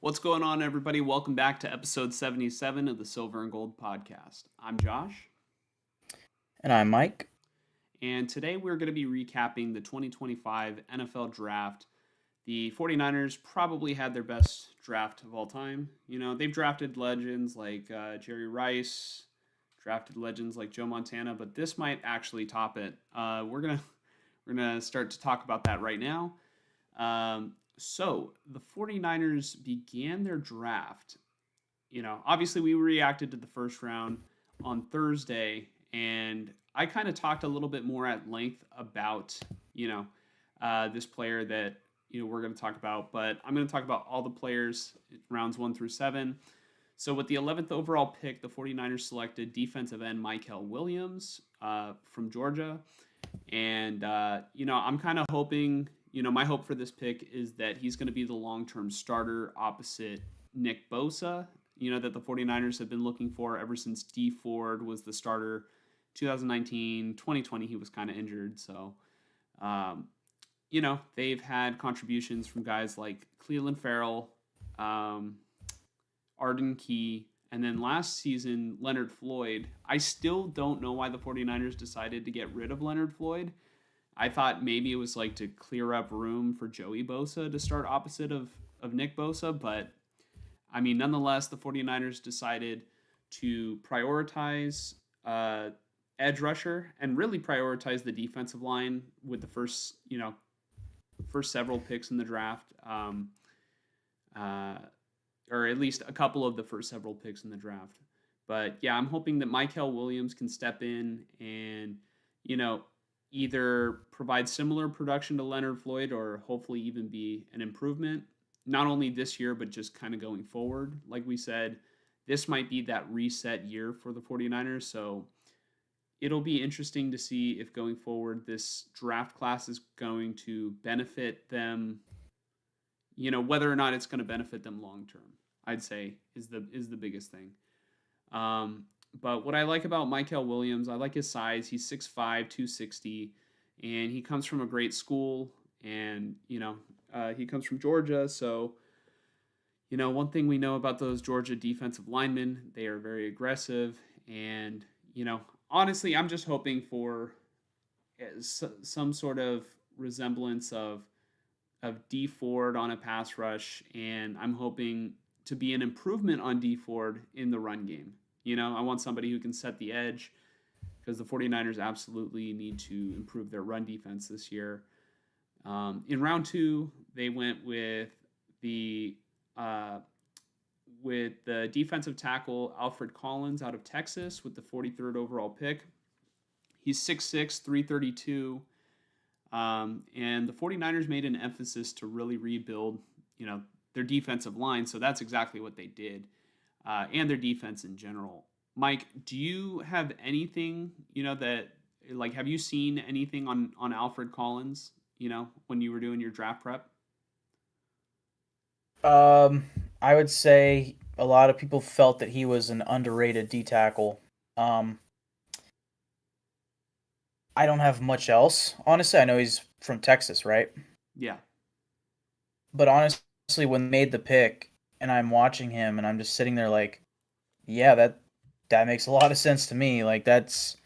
What's going on, everybody? Welcome back to episode 77 of the Silver and Gold podcast. I'm Josh, And I'm Mike. and today we're going to be recapping the 2025 NFL draft. The 49ers probably had their best draft of all time. They've drafted legends like Jerry Rice, drafted legends like Joe Montana, but this might actually top it. We're gonna start to talk about that right now. So the 49ers began their draft. Obviously we reacted to the first round on Thursday, and I kind of talked a little bit more at length about, this player that, we're going to talk about, but I'm going to talk about all the players rounds 1 through 7. So with the 11th overall pick, the 49ers selected defensive end Mykel Williams from Georgia. And, I'm kind of hoping, my hope for this pick is that he's going to be the long term starter opposite Nick Bosa, that the 49ers have been looking for ever since D Ford was the starter 2019, 2020. He was kind of injured. So, um, they've had contributions from guys like Cleveland Farrell, um, Arden Key, and then last season, Leonard Floyd. I still don't know why the 49ers decided to get rid of Leonard Floyd. I thought maybe it was like to clear up room for Joey Bosa to start opposite of Nick Bosa, but I mean, nonetheless, the 49ers decided to prioritize edge rusher and really prioritize the defensive line with the first several picks in the draft. Uh, or at least a couple of the first several picks in the draft. But yeah, I'm hoping that Mykel Williams can step in and, you know, either provide similar production to Leonard Floyd or hopefully even be an improvement, not only this year, but just kind of going forward. Like we said, this might be that reset year for the 49ers. So it'll be interesting to see if going forward this draft class is going to benefit them, whether or not it's going to benefit them long term. I'd say is the biggest thing. But what I like about Mykel Williams, I like his size. He's 6'5", 260, and he comes from a great school. And he comes from Georgia. So one thing we know about those Georgia defensive linemen, they are very aggressive. And honestly, I'm just hoping for some sort of resemblance of D Ford on a pass rush, and I'm hoping to be an improvement on D Ford in the run game. I want somebody who can set the edge because the 49ers absolutely need to improve their run defense this year. In round 2, they went the uh, with the defensive tackle Alfred Collins out of Texas with the 43rd overall pick. He's 6'6", 332. And the 49ers made an emphasis to really rebuild, their defensive line. So that's exactly what they did, and their defense in general. Mike, do you have anything, that like have you seen anything on Alfred Collins, when you were doing your draft prep? Um, I would say a lot of people felt that he was an underrated D tackle. Um, I don't have much else. Honestly, I know he's from Texas, right? Yeah. But honestly, when they made the pick and I'm watching him and I'm just sitting there like, yeah, that makes a lot of sense to me. Like that's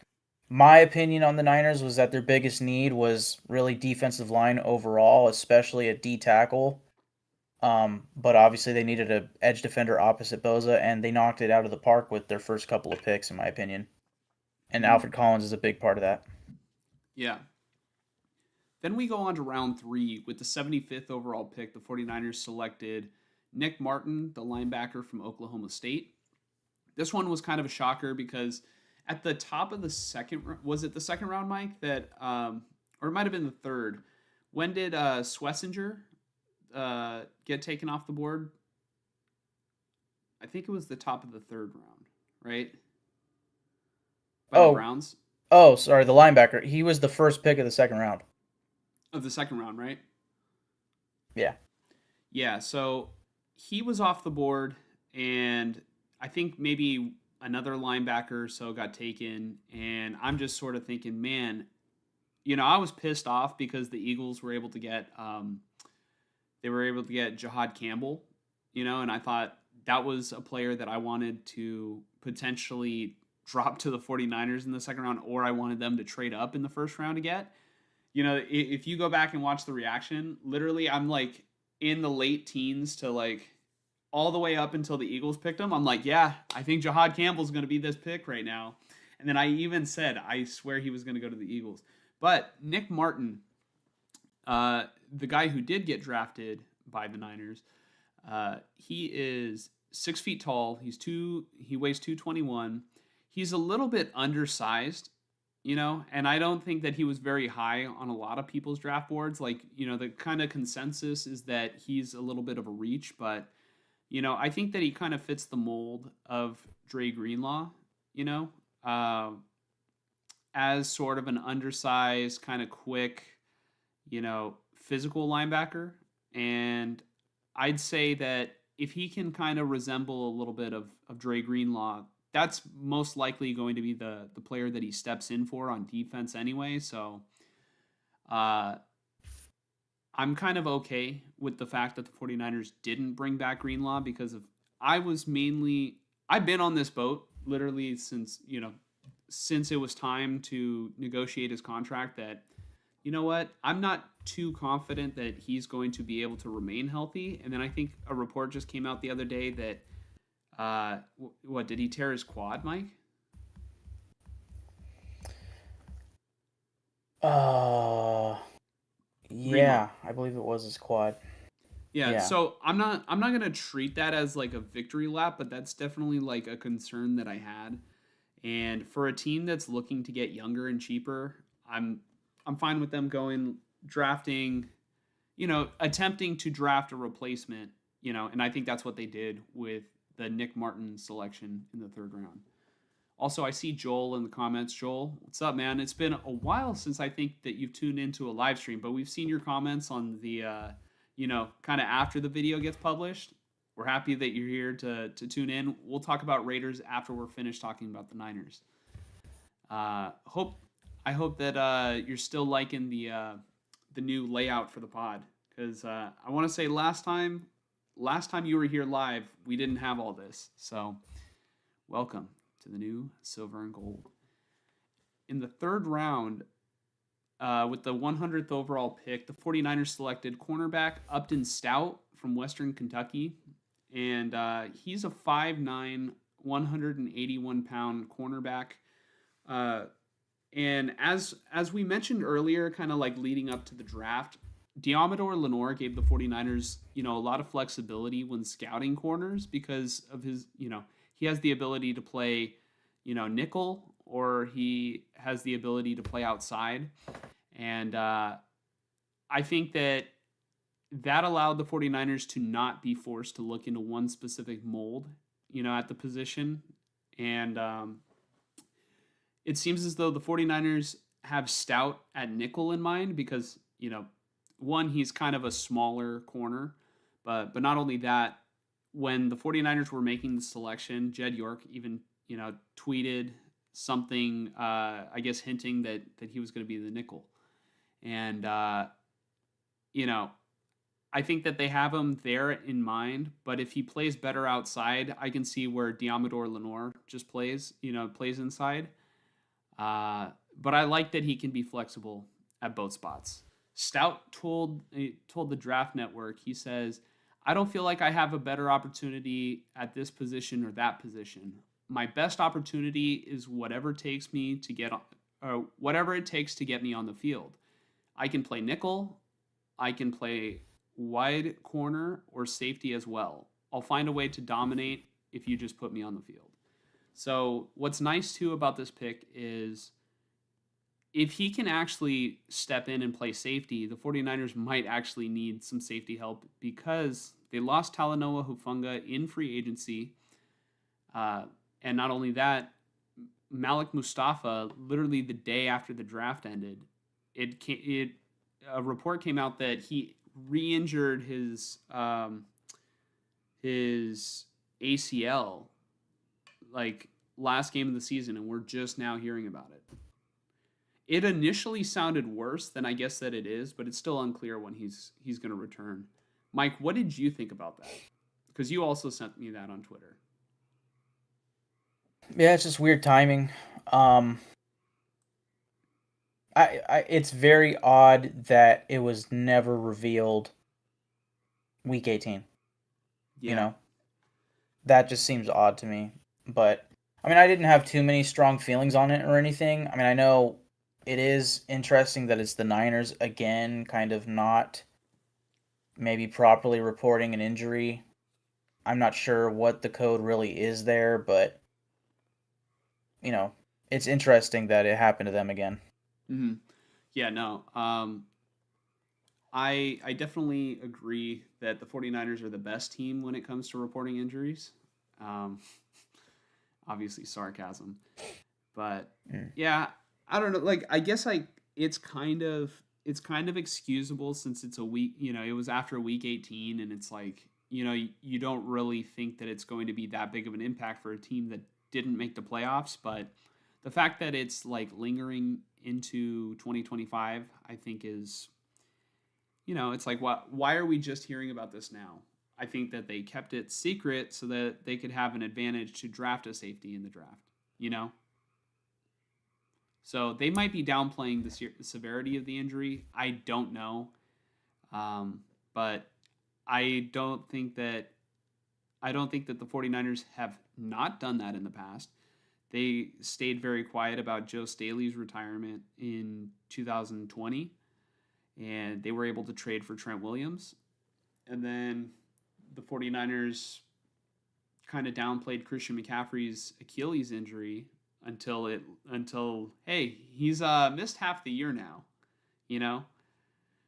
my opinion on the Niners was that their biggest need was really defensive line overall, especially a D tackle. But obviously they needed a edge defender opposite Boza, and they knocked it out of the park with their first couple of picks, in my opinion. And Mm, Alfred Collins is a big part of that. yeah. Then we go on to round 3 with the 75th overall pick. The 49ers selected Nick Martin, the linebacker from Oklahoma State. This one was kind of a shocker because at the top of the second, was it the second round, Mike? Or it might have been the third. When did Swessinger get taken off the board? I think it was the top of the third round, right? By the Oh, Browns oh, sorry, the linebacker. He was the first pick of the second round. of the second round, right? Yeah. Yeah. So he was off the board, and I think maybe another linebacker or so got taken, and I'm just sort of thinking, man, I was pissed off because the Eagles were able to get they were able to get Jahad Campbell, and I thought that was a player that I wanted to potentially drop to the 49ers in the second round, or I wanted them to trade up in the first round to get. If you go back and watch the reaction, literally I'm like in the late teens to like all the way up until the Eagles picked him. I'm like, yeah, I think Jahad Campbell's going to be this pick right now. And then I even said, I swear he was going to go to the Eagles. But Nick Martin, the guy who did get drafted by the Niners, he is 6 feet tall. He weighs 221. He's a little bit undersized, and I don't think that he was very high on a lot of people's draft boards. Like, the kind of consensus is that he's a little bit of a reach, but I think that he kind of fits the mold of Dre Greenlaw, uh, as sort of an undersized, kind of quick, physical linebacker. And I'd say that if he can kind of resemble a little bit of Dre Greenlaw, that's most likely going to be the player that he steps in for on defense anyway. So I'm kind of okay with the fact that the 49ers didn't bring back Greenlaw because I've been on this boat literally since it was time to negotiate his contract that, I'm not too confident that he's going to be able to remain healthy. And then I think a report just came out the other day that, what, did he tear his quad, Mike? Yeah, I believe it was his quad. Yeah, so I'm not gonna treat that as like a victory lap, but that's definitely like a concern that I had. And for a team that's looking to get younger and cheaper, I'm fine with them drafting, attempting to draft a replacement, and I think that's what they did with the Nick Martin selection in the third round. Also, I see Joel in the comments. Joel, what's up, man? It's been a while since I think that you've tuned into a live stream, but we've seen your comments on the, kind of after the video gets published. We're happy that you're here to tune in. We'll talk about Raiders after we're finished talking about the Niners. I hope that you're still liking the new layout for the pod, because I want to say last time you were here live, we didn't have all this. So welcome to the new silver and gold. In the third round, with the 100th overall pick, the 49ers selected cornerback Upton Stout from Western Kentucky. And he's a 5'9", 181-pound cornerback. And as we mentioned earlier, kind of like leading up to the draft, Diamador Lenore gave the 49ers, a lot of flexibility when scouting corners because of his, he has the ability to play, nickel, or he has the ability to play outside. And I think that allowed the 49ers to not be forced to look into one specific mold, at the position. And it seems as though the 49ers have Stout at nickel in mind because, one, he's kind of a smaller corner, but not only that, when the 49ers were making the selection, Jed York even, tweeted something, I guess hinting that he was going to be the nickel. And, I think that they have him there in mind, but if he plays better outside, I can see where Diamador Lenore just plays inside. But I like that he can be flexible at both spots. Stout told the Draft Network, he says, I don't feel like I have a better opportunity at this position or that position. My best opportunity is whatever it takes to get me on the field. I can play nickel, I can play wide corner or safety as well. I'll find a way to dominate if you just put me on the field. So what's nice too about this pick is if he can actually step in and play safety, the 49ers might actually need some safety help because they lost Talanoa Hufanga in free agency. And not only that, Malik Mustafa, literally the day after the draft ended, a report came out that he re-injured his ACL like last game of the season, and we're just now hearing about it. It initially sounded worse than I guess that it is, but it's still unclear when he's going to return. Mike, what did you think about that? Because you also sent me that on Twitter. Yeah, it's just weird timing. Um, it's very odd that it was never revealed week 18. You Yeah. know, that just seems odd to me. But I mean, I didn't have too many strong feelings on it or anything. I mean, I know it is interesting that it's the Niners again, kind of not maybe properly reporting an injury. I'm not sure what the code really is there, but you know, it's interesting that it happened to them again. Hmm. Yeah, no. I definitely agree that the 49ers are the best team when it comes to reporting injuries. Um, obviously sarcasm. But Mm. yeah, I don't know. Like I guess it's kind of excusable since it's a week. It was after week 18, and it's like you don't really think that it's going to be that big of an impact for a team that didn't make the playoffs. But the fact that it's like lingering into 2025, I think is it's like why are we just hearing about this now? I think that they kept it secret so that they could have an advantage to draft a safety in the draft. You know, so they might be downplaying the severity of the injury. I don't know, but I don't think that I don't think that the 49ers have not done that in the past. They stayed very quiet about Joe Staley's retirement in 2020, and they were able to trade for Trent Williams. And then the 49ers kind of downplayed Christian McCaffrey's Achilles injury until hey, he's missed half the year now, you know?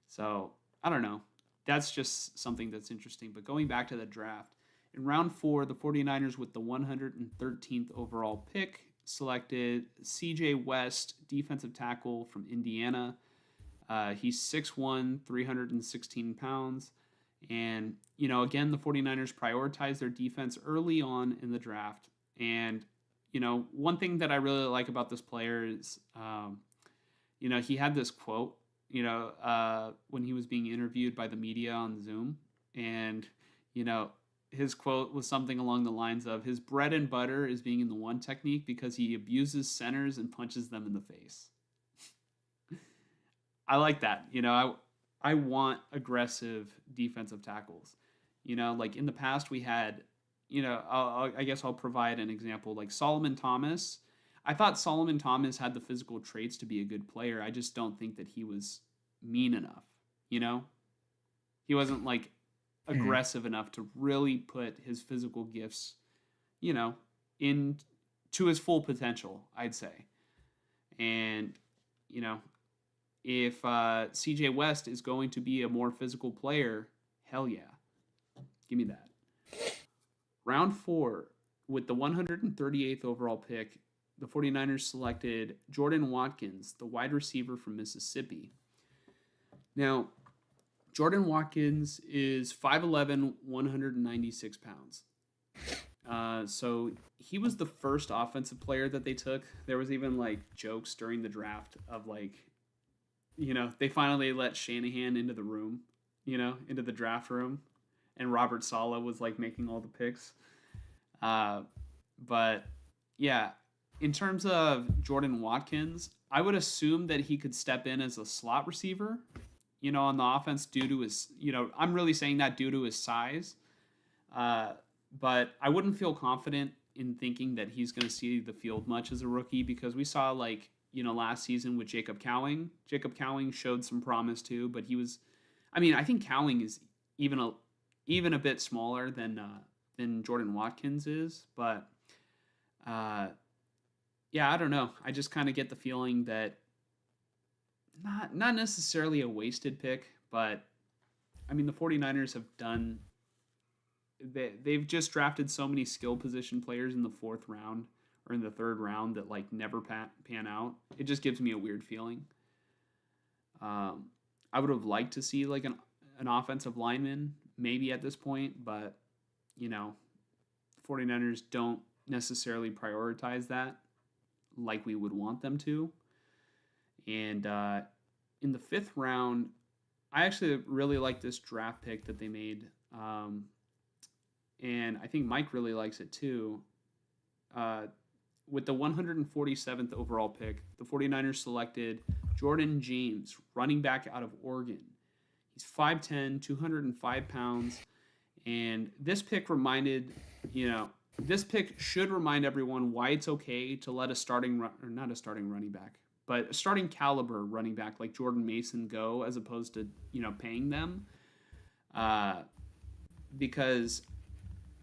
So, I don't know. That's just something that's interesting. But going back to the draft, in round 4, the 49ers with the 113th overall pick selected CJ West, defensive tackle from Indiana. He's 6'1", 316 pounds. And, again, the 49ers prioritized their defense early on in the draft. And, one thing that I really like about this player is, he had this quote, when he was being interviewed by the media on Zoom. And, you know, his quote was something along the lines of his bread and butter is being in the one technique because he abuses centers and punches them in the face. I like that. I want aggressive defensive tackles. Like in the past, we had, I guess I'll provide an example. Like Solomon Thomas. I thought Solomon Thomas had the physical traits to be a good player. I just don't think that he was mean enough. You know, he wasn't like Mm. aggressive enough to really put his physical gifts, you know, in to his full potential, I'd say. And, you know, if CJ West is going to be a more physical player, hell yeah. Give me that. Round 4, with the 138th overall pick, the 49ers selected Jordan Watkins, the wide receiver from Mississippi. Now, Jordan Watkins is 5'11", 196 pounds. So he was the first offensive player that they took. There was even like jokes during the draft of like, they finally let Shanahan into the room, into the draft room, and Robert Saleh was like making all the picks. Uh, but yeah, in terms of Jordan Watkins, I would assume that he could step in as a slot receiver, on the offense due to his, I'm really saying that due to his size. Uh, but I wouldn't feel confident in thinking that he's going to see the field much as a rookie because we saw like, last season with Jacob Cowing. Jacob Cowing showed some promise too, but I think Cowing is even a bit smaller than Jordan Watkins is, but uh, yeah, I don't know. I just kind of get the feeling that not necessarily a wasted pick, but I mean the 49ers have done they've just drafted so many skill position players in the 4th round or in the 3rd round that like never pan out. It just gives me a weird feeling. I would have liked to see like an offensive lineman maybe at this point, but you know, 49ers don't necessarily prioritize that like we would want them to. And in the 5th round, I actually really like this draft pick that they made. and I think Mike really likes it too. Uh, with the 147th overall pick, the 49ers selected Jordan James, running back out of Oregon. He's 5'10, 205 pounds. And this pick this pick should remind everyone why it's okay to let a not a starting running back, but a starting caliber running back like Jordan Mason go as opposed to, paying them. Uh, because,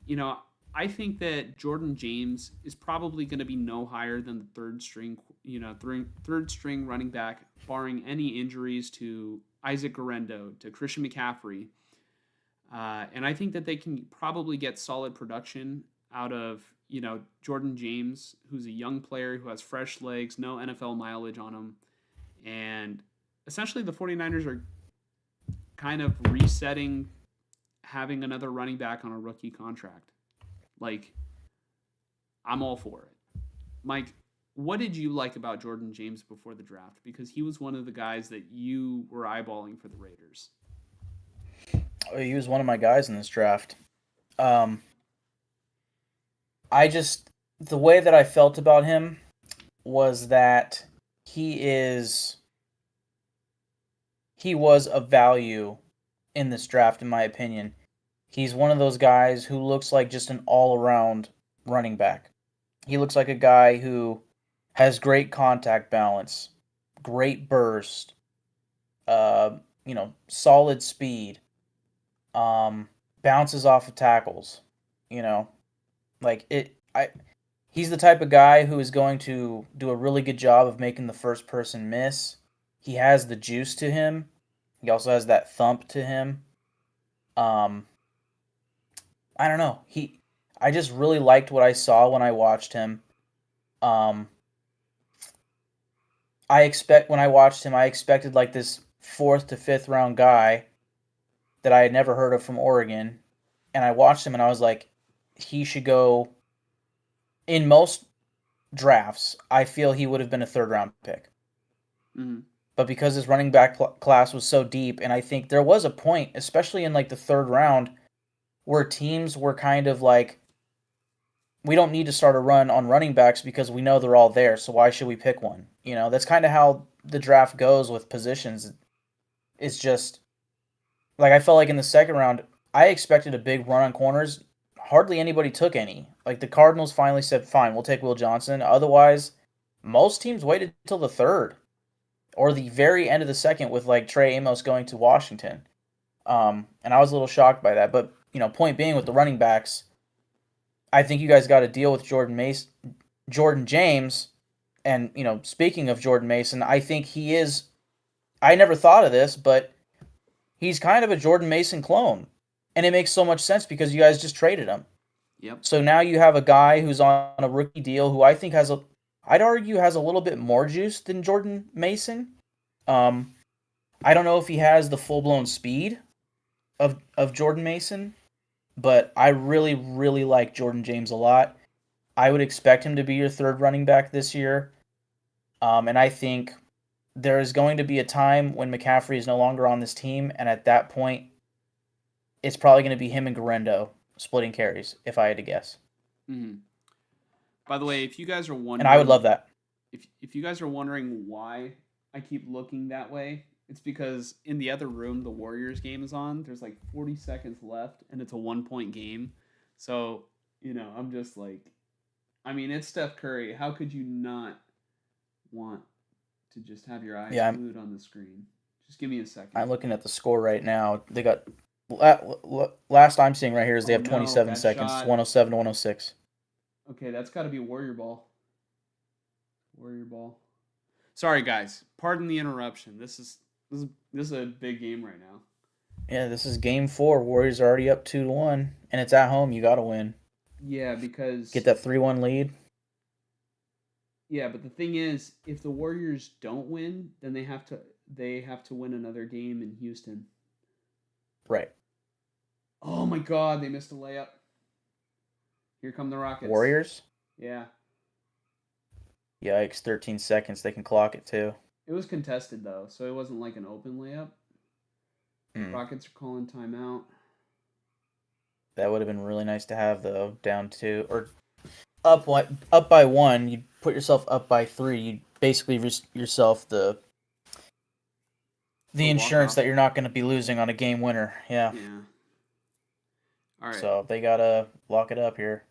you know, I think that Jordan James is probably going to be no higher than the third string running back, barring any injuries to Isaac Guerrero, to Christian McCaffrey. And I think that they can probably get solid production out of, Jordan James, who's a young player who has fresh legs, no NFL mileage on him. And essentially, the 49ers are kind of resetting having another running back on a rookie contract. Like, I'm all for it. Mike, what did you like about Jordan James before the draft? Because he was one of the guys that you were eyeballing for the Raiders. He was one of my guys in this draft. Um, I just the way that I felt about him was that he is he was a value in this draft, in my opinion. He's one of those guys who looks like just an all-around running back. He looks like a guy who has great contact balance, great burst, solid speed, bounces off of tackles, you know, like it. He's the type of guy who is going to do a really good job of making the first person miss. He has the juice to him. He also has that thump to him. Um, I don't know. I just really liked what I saw when I watched him. Um, when I watched him, I expected like this fourth to fifth round guy that I had never heard of from Oregon, and I watched him and I was like, he should go. In most drafts, I feel he would have been a third round pick. Mm-hmm. But because his running back class was so deep, and I think there was a point, especially in like the third round, where teams were kind of like, we don't need to start a run on running backs because we know they're all there, so why should we pick one? That's kind of how the draft goes with positions. It's just, like, I felt like in the second round, I expected a big run on corners. Hardly anybody took any. Like, the Cardinals finally said, fine, we'll take Will Johnson. Otherwise, most teams waited till the third or the very end of the second with, like, Trey Amos going to Washington. And I was a little shocked by that. But, point being with the running backs, I think you guys got to deal with Jordan James. And, speaking of Jordan Mason, I think he is, I never thought of this, but he's kind of a Jordan Mason clone. And it makes so much sense because you guys just traded him. Yep. So now you have a guy who's on a rookie deal who I think I'd argue has a little bit more juice than Jordan Mason. I don't know if he has the full-blown speed of Jordan Mason, but I really, really like Jordan James a lot. I would expect him to be your third running back this year. And I think there is going to be a time when McCaffrey is no longer on this team, and at that point, it's probably going to be him and Guerrero splitting carries, if I had to guess. Mm-hmm. By the way, if you guys are wondering, and I would love that. If you guys are wondering why I keep looking that way, it's because in the other room the Warriors game is on. There's like 40 seconds left, and it's a 1-point game. So I'm just like, I mean, it's Steph Curry. How could you not want to just have your eyes glued on the screen? Just give me a second. I'm looking at the score right now. They got last I'm seeing right here is they have 27 seconds, shot. 107 to 106. Okay, that's got to be Warrior ball. Warrior ball. Sorry, guys. Pardon the interruption. This is a big game right now. Yeah, this is game 4. Warriors are already up 2-1, and it's at home. You got to win. Yeah, because get that 3-1 lead. Yeah, but the thing is, if the Warriors don't win, then they have to win another game in Houston. Right. Oh my God, they missed a layup. Here come the Rockets. Warriors? Yeah. Yikes, 13 seconds. They can clock it too. It was contested though, so it wasn't like an open layup. Rockets are calling timeout. That would have been really nice to have, though. Down two or up by one. You put yourself up by three. You basically risk yourself the insurance walk-off. that you're not going to be losing on a game winner. Yeah. Yeah. All right. So they gotta lock it up here.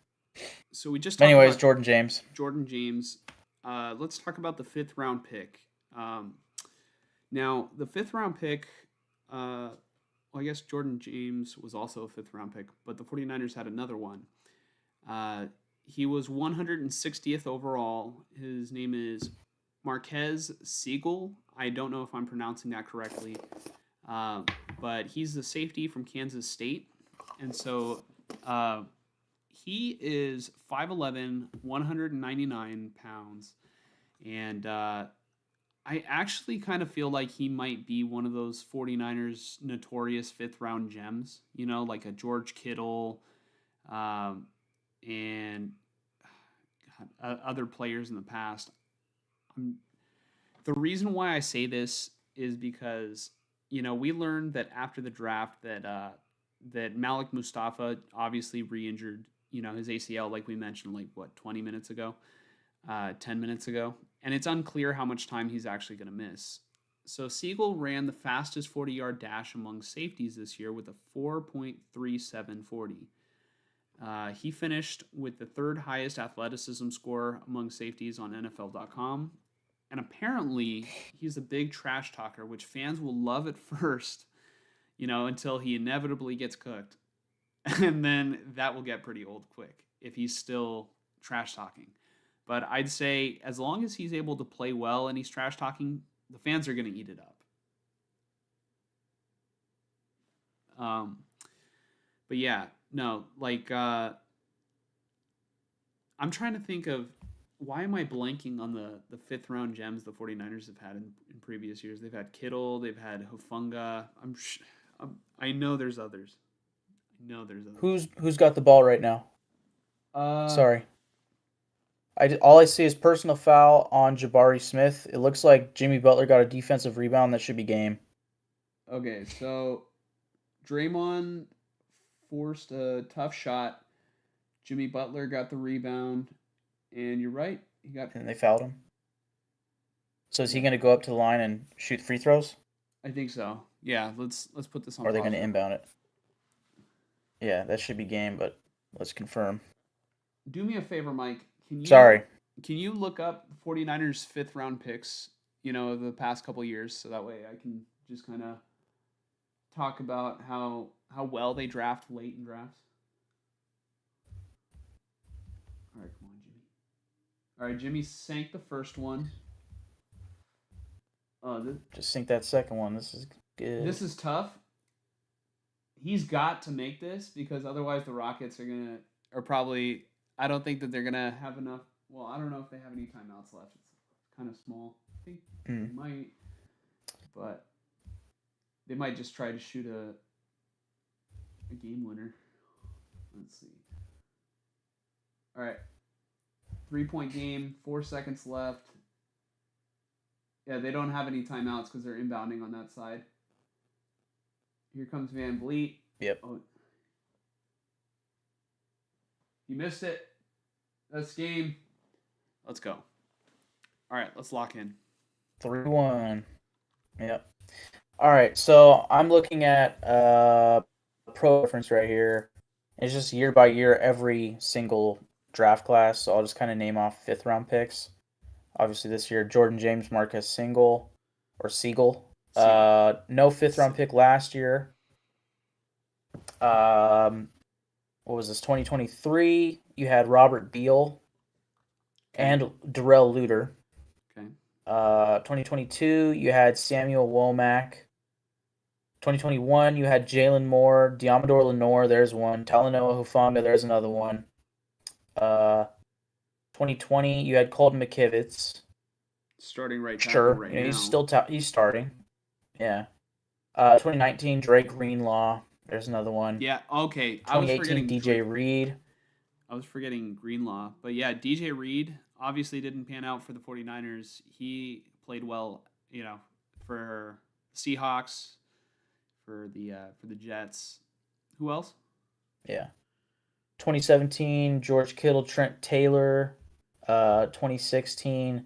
So we just But talked anyways, about Jordan James. Jordan James. Let's talk about the 5th round pick. Now, the 5th round pick, well, I guess Jordan James was also a 5th round pick, but the 49ers had another one. He was 160th overall. His name is Marquez Siegel. I don't know if I'm pronouncing that correctly, but he's the safety from Kansas State. And so he is 5'11, 199 pounds. And I actually kind of feel like he might be one of those 49ers notorious 5th round gems, like a George Kittle and other players in the past. The reason why I say this is because, we learned that after the draft that Malik Mustafa obviously re-injured, his ACL, like we mentioned, 20 minutes ago, 10 minutes ago. And it's unclear how much time he's actually going to miss. So Siegel ran the fastest 40-yard dash among safeties this year with a 4.3740. He finished with the 3rd highest athleticism score among safeties on NFL.com. And apparently, he's a big trash talker, which fans will love at first, until he inevitably gets cooked. And then that will get pretty old quick if he's still trash talking. But I'd say as long as he's able to play well and he's trash talking, the fans are going to eat it up. But yeah, no, I'm trying to think of why am I blanking on the 5th round gems the 49ers have had in previous years. They've had Kittle, they've had Hufanga. I know there's others. Who's got the ball right now? Uh, Sorry. All I see is personal foul on Jabari Smith. It looks like Jimmy Butler got a defensive rebound. That should be game. okay, so Draymond forced a tough shot. Jimmy Butler got the rebound, and you're right. And they fouled him. So is he going to go up to the line and shoot free throws? I think so. Yeah, let's put this on. Or are they going to inbound it? Yeah, that should be game, but let's confirm. Do me a favor, Mike. Sorry. Can you look up 49ers 5th round picks, the past couple years, so that way I can just kind of talk about how well they draft late in drafts? All right, come on, Jimmy. All right, Jimmy sank the first one. Just sink that second one. This is good. This is tough. He's got to make this because otherwise the Rockets are probably. I don't think that they're gonna have enough. Well, I don't know if they have any timeouts left. It's kind of small. I think they might, but they might just try to shoot a game winner. Let's see. All right, 3-point game, 4 seconds left. Yeah, they don't have any timeouts because they're inbounding on that side. Here comes Van Vliet. Yep. Oh. You missed it. That's game. Let's go. All right, let's lock in. 3-1. Yep. All right, so I'm looking at pro reference right here. It's just year by year every single draft class. So I'll just kind of name off 5th-round picks. Obviously this year, Jordan James, Marquez Siegel. No 5th-round pick last year. What was this? 2023. You had Robert Beal and Darrell Luter. Okay. 2022, you had Samuel Womack. 2021, you had Jalen Moore, Diamador Lenore, there's one. Talanoa Hufanga, there's another one. 2020, you had Colton McKivitz. Starting right tackle Sure, right he's now. still he's starting. Yeah. 2019, Drake Greenlaw, there's another one. Yeah, okay. 2018, DJ Reed. I was forgetting Greenlaw. But yeah, DJ Reed obviously didn't pan out for the 49ers. He played well, for Seahawks, for the Jets. Who else? Yeah. 2017, George Kittle, Trent Taylor. 2016,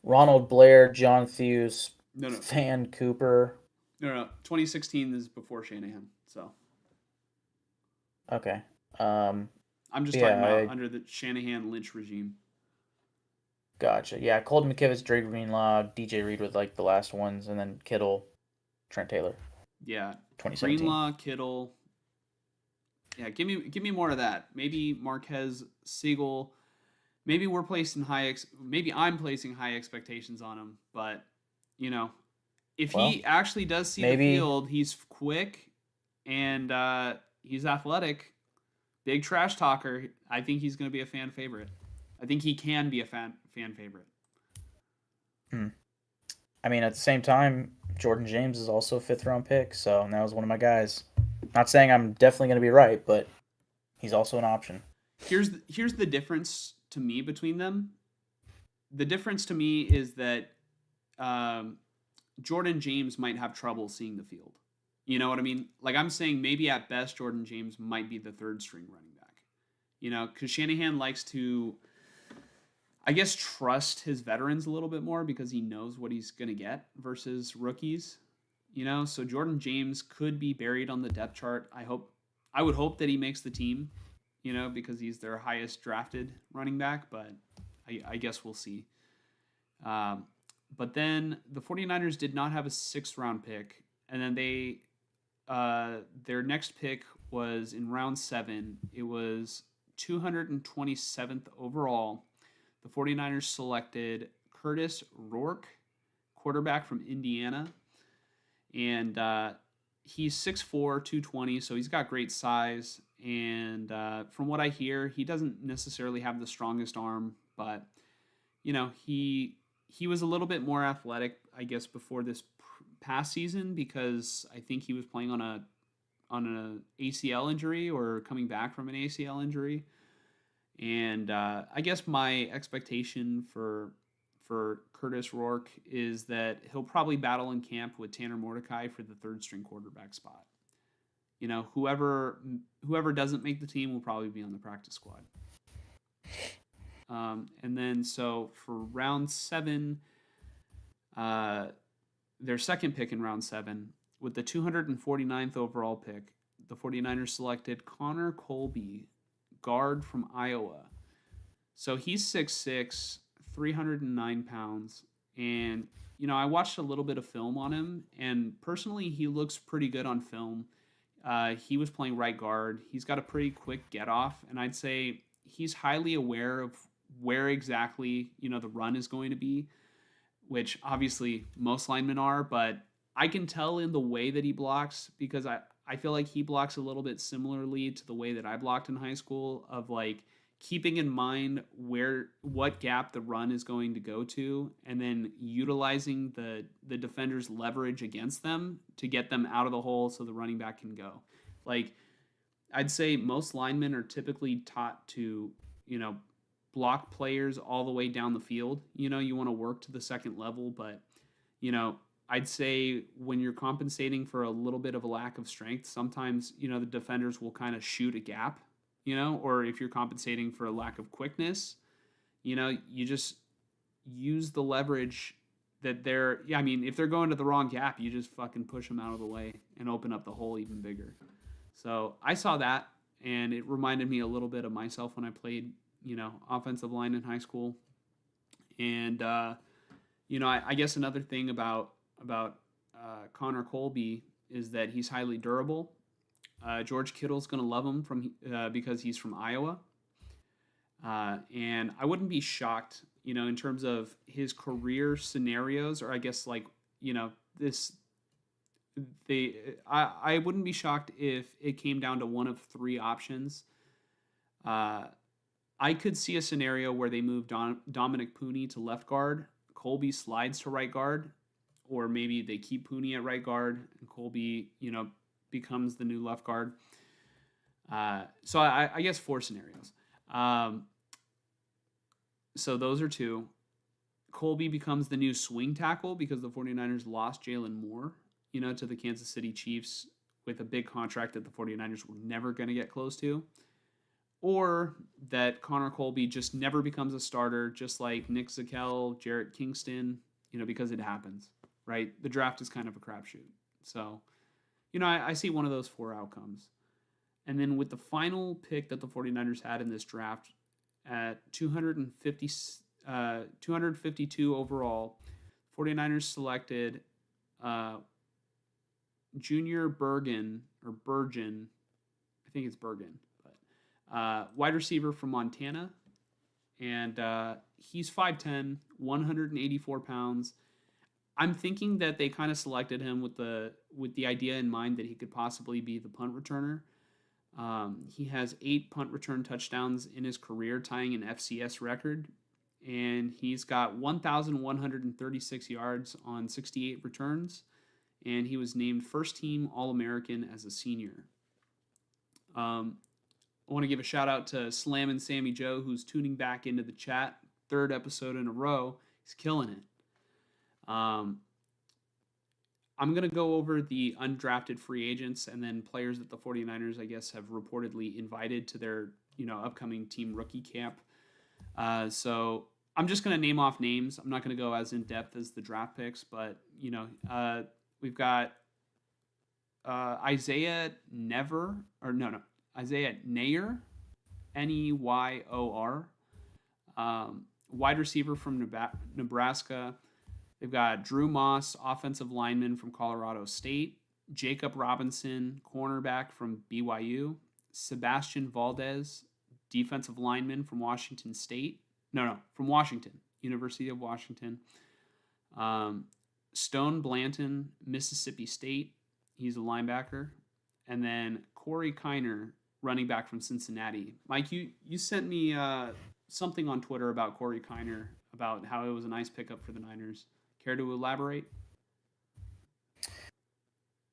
Ronald Blair, John Thews, No, no, Fan Cooper. no, no. 2016 is before Shanahan. So Okay. Um, I'm just talking yeah, about I under the Shanahan Lynch regime. gotcha. Yeah, Colton McKivitz, Dre Greenlaw, DJ Reed with like the last ones, and then Kittle, Trent Taylor, Yeah, 2017. Greenlaw, Kittle. Yeah, give me more of that. Maybe Marquez, Siegel. Maybe we're placing maybe I'm placing high expectations on him, but you know, if Well, he actually does see the maybe field, he's quick and he's athletic, big trash talker. I think he's going to be a fan favorite. I think he can be a fan favorite. hmm. I mean, at the same time, Jordan James is also a fifth round pick, so that was one of my guys. Not saying I'm definitely going to be right, but he's also an option. Here's the difference to me between them. The difference to me is that um, Jordan James might have trouble seeing the field. You know what I mean? Like I'm saying, maybe at best Jordan James might be the third string running back. You know, because Shanahan likes to, I guess, trust his veterans a little bit more because he knows what he's going to get versus rookies. You know, so Jordan James could be buried on the depth chart. I would hope that he makes the team. You know, because he's their highest drafted running back, but I guess we'll see. Um, but then the 49ers did not have a sixth round pick. And then their next pick was in round 7. It was 227th overall. The 49ers selected Curtis Rourke, quarterback from Indiana. And he's 6'4", 220, so he's got great size. And from what I hear, he doesn't necessarily have the strongest arm, but he was a little bit more athletic, I guess, before this past season because I think he was playing on an ACL injury or coming back from an ACL injury. And I guess my expectation for Curtis Rourke is that he'll probably battle in camp with Tanner Mordecai for the third string quarterback spot. You know, whoever doesn't make the team will probably be on the practice squad. And then so for round 7, uh, their second pick in round 7, with the 249th overall pick, the 49ers selected Connor Colby, guard from Iowa. So he's 6'6", 309 pounds. And, I watched a little bit of film on him. And personally, he looks pretty good on film. He was playing right guard. He's got a pretty quick get off. And I'd say he's highly aware of where exactly, the run is going to be, which obviously most linemen are. But I can tell in the way that he blocks because I feel like he blocks a little bit similarly to the way that I blocked in high school of like keeping in mind what gap the run is going to go to and then utilizing the defender's leverage against them to get them out of the hole so the running back can go. Like I'd say most linemen are typically taught to, block players all the way down the field. You want to work to the second level, but I'd say when you're compensating for a little bit of a lack of strength, sometimes, the defenders will kind of shoot a gap, or if you're compensating for a lack of quickness, you just use the leverage that I mean, if they're going to the wrong gap, you just fucking push them out of the way and open up the hole even bigger. So I saw that and it reminded me a little bit of myself when I played, offensive line in high school. And, I guess another thing about Connor Colby is that he's highly durable. George Kittle's going to love him because he's from Iowa, and I wouldn't be shocked, in terms of his career scenarios, or I guess like this. I wouldn't be shocked if it came down to one of 3 options. I could see a scenario where they move Dominic Pooney to left guard, Colby slides to right guard, or maybe they keep Pooney at right guard and Colby, becomes the new left guard. So I guess 4 scenarios. So those are 2. Colby becomes the new swing tackle because the 49ers lost Jalen Moore, to the Kansas City Chiefs with a big contract that the 49ers were never going to get close to, or that Connor Colby just never becomes a starter, just like Nick Zakelj, Jarrett Kingston, because it happens, right? The draft is kind of a crapshoot. So, I see one of those four outcomes. And then with the final pick that the 49ers had in this draft at 252 overall, 49ers selected Junior Bergen, or Bergen, I think it's Bergen, but wide receiver from Montana. And he's 5'10", 184 pounds. I'm thinking that they kind of selected him with the idea in mind that he could possibly be the punt returner. He has 8 punt return touchdowns in his career, tying an FCS record. And he's got 1,136 yards on 68 returns. And he was named first team All-American as a senior. I want to give a shout out to Slam and Sammy Joe, who's tuning back into the chat. 3rd episode in a row. He's killing it. I'm going to go over the undrafted free agents and then players that the 49ers, I guess, have reportedly invited to their, upcoming team rookie camp. So I'm just going to name off names. I'm not going to go as in depth as the draft picks, but, we've got Isaiah Neyor, Neyor, wide receiver from Nebraska. They've got Drew Moss, offensive lineman from Colorado State. Jacob Robinson, cornerback from BYU. Sebastian Valdez, defensive lineman from Washington State. From Washington, University of Washington. Stone Blanton, Mississippi State. He's a linebacker. And then Corey Kiner, running back from Cincinnati. Mike, you sent me something on Twitter about Corey Kiner, about how it was a nice pickup for the Niners. Care to elaborate?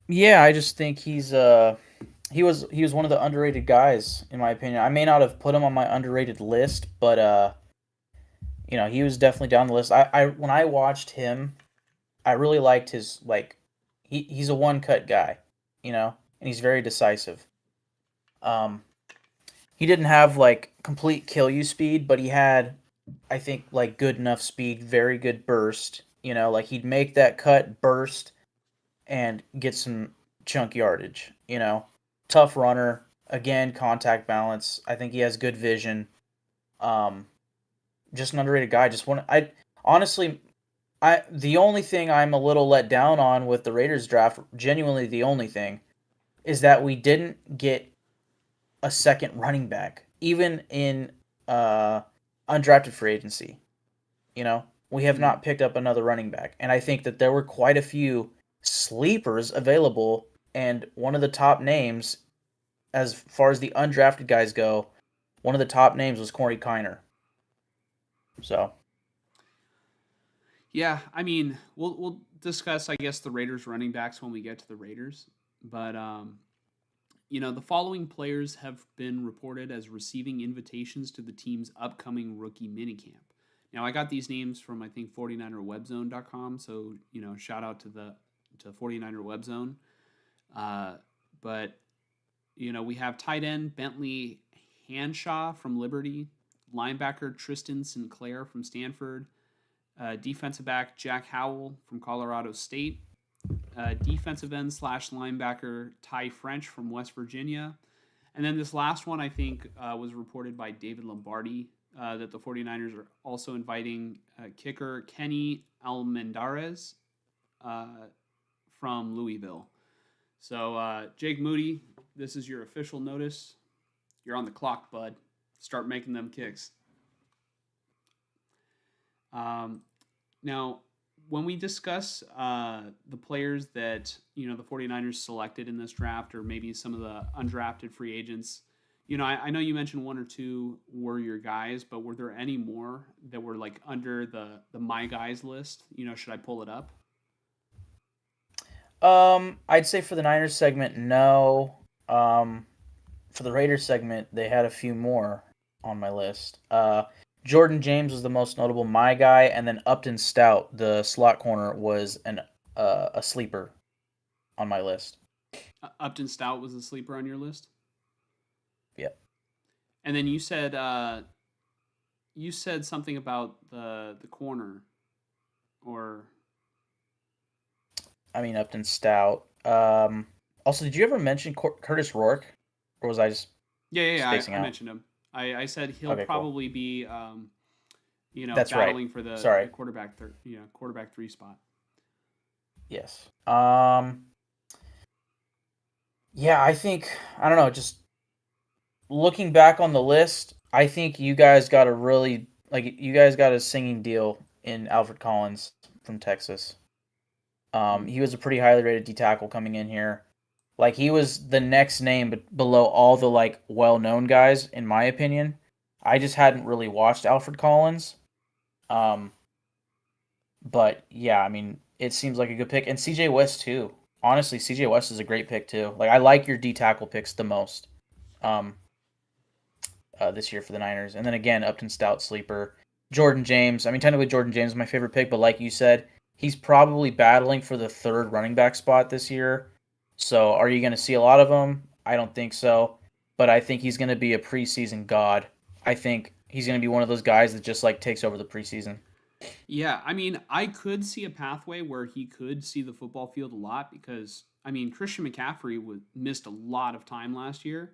Yeah, I just think he was one of the underrated guys, in my opinion. I may not have put him on my underrated list, but he was definitely down the list. I when I watched him, I really liked his, he's a one-cut guy, and he's very decisive. He didn't have complete kill you speed, but he had, I think, good enough speed, very good burst. He'd make that cut, burst, and get some chunk yardage. Tough runner. Again, contact balance. I think he has good vision. Just an underrated guy. The only thing I'm a little let down on with the Raiders draft, genuinely the only thing, is that we didn't get a second running back, even in undrafted free agency. We have not picked up another running back. And I think that there were quite a few sleepers available, and one of the top names, as far as the undrafted guys go, one of the top names was Corey Kiner. So, yeah, I mean, we'll discuss, I guess, the Raiders running backs when we get to the Raiders. But, the following players have been reported as receiving invitations to the team's upcoming rookie minicamp. Now, I got these names from, I think, 49erwebzone.com, so, shout out to 49er Webzone. But, we have tight end Bentley Hanshaw from Liberty, linebacker Tristan Sinclair from Stanford, defensive back Jack Howell from Colorado State, defensive end / linebacker Ty French from West Virginia. And then this last one, I think, was reported by David Lombardi, that the 49ers are also inviting kicker Kenny Almendarez from Louisville. So, Jake Moody, this is your official notice. You're on the clock, bud. Start making them kicks. Now, when we discuss the players that, the 49ers selected in this draft, or maybe some of the undrafted free agents, I know you mentioned one or two were your guys, but were there any more that were under the my guys list? Should I pull it up? I'd say for the Niners segment, no. For the Raiders segment, they had a few more on my list. Jordan James was the most notable my guy, and then Upton Stout, the slot corner, was a sleeper on my list. Upton Stout was a sleeper on your list, Yep. and then you said something about the corner, or I mean Upton Stout. Also, did you ever mention Curtis Rourke, or was I just yeah, spacing I out? mentioned him. I said he'll Okay, cool. probably be That's right. battling for the Sorry. quarterback three spot. Yes. Yeah, I think I don't know. Just looking back on the list, I think you guys got a really like you guys got a singing deal in Alfred Collins from Texas. Mm. He was a pretty highly rated D tackle coming in here. Like he was the next name, but below all the like well known guys, in my opinion. I just hadn't really watched Alfred Collins. Um, but yeah, I mean, it seems like a good pick, and CJ West too. Honestly, CJ West is a great pick too. Like I like your D tackle picks the most. Um, this year for the Niners. And then again, Upton Stout sleeper. Jordan James. I mean, technically Jordan James is my favorite pick, but like you said, he's probably battling for the third running back spot this year. So are you going to see a lot of him? I don't think so. But I think he's going to be a preseason god. I think he's going to be one of those guys that just like takes over the preseason. Yeah, I mean, I could see a pathway where he could see the football field a lot because I mean, Christian McCaffrey missed a lot of time last year.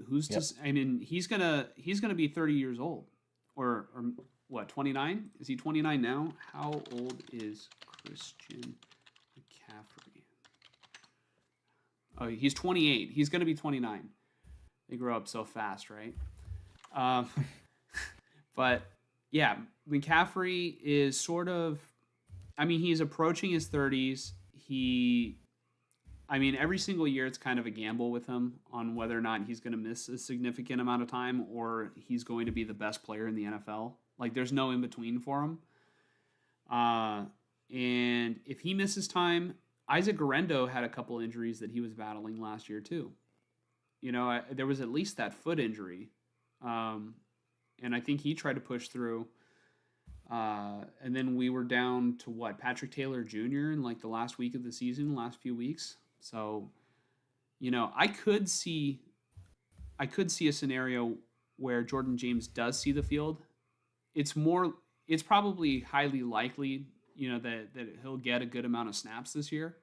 Who's to? Yep. I mean, he's gonna be 30 years old, or what? 29? Is he 29 now? How old is Christian McCaffrey? Oh, he's 28. He's gonna be 29. They grow up so fast, right? Um, but yeah, McCaffrey is sort of. I mean, he's approaching his 30s. I mean, every single year it's kind of a gamble with him on whether or not he's going to miss a significant amount of time or he's going to be the best player in the NFL. Like, there's no in between for him. Uh, and if he misses time, Isaac Garendo had a couple injuries that he was battling last year too. There was at least that foot injury, um, and I think he tried to push through. And then we were down to what, Patrick Taylor Jr. in like the last week of the season, last few weeks. So, I could see a scenario where Jordan James does see the field. It's probably highly likely, that he'll get a good amount of snaps this year,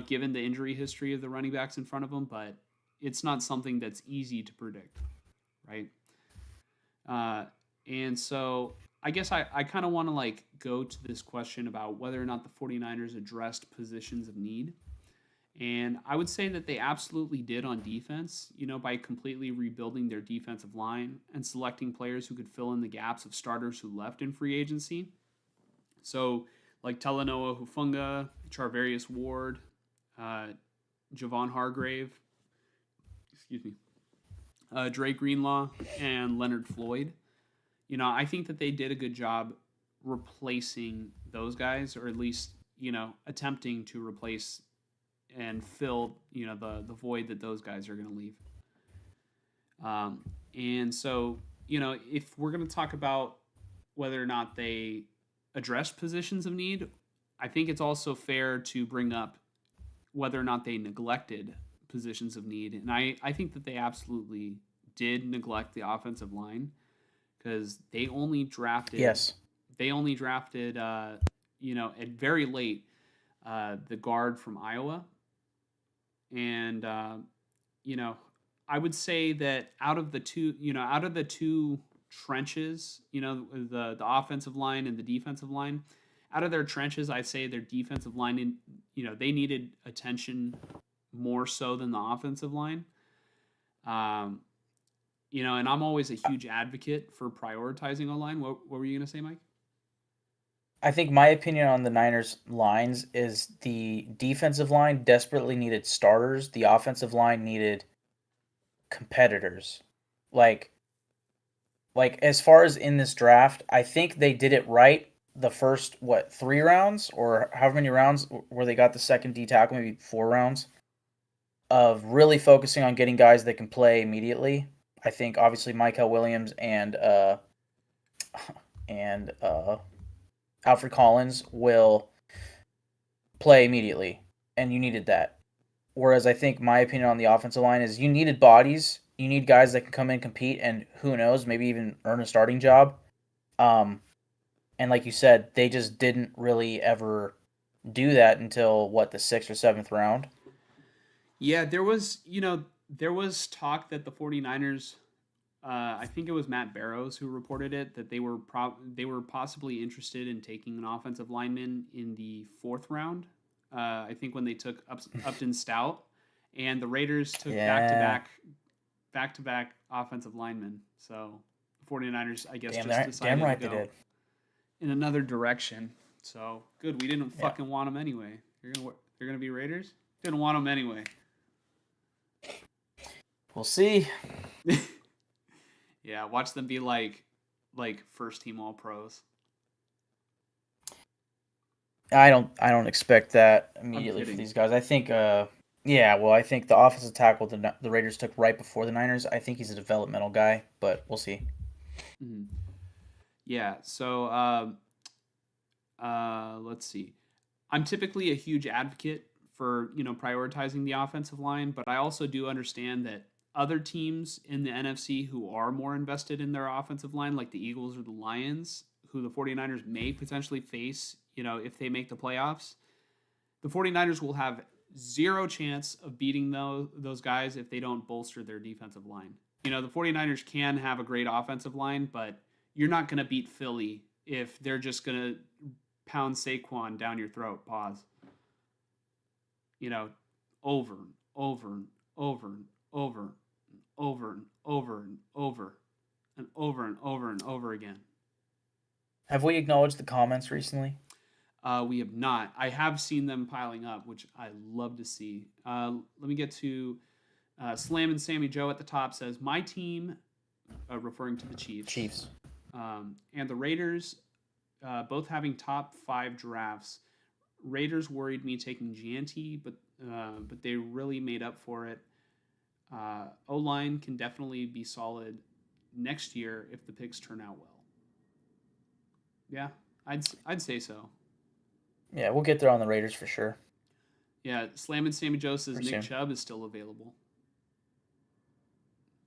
given the injury history of the running backs in front of him, but it's not something that's easy to predict, right? Uh, and so I guess I kind of want to like go to this question about whether or not the 49ers addressed positions of need. And I would say that they absolutely did on defense, by completely rebuilding their defensive line and selecting players who could fill in the gaps of starters who left in free agency. So, like Talanoa Hufunga, Charvarius Ward, uh, Javon Hargrave, excuse me, Dre Greenlaw, and Leonard Floyd. I think that they did a good job replacing those guys, or at least, attempting to replace and fill the void that those guys are going to leave. Um, and so if we're going to talk about whether or not they address positions of need, I think it's also fair to bring up whether or not they neglected positions of need, and I think that they absolutely did neglect the offensive line because Yes. they only drafted at very late the guard from Iowa. And you know, I would say that out of the two trenches, the offensive line and the defensive line, out of their trenches, I'd say their defensive line, they needed attention more so than the offensive line. Um, and I'm always a huge advocate for prioritizing a line. What were you gonna say, Mike? I think my opinion on the Niners lines is the defensive line desperately needed starters. The offensive line needed competitors. Like as far as in this draft, I think they did it right the first what 3 rounds or however many rounds where they got the second D tackle, maybe 4 rounds of really focusing on getting guys that can play immediately. I think obviously Michael Williams and Alfred Collins will play immediately, and you needed that. Whereas I think my opinion on the offensive line is you needed bodies. You need guys that can come in and compete and who knows, maybe even earn a starting job. Um, and like you said, they just didn't really ever do that until what, the 6th or 7th round. Yeah, there was talk that the 49ers, I think it was Matt Barrows who reported it, that they were possibly interested in taking an offensive lineman in the 4th round. I think when they took Upton Stout, and the Raiders took Yeah. back to back offensive linemen. So the 49ers, I guess, Damn, just damn decided to right they go did. in another direction. So good, we didn't Yeah. fucking want them anyway. They're gonna be Raiders. Didn't want them anyway. We'll see. Yeah, watch them be like first team all pros. I don't expect that I'm immediately for kidding. these guys. I think yeah, well, I think the offensive tackle the Raiders took right before the Niners. I think he's a developmental guy, but we'll see. Mhm. Yeah. So let's see. I'm typically a huge advocate for prioritizing the offensive line, but I also do understand that other teams in the NFC who are more invested in their offensive line, like the Eagles or the Lions, who the 49ers may potentially face, if they make the playoffs, the 49ers will have zero chance of beating those guys if they don't bolster their defensive line. The 49ers can have a great offensive line, but you're not going to beat Philly if they're just going to pound Saquon down your throat. Pause. You know, over and over and over and over and over and over and over and over and over and over again. Have we acknowledged the comments recently? We have not. I have seen them piling up, which I love to see. Let me get to Slam and Sammy Joe at the top says, my team, referring to the Chiefs, Chiefs. and the Raiders, both having top 5 drafts. Raiders worried me taking GNT, but they really made up for it. O line can definitely be solid next year if the picks turn out well. Yeah, I'd say so. Yeah, we'll get there on the Raiders for sure. Yeah, Slam and Sammy Joe says Pretty Nick soon. Chubb is still available.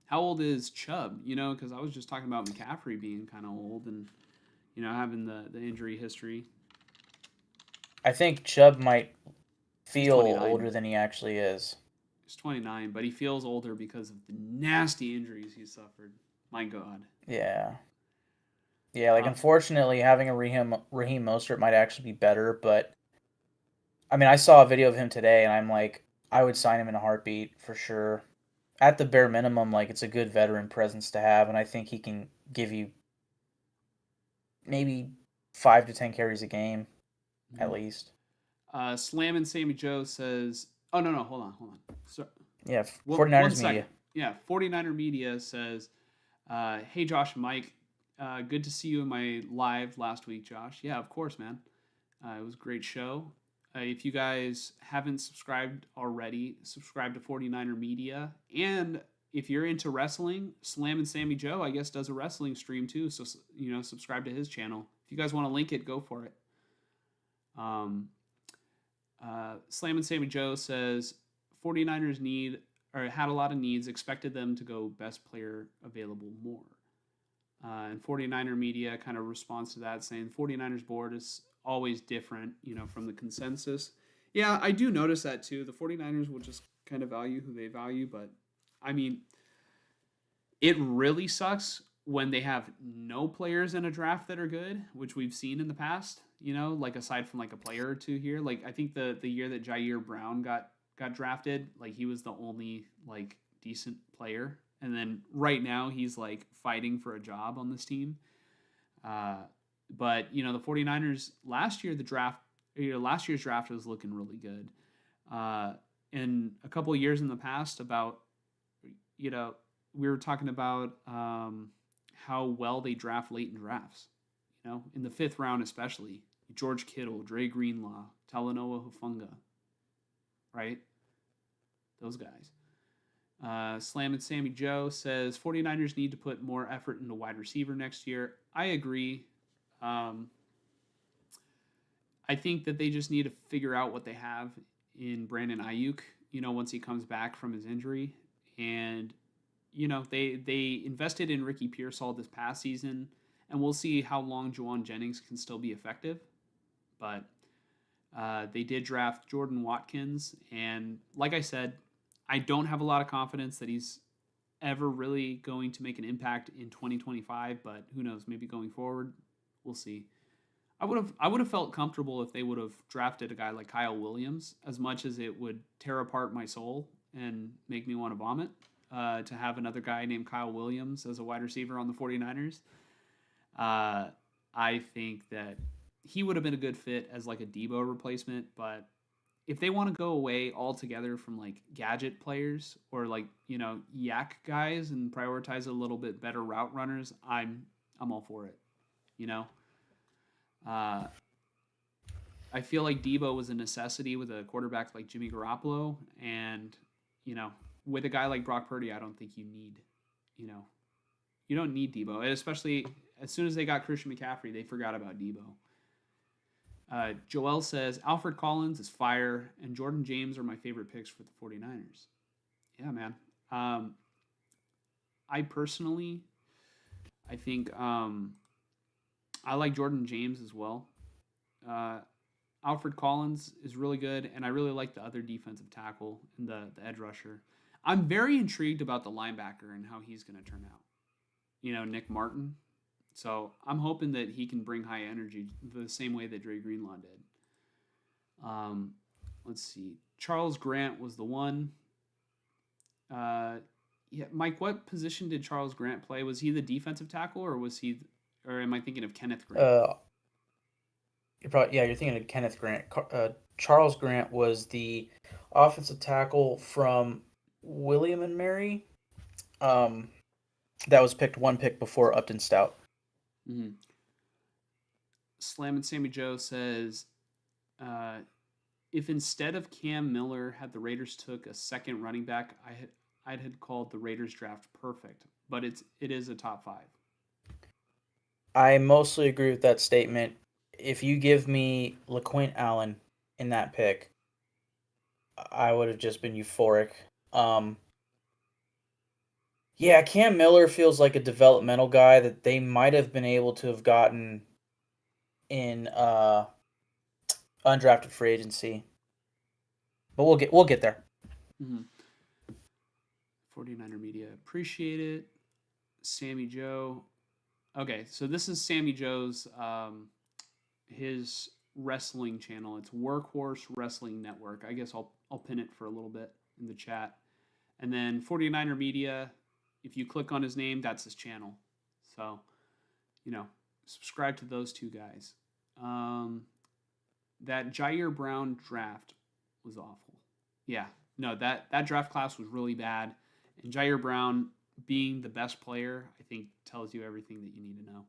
How old is Chubb? Because I was just talking about McCaffrey being kind of old and having the injury history. I think Chubb might He's feel 29. older than he actually is. He's 29, but he feels older because of the nasty injuries he suffered. My God. Yeah. Yeah, like Uh, unfortunately having a Raheem Mostert might actually be better, but I mean I saw a video of him today and I'm like I would sign him in a heartbeat for sure. At the bare minimum, like it's a good veteran presence to have, and I think he can give you maybe 5 to 10 carries a game at mhm. least. Slam and Sammy Joe says, oh, no, no, hold on. So, Yeah, well, one 49ers second. media. Yeah, 49er Media says, hey, Josh and Mike, good to see you in my live last week, Josh. Yeah, of course, man. It was a great show. If you guys haven't subscribed already, subscribe to 49er Media. And if you're into wrestling, Slam and Sammy Joe, I guess, does a wrestling stream too. So, subscribe to his channel. If you guys want to link it, go for it. Um, Slam and Sammy Joe says 49ers need or had a lot of needs, expected them to go best player available more. And 49er Media kind of responds to that, saying 49ers board is always different, from the consensus. Yeah, I do notice that too. The 49ers will just kind of value who they value, but I mean, it really sucks when they have no players in a draft that are good, which we've seen in the past. Like aside from like a player or two here. Like I think the year that Jair Brown got drafted, like he was the only like decent player, and then right now he's like fighting for a job on this team. Uh, but the 49ers last year's draft was looking really good. Uh, in a couple of years in the past, about you know we were talking about how well they draft late in drafts. In the 5th round especially. George Kittle, Dre Greenlaw, Talanoa Hufunga, right? Those guys. Slam and Sammy Joe says 49ers need to put more effort into wide receiver next year. I agree. Um, I think that they just need to figure out what they have in Brandon Ayuk once he comes back from his injury. And, they invested in Ricky Pearsall this past season, and we'll see how long Juwan Jennings can still be effective. But they did draft Jordan Watkins, and like I said, I don't have a lot of confidence that he's ever really going to make an impact in 2025, but who knows, maybe going forward, we'll see. I would have felt comfortable if they would have drafted a guy like Kyle Williams, as much as it would tear apart my soul and make me want to vomit, to have another guy named Kyle Williams as a wide receiver on the 49ers. I think that he would have been a good fit as like a Debo replacement, but if they want to go away altogether from like gadget players or like, yak guys and prioritize a little bit better route runners, I'm all for it. You know, uh, I feel like Debo was a necessity with a quarterback like Jimmy Garoppolo, and with a guy like Brock Purdy, I don't think you know, you don't need Debo, and especially as soon as they got Christian McCaffrey, they forgot about Debo. Joel says Alfred Collins is fire, and Jordan James are my favorite picks for the 49ers. Yeah, man. I personally, I think I like Jordan James as well. Uh, Alfred Collins is really good, and I really like the other defensive tackle and the edge rusher. I'm very intrigued about the linebacker and how he's going to turn out. Nick Martin. So I'm hoping that he can bring high energy the same way that Dre Greenlaw did. Let's see. Charles Grant was the one. Yeah, Mike, what position did Charles Grant play? Was he the defensive tackle, or or am I thinking of Kenneth Grant? You're thinking of Kenneth Grant. Charles Grant was the offensive tackle from William and Mary. That was picked one pick before Upton Stout. Mm-hmm. Slam and Sammy Joe says, if instead of Cam Miller had the Raiders took a second running back, I'd had called the Raiders draft perfect, but it is a top 5. I mostly agree with that statement. If you give me LaQuint Allen in that pick, I would have just been euphoric. Yeah, Cam Miller feels like a developmental guy that they might have been able to have gotten in undrafted free agency. But we'll get there. Mm-hmm. 49er Media, appreciate it. Sammy Joe. Okay, so this is Sammy Joe's his wrestling channel. It's Workhorse Wrestling Network. I guess I'll pin it for a little bit in the chat. And then 49er Media, if you click on his name, that's his channel. So, subscribe to those two guys. That Jair Brown draft was awful. Yeah, no, that draft class was really bad. And Jair Brown being the best player, I think, tells you everything that you need to know.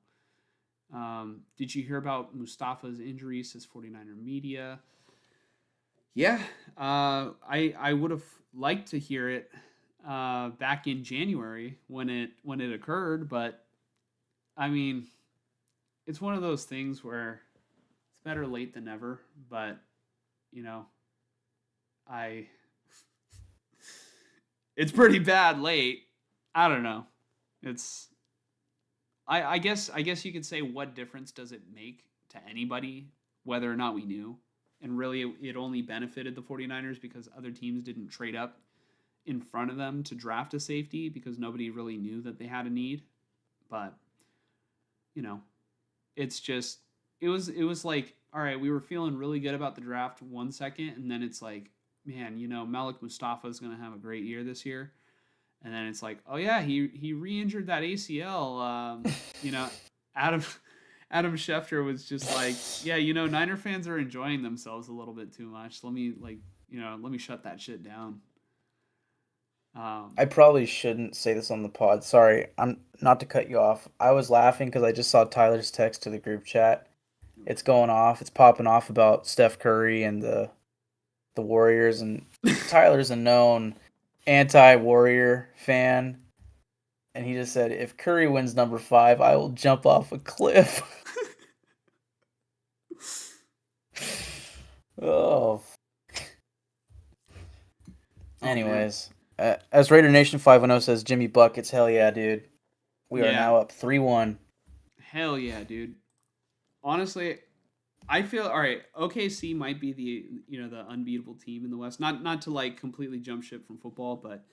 Did you hear about Mustafa's injury, says 49er Media? Yeah, I would have liked to hear it back in January when it occurred, but I mean, it's one of those things where it's better late than never. But it's pretty bad late. I don't know. It's I guess you could say, what difference does it make to anybody whether or not we knew? And really, it only benefited the 49ers because other teams didn't trade up in front of them to draft a safety because nobody really knew that they had a need. But, it's just, it was like, all right, we were feeling really good about the draft 1 second, and then it's like, man, Malik Mustafa is going to have a great year this year. And then it's like, oh yeah, he re-injured that ACL. Adam Schefter was just like, yeah, Niner fans are enjoying themselves a little bit too much. Let me shut that shit down. I probably shouldn't say this on the pod. Sorry, I'm not to cut you off. I was laughing because I just saw Tyler's text to the group chat. It's going off. It's popping off about Steph Curry and the Warriors, and Tyler's a known anti-Warrior fan, and he just said, if Curry wins number 5, I will jump off a cliff. Oh, Oh man. Anyways, as Raider Nation 510 says, Jimmy Buckets, hell yeah, dude. We are Yeah. now up 3-1. Hell yeah, dude. Honestly, I feel all right. OKC might be the unbeatable team in the West. Not to like completely jump ship from football, but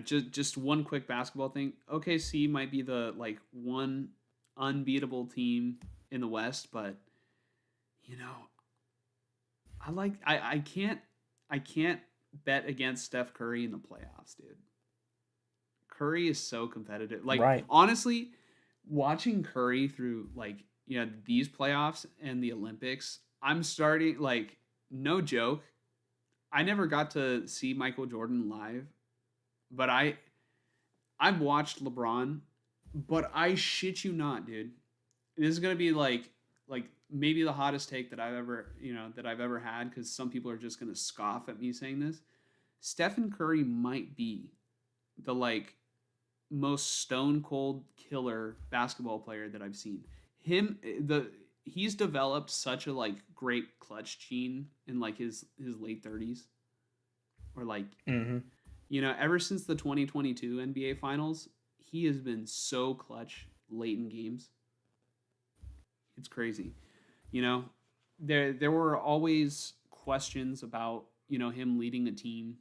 just one quick basketball thing. OKC might be the like one unbeatable team in the West, but you know, I can't bet against Steph Curry in the playoffs, dude. Curry is so competitive. Like Right. honestly, watching Curry through like these playoffs and the Olympics, I'm starting like no joke. I never got to see Michael Jordan live, but I've watched LeBron, but I shit you not, dude. This is gonna be like maybe the hottest take that I've ever had because some people are just gonna scoff at me saying this. Stephen Curry might be the like most stone cold killer basketball player that I've seen. He's developed such a like great clutch gene in like his late 30s or like Mm-hmm. ever since the 2022 NBA finals, he has been so clutch late in games. It's crazy. You know, there were always questions about, him leading a team,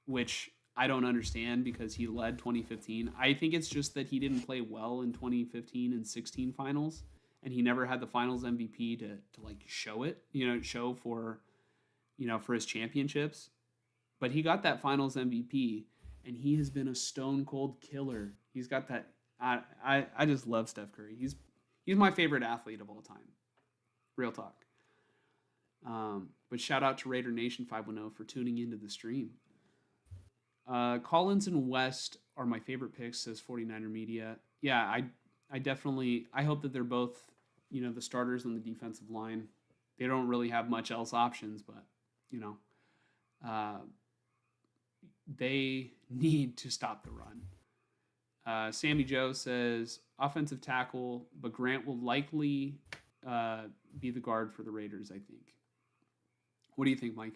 which I don't understand because he led 2015. I think it's just that he didn't play well in 2015 and 16 finals, and he never had the finals MVP to like show it, show for his championships. But he got that finals MVP, and he has been a stone cold killer. He's got that. I just love Steph Curry. He's my favorite athlete of all time. Real talk. But shout out to Raider Nation 510 for tuning into the stream. Collins and West are my favorite picks, says 49er Media. Yeah, I hope that they're both, the starters on the defensive line. They don't really have much else options, but, you know, uh, they need to stop the run. Sammy Joe says offensive tackle, but Grant will likely be the guard for the Raiders, I think. What do you think, Mike?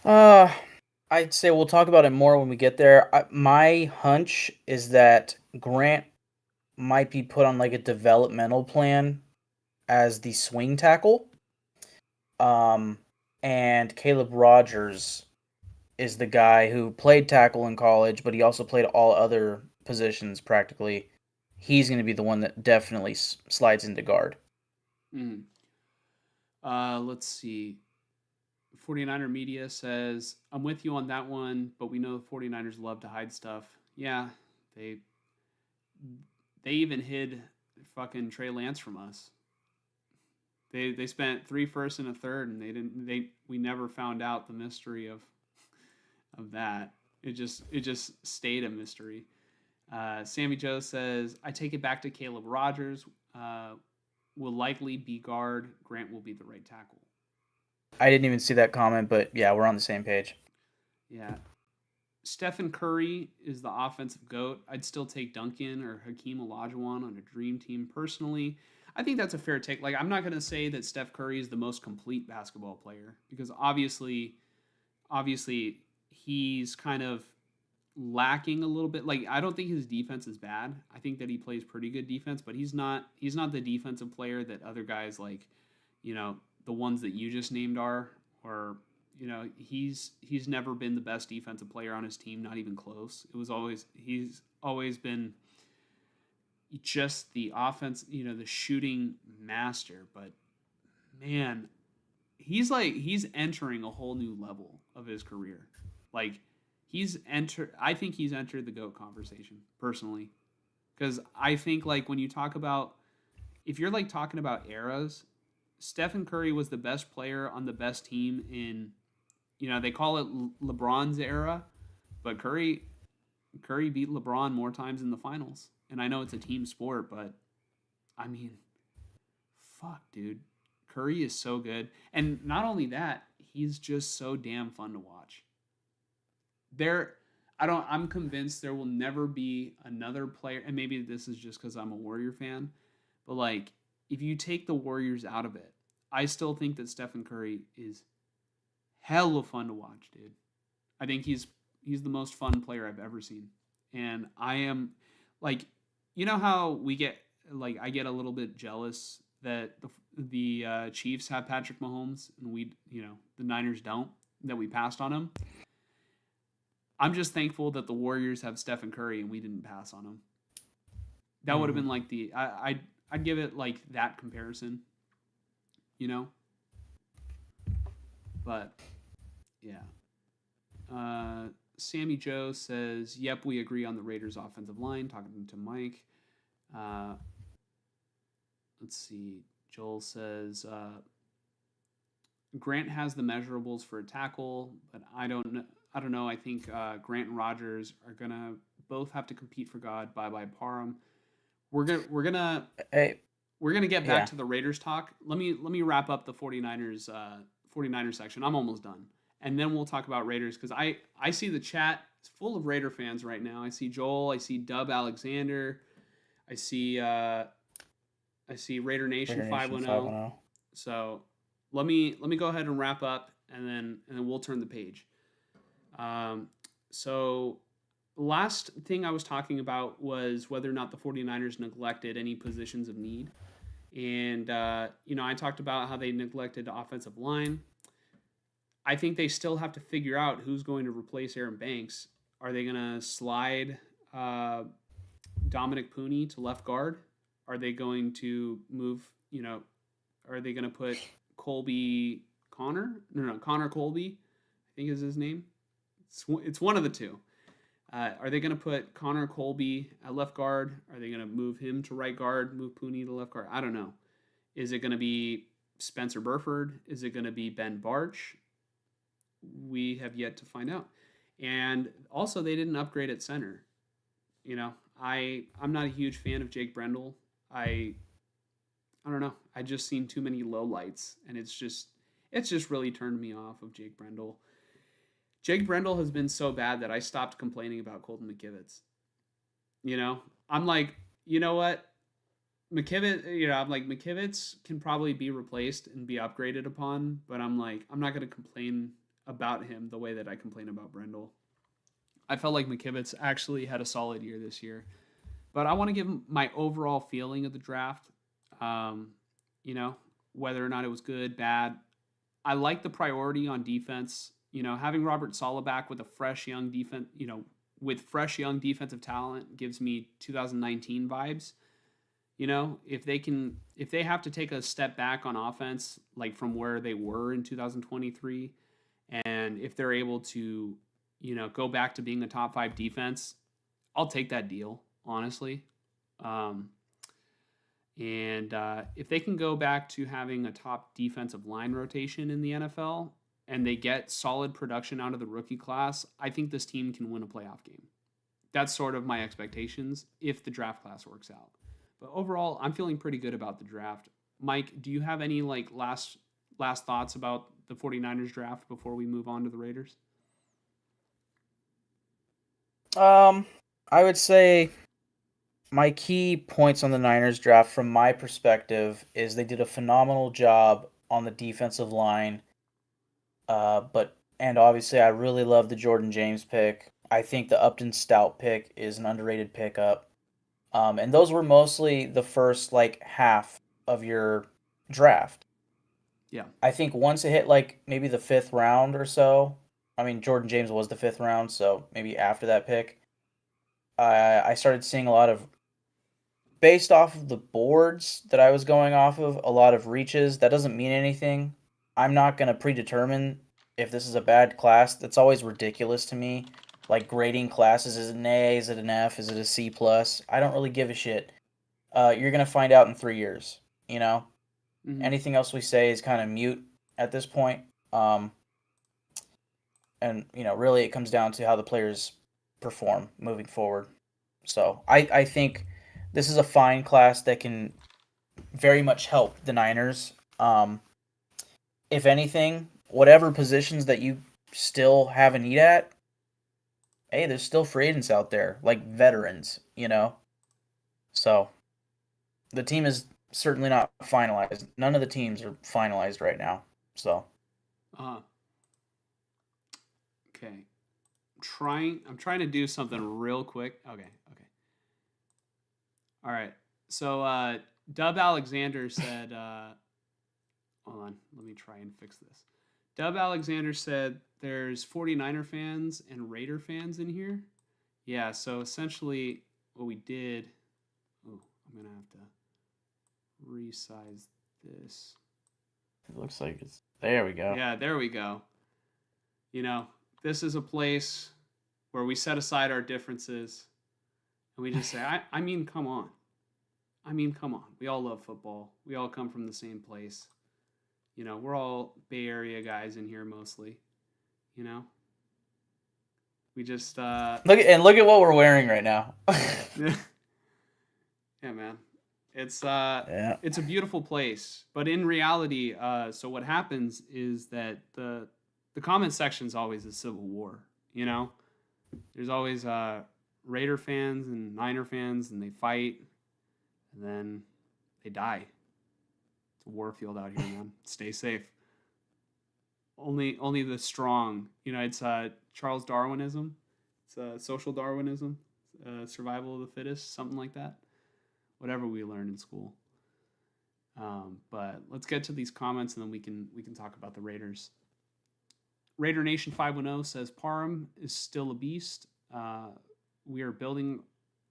Uh, I'd say we'll talk about it more when we get there. My hunch is that Grant might be put on like a developmental plan as the swing tackle. Um, and Caleb Rogers is the guy who played tackle in college, but he also played all other positions practically. He's going to be the one that definitely slides into guard. Mm. Let's see. 49er Media says, I'm with you on that one, but we know the 49ers love to hide stuff. Yeah, they they even hid fucking Trey Lance from us. They spent 3 firsts and a third, and we never found out the mystery of that. It just stayed a mystery. Sammy Joe says, I take it back to Caleb Rogers. Will likely be guard. Grant will be the right tackle. I didn't even see that comment, but yeah, we're on the same page. Yeah. Stephen Curry is the offensive GOAT. I'd still take Duncan or Hakeem Olajuwon on a dream team personally. I think that's a fair take. Like, I'm not going to say that Steph Curry is the most complete basketball player because obviously he's kind of lacking a little bit. Like, I don't think his defense is bad. I think that he plays pretty good defense, but he's not the defensive player that other guys like, the ones that you just named are, or he's never been the best defensive player on his team, not even close. He's always been just the offense, the shooting master. But man, he's entering a whole new level of his career. Like I think he's entered the GOAT conversation personally, because I think like when you talk about, if you're like talking about eras, Stephen Curry was the best player on the best team in, they call it LeBron's era, but Curry beat LeBron more times in the finals. And I know it's a team sport, but I mean, fuck, dude. Curry is so good. And not only that, he's just so damn fun to watch. I'm convinced there will never be another player, and maybe this is just because I'm a Warrior fan, but like if you take the Warriors out of it, I still think that Stephen Curry is hella fun to watch, dude. I think he's the most fun player I've ever seen, and I am like, you know how we get like I get a little bit jealous that the Chiefs have Patrick Mahomes and the Niners don't, that we passed on him. I'm just thankful that the Warriors have Stephen Curry and we didn't pass on him. That would have Hmm. been like I'd give it like that comparison, you know. But yeah, uh, Sammy Joe says, "Yep, we agree on the Raiders' offensive line." Talking to Mike. Uh, let's see. Joel says Grant has the measurables for a tackle, but I don't know. I don't know. I think Grant and Rogers are gonna both have to compete for God. Bye bye Parham. Hey, We're gonna get back yeah. to the Raiders talk. Let me wrap up the 49ers section. I'm almost done. And then we'll talk about Raiders because I see the chat is full of Raider fans right now. I see Joel, I see Dub Alexander, I see Raider Nation Raider Nation 510. 510. So let me go ahead and wrap up and then we'll turn the page. So last thing I was talking about was whether or not the 49ers neglected any positions of need. And, I talked about how they neglected the offensive line. I think they still have to figure out who's going to replace Aaron Banks. Are they going to slide Dominic Pooney to left guard? Are they going to move, are they going to put Colby Connor? No, Connor Colby, I think is his name. It's one of the two. Are they going to put Connor Colby at left guard? Are they going to move him to right guard, move Pooney to left guard? I don't know. Is it going to be Spencer Burford? Is it going to be Ben Barch? We have yet to find out. And also, they didn't upgrade at center. I'm not a huge fan of Jake Brendel. I don't know. I just seen too many low lights, and it's just really turned me off of Jake Brendel. Jake Brendel has been so bad that I stopped complaining about Colton McKivitz. I'm like, you know what? I'm like, McKivitz can probably be replaced and be upgraded upon, but I'm like, I'm not going to complain about him the way that I complain about Brendel. I felt like McKivitz actually had a solid year this year, but I want to give my overall feeling of the draft. Um, you know, whether or not it was good, bad. I like the priority on defense. Having Robert Saleh back with a fresh young defense, with fresh young defensive talent gives me 2019 vibes. If they have to take a step back on offense, like from where they were in 2023, and if they're able to, go back to being a top five defense, I'll take that deal, honestly. Um, and if they can go back to having a top defensive line rotation in the NFL and they get solid production out of the rookie class, I think this team can win a playoff game. That's sort of my expectations if the draft class works out. But overall, I'm feeling pretty good about the draft. Mike, do you have any like last thoughts about the 49ers draft before we move on to the Raiders? I would say my key points on the Niners draft from my perspective is they did a phenomenal job on the defensive line. And obviously I really love the Jordan James pick. I think the Upton Stout pick is an underrated pickup. And those were mostly the first like half of your draft. Yeah. I think once it hit like maybe the fifth round or so, I mean Jordan James was the fifth round, so maybe after that pick, I started seeing a lot of based off of the boards that I was going off of, a lot of reaches. That doesn't mean anything. I'm not going to predetermine if this is a bad class. That's always ridiculous to me. Like grading classes, is it an A, is it an F, is it a C plus? I don't really give a shit. You're going to find out in 3 years, you know? Mm-hmm. Anything else we say is kind of mute at this point. Um, and, really it comes down to how the players perform moving forward. So I think this is a fine class that can very much help the Niners. If anything, whatever positions that you still have a need at, hey, there's still free agents out there, like veterans. So the team is certainly not finalized. None of the teams are finalized right now. So Uh, Okay. I'm trying to do something real quick. Okay. All right. So Dub Alexander said hold on, let me try and fix this. Dub Alexander said there's 49er fans and Raider fans in here. Yeah, so essentially what we did, oh, I'm going to have to resize this. It looks like it's there we go. Yeah, there we go. You know, this is a place where we set aside our differences and we just say, I mean, come on. Come on. We all love football. We all come from the same place. You know, we're all Bay Area guys in here mostly. You know, we just look at what we're wearing right now. yeah, man. It's yeah. It's a beautiful place, but in reality, so what happens is that the comment section is always a civil war. You know, there's always Raider fans and Niner fans, and they fight, and then they die. It's a war field out here, man. Stay safe. Only the strong. You know, it's Charles Darwinism. It's social Darwinism, survival of the fittest, something like that. Whatever we learned in school. But let's get to these comments and then we can talk about the Raiders. Raider Nation 510 says Parham is still a beast. We are building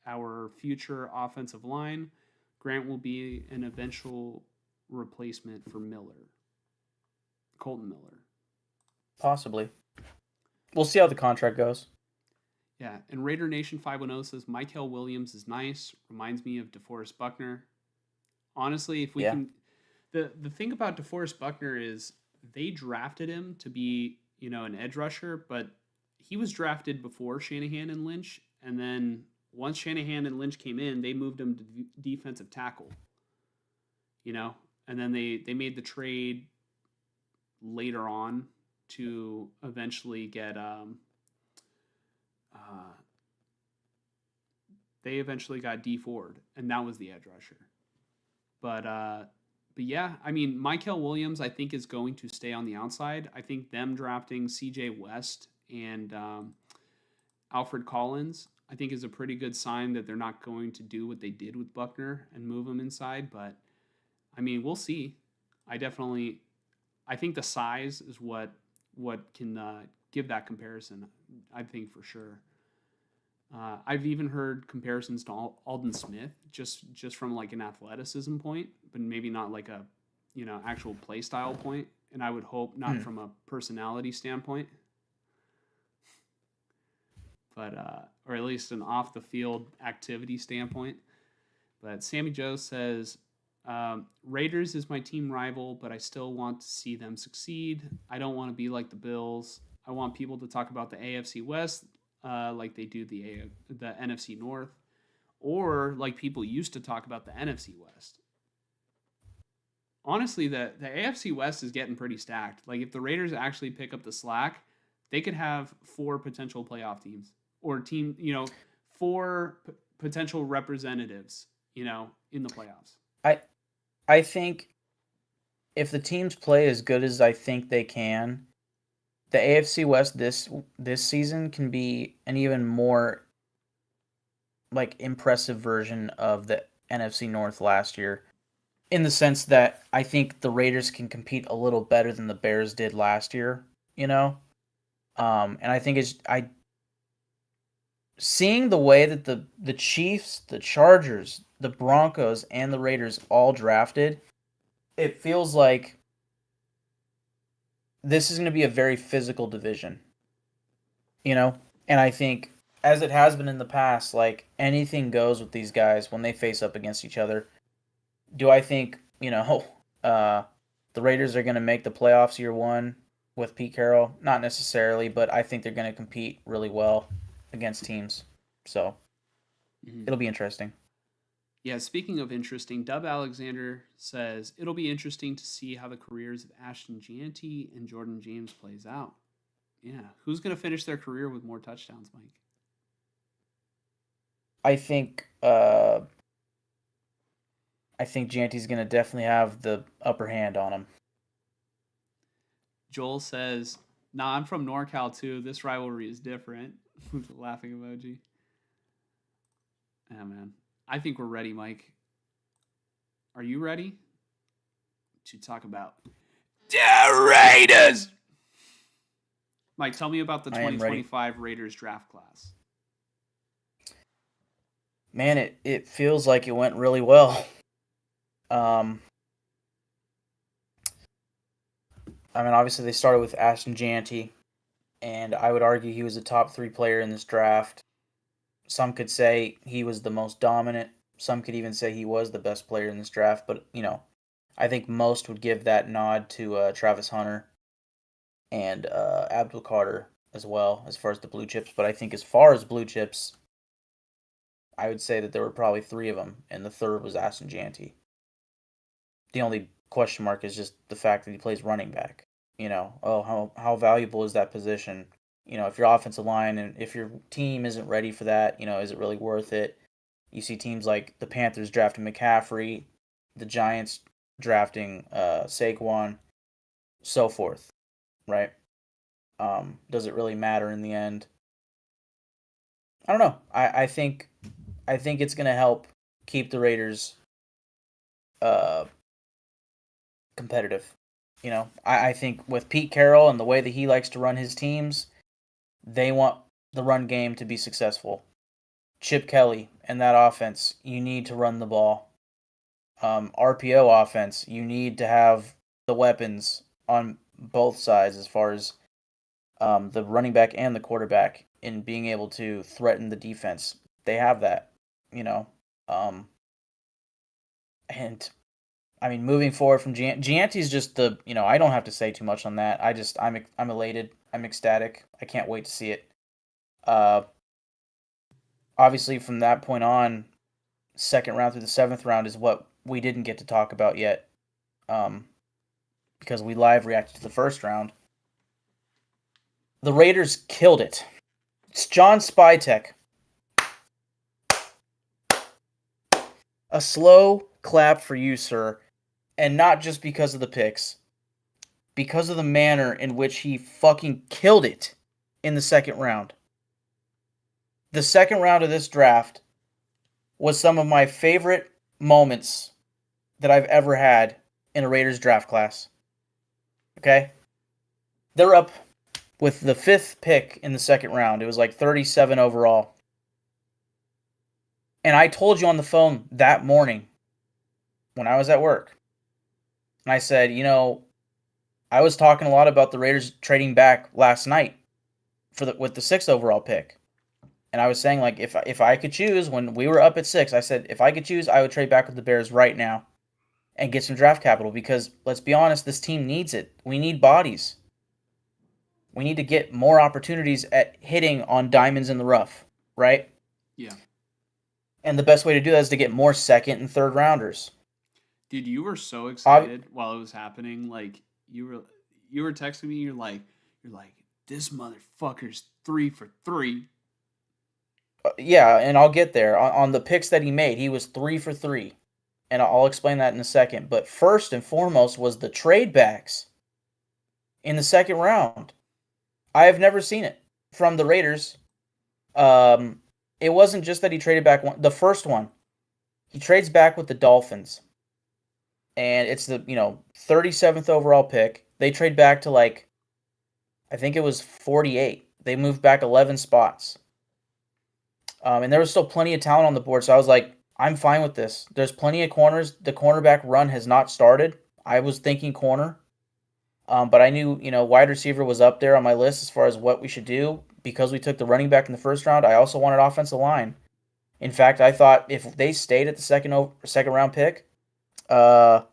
our future offensive line. Grant will be an eventual replacement for Miller. Colton Miller. Possibly. We'll see how the contract goes. Yeah, and Raider Nation 510 says Michael Williams is nice. Reminds me of DeForest Buckner. Honestly, if we can, the thing about DeForest Buckner is they drafted him to be, you know, an edge rusher, but he was drafted before Shanahan and Lynch, and then once Shanahan and Lynch came in, they moved him to defensive tackle. You know, and then they made the trade later on to eventually get they eventually got Dee Ford, and that was the edge rusher. But yeah, I mean, Michael Williams, I think, is going to stay on the outside. I think them drafting C.J. West and Alfred Collins, I think, is a pretty good sign that they're not going to do what they did with Buckner and move him inside. But I mean, we'll see. I think the size is what can give that comparison. I think for sure. I've even heard comparisons to Alden Smith, just from like an athleticism point, but maybe not like a, you know, actual play style point. And I would hope not from a personality standpoint, but or at least an off the field activity standpoint. But Sammy Joe says, Raiders is my team rival, but I still want to see them succeed. I don't want to be like the Bills. I want people to talk about the AFC West like they do the NFC North, or like people used to talk about the NFC West. Honestly, the AFC West is getting pretty stacked. Like if the Raiders actually pick up the slack, they could have 4 potential playoff teams or four potential representatives, you know, in the playoffs. I think if the teams play as good as I think they can, the AFC West this season can be an even more like impressive version of the NFC North last year, in the sense that I think the Raiders can compete a little better than the Bears did last year, you know? And I think seeing the way that the Chiefs, the Chargers, the Broncos, and the Raiders all drafted, it feels like this is going to be a very physical division, you know? And I think, as it has been in the past, like, anything goes with these guys when they face up against each other. Do I think, you know, the Raiders are going to make the playoffs year one with Pete Carroll? Not necessarily, but I think they're going to compete really well against teams. So, it'll be interesting. Yeah, speaking of interesting, Dub Alexander says, it'll be interesting to see how the careers of Ashton Jeanty and Jordan James plays out. Yeah, who's going to finish their career with more touchdowns, Mike? I think Jeanty's going to definitely have the upper hand on him. Joel says, Nah, I'm from NorCal too. This rivalry is different. With the laughing emoji. Yeah, man. I think we're ready, Mike. Are you ready to talk about the Raiders? Mike, tell me about the I am ready. 2025 Raiders draft class. Man, it feels like it went really well. I mean, obviously they started with Ashton Janty, and I would argue he was a top 3 player in this draft. Some could say he was the most dominant. Some could even say he was the best player in this draft. But I think most would give that nod to Travis Hunter and Abdul Carter as well, as far as the blue chips. But I think as far as blue chips, I would say that there were probably 3 of them, and the third was Ashton Janty. The only question mark is just the fact that he plays running back. How valuable is that position? If your offensive line and if your team isn't ready for that, is it really worth it? You see teams like the Panthers drafting McCaffrey, the Giants drafting Saquon, so forth, right? Does it really matter in the end? I don't know. I think it's gonna help keep the Raiders competitive. I think with Pete Carroll and the way that he likes to run his teams, they want the run game to be successful. Chip Kelly and that offense, you need to run the ball. RPO offense, you need to have the weapons on both sides as far as the running back and the quarterback in being able to threaten the defense. They have that, and I mean, moving forward from Gianti's just I don't have to say too much on that. I'm elated. I'm ecstatic. I can't wait to see it. Obviously, from that point on, second round through the 7th round is what we didn't get to talk about yet, because we live reacted to the first round. The Raiders killed it. It's John Spytek. A slow clap for you, sir. And not just because of the picks, because of the manner in which he fucking killed it in the second round. The second round of this draft was some of my favorite moments that I've ever had in a Raiders draft class. Okay? They're up with the 5th pick in the second round. It was like 37 overall. And I told you on the phone that morning when I was at work. And I said, I was talking a lot about the Raiders trading back last night with the 6th overall pick. And I was saying, like, if I could choose, when we were up at 6, I said, if I could choose, I would trade back with the Bears right now and get some draft capital, because, let's be honest, this team needs it. We need bodies. We need to get more opportunities at hitting on diamonds in the rough, right? Yeah. And the best way to do that is to get more second and third rounders. Dude, you were so excited while it was happening. Like, you were texting me. You're like, this motherfucker's 3 for 3. Yeah, and I'll get there. On the picks that he made, he was 3 for 3. And I'll explain that in a second. But first and foremost was the trade backs in the second round. I have never seen it from the Raiders. It wasn't just that he traded back the first one. He trades back with the Dolphins. And it's the 37th overall pick. They trade back to, like, I think it was 48. They moved back 11 spots. And there was still plenty of talent on the board, so I was like, I'm fine with this. There's plenty of corners. The cornerback run has not started. I was thinking corner, but I knew wide receiver was up there on my list as far as what we should do. Because we took the running back in the first round, I also wanted offensive line. In fact, I thought if they stayed at the second round pick, the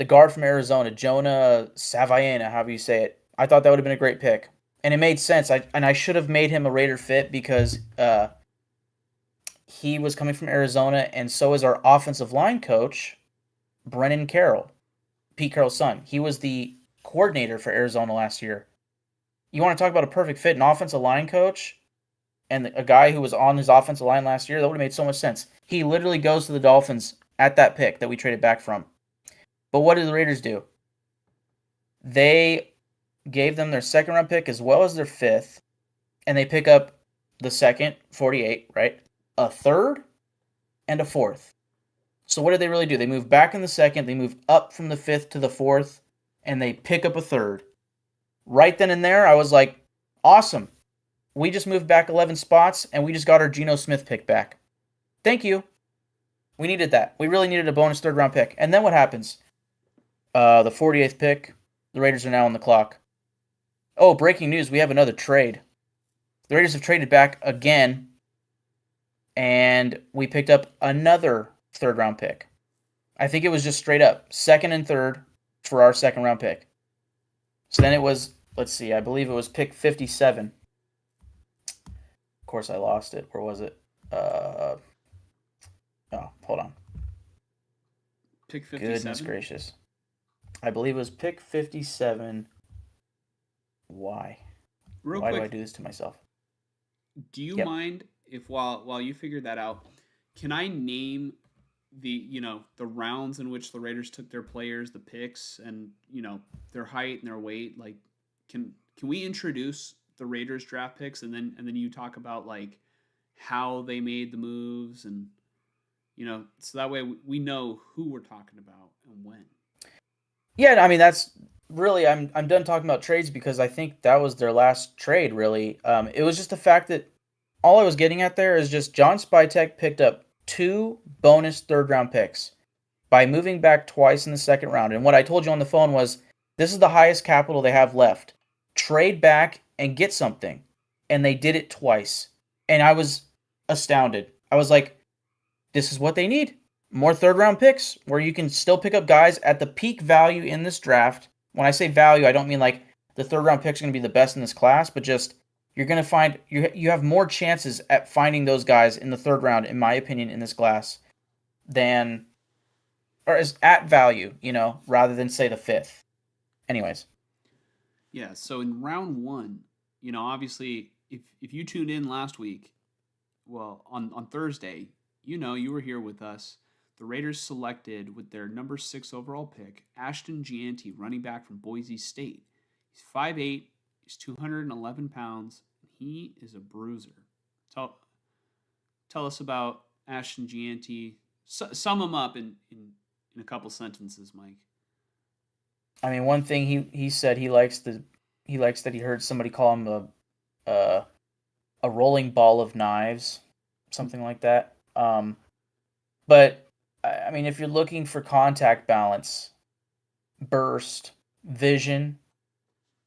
guard from Arizona, Jonah Savaiena, however you say it, I thought that would have been a great pick. And it made sense. I should have made him a Raider fit because he was coming from Arizona, and so is our offensive line coach, Brennan Carroll, Pete Carroll's son. He was the coordinator for Arizona last year. You want to talk about a perfect fit, an offensive line coach and a guy who was on his offensive line last year? That would have made so much sense. He literally goes to the Dolphins at that pick that we traded back from. But what did the Raiders do? They gave them their second round pick as well as their fifth, and they pick up the second, 48, right? A third and a fourth. So what did they really do? They moved back in the second, they moved up from the fifth to the fourth, and they pick up a third. Right then and there, I was like, awesome. We just moved back 11 spots, and we just got our Geno Smith pick back. Thank you. We needed that. We really needed a bonus third round pick. And then what happens? The 48th pick, the Raiders are now on the clock. Oh, breaking news, we have another trade. The Raiders have traded back again, and we picked up another third round pick. I think it was just straight up second and third for our second round pick. So then it was, let's see, I believe it was pick 57. Of course, I lost it. Where was it? Oh, hold on. Pick 57. Goodness gracious. I believe it was pick 57. Why? Real Why quick, do I do this to myself? do you Yep. mind if while you figure that out, can I name the rounds in which the Raiders took their players, the picks, and their height and their weight? Like, can we introduce the Raiders draft picks, and then you talk about like how they made the moves, and so that way we know who we're talking about and when. Yeah, I mean that's really I'm done talking about trades because I think that was their last trade. Really, it was just the fact that all I was getting at there is just John Spytek picked up 2 bonus third round picks by moving back twice in the second round. And what I told you on the phone was this is the highest capital they have left. Trade back and get something, and they did it twice, and I was astounded. I was like, this is what they need. More third round picks where you can still pick up guys at the peak value in this draft. When I say value, I don't mean like the third round picks are going to be the best in this class, but just you're going to find you have more chances at finding those guys in the third round, in my opinion, in this class than or as at value, rather than say the fifth. Anyways, Yeah, so in round one, obviously, if you tuned in last week, well, on Thursday, you were here with us. The Raiders selected with their number 6 overall pick, Ashton Gianti, running back from Boise State. He's 5'8", he's 211 pounds, and he is a bruiser. Tell us about Ashton Gianti. Sum him up in a couple sentences, Mike. I mean, one thing he said he likes that he heard somebody call him a rolling ball of knives, something like that. But I mean, if you're looking for contact balance, burst, vision,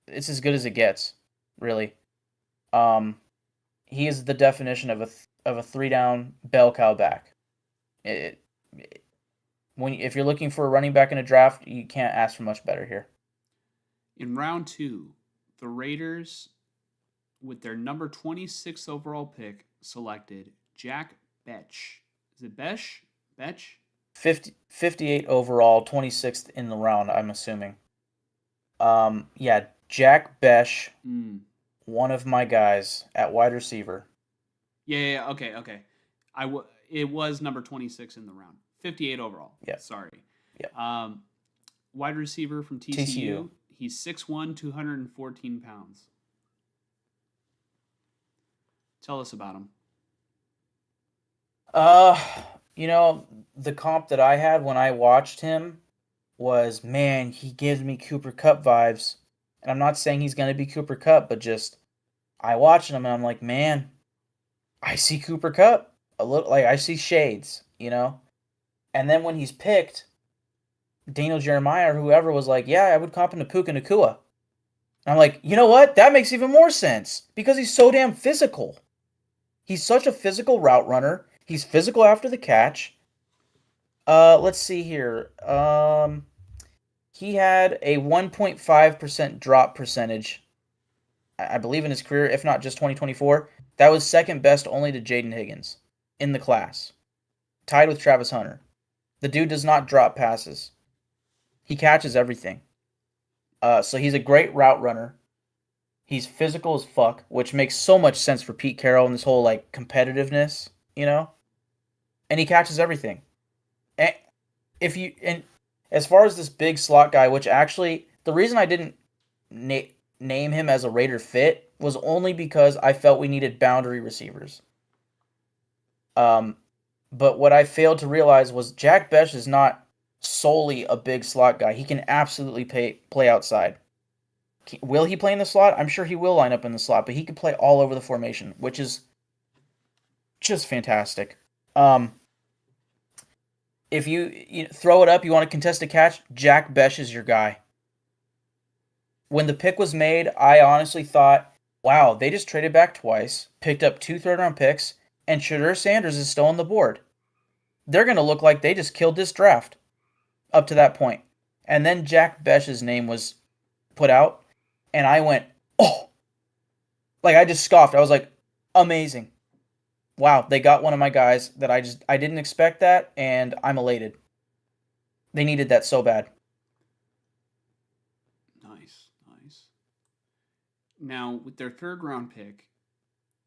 it's as good as it gets, really. He is the definition of a 3-down bell cow back. If you're looking for a running back in a draft, you can't ask for much better here. In round 2, the Raiders, with their number 26 overall pick, selected Jack Betch. Is it Besh? Betch? 58 overall, 26th in the round, I'm assuming. Yeah, Jack Besh, one of my guys at wide receiver. Yeah, okay. It was number 26 in the round. 58 overall. Yeah. Sorry. Yeah. Wide receiver from TCU. He's 6'1", 214 pounds. Tell us about him. The comp that I had when I watched him was, man, he gives me Cooper Kupp vibes. And I'm not saying he's going to be Cooper Kupp, but just I watched him and I'm like, man, I see Cooper Kupp. A little like I see shades, And then when he's picked, Daniel Jeremiah or whoever was like, yeah, I would comp him to Puka Nacua. And I'm like, you know what? That makes even more sense because he's so damn physical. He's such a physical route runner. He's physical after the catch. Let's see here. He had a 1.5% drop percentage, I believe, in his career, if not just 2024. That was second best only to Jaden Higgins in the class, tied with Travis Hunter. The dude does not drop passes. He catches everything. So he's a great route runner. He's physical as fuck, which makes so much sense for Pete Carroll and this whole like competitiveness, And he catches everything. And as far as this big slot guy, which actually the reason I didn't name him as a Raider fit was only because I felt we needed boundary receivers. But what I failed to realize was Jack Bech is not solely a big slot guy. He can absolutely play outside. Will he play in the slot? I'm sure he will line up in the slot, but he can play all over the formation, which is just fantastic. If you throw it up, you want to contest a catch, Jack Bech is your guy. When the pick was made, I honestly thought, wow, they just traded back twice, picked up 2 third-round picks, and Shedeur Sanders is still on the board. They're going to look like they just killed this draft up to that point. And then Jack Bech's name was put out, and I went, oh! Like, I just scoffed. I was like, amazing. Wow, they got one of my guys that I didn't expect that, and I'm elated. They needed that so bad. Nice. Now, with their third round pick,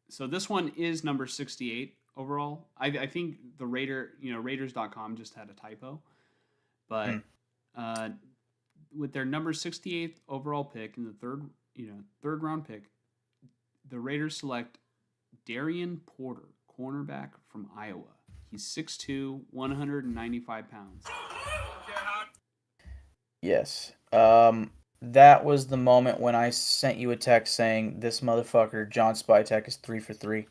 so this one is number 68 overall. I think the Raiders.com just had a typo. But with their number 68th overall pick in the third round pick, the Raiders select Darian Porter, cornerback from Iowa. He's 6'2", 195 pounds. Yes. That was the moment when I sent you a text saying this motherfucker, John Spytek, is 3 for 3.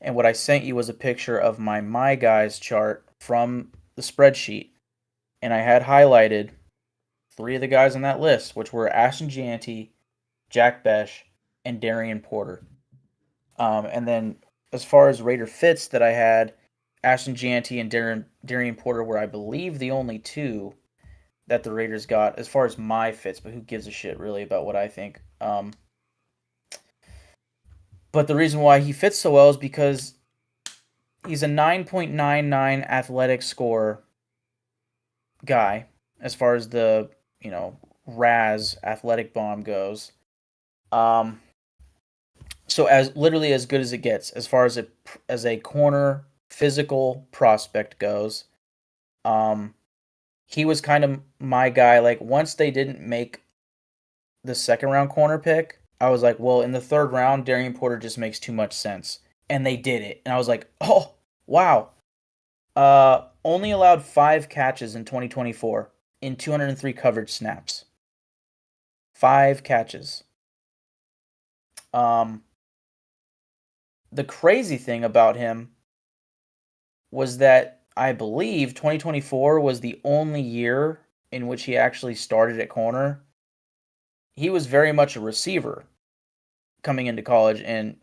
And what I sent you was a picture of my guys chart from the spreadsheet. And I had highlighted 3 of the guys on that list, which were Ashton Jeanty, Jack Bech, and Darian Porter. And then as far as Raider fits that I had, Ashton Jeanty and Darian Porter were, I believe, the only 2 that the Raiders got as far as my fits, but who gives a shit really about what I think. But the reason why he fits so well is because he's a 9.99 athletic score guy as far as the, RAS athletic bomb goes. So as literally as good as it gets as far as a corner physical prospect goes. He was kind of my guy. Like, once they didn't make the second round corner pick, I was like, well, in the third round, Darian Porter just makes too much sense. And they did it. And I was like, oh, wow. Only allowed 5 catches in 2024 in 203 coverage snaps. 5 catches. The crazy thing about him was that I believe 2024 was the only year in which he actually started at corner. He was very much a receiver coming into college and,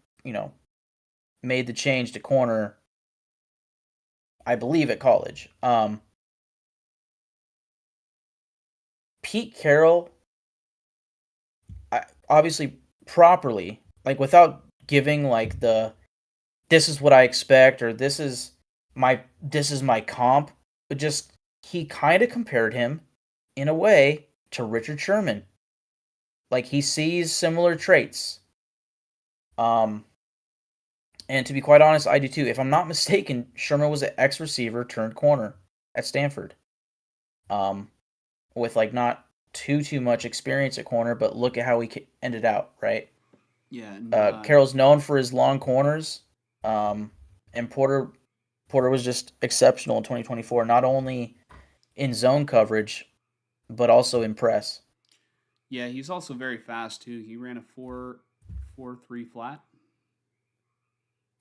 made the change to corner, I believe, at college. Pete Carroll, obviously properly, like without giving like this is what I expect or this is my comp, but just he kind of compared him in a way to Richard Sherman. Like, he sees similar traits. And to be quite honest, I do too. If I'm not mistaken, Sherman was an ex-receiver turned corner at Stanford. With like not too much experience at corner, but look at how he ended out, right? Yeah. Carroll's known for his long corners. And Porter was just exceptional in 2024, not only in zone coverage, but also in press. Yeah, he's also very fast too. He ran a 4.43 flat.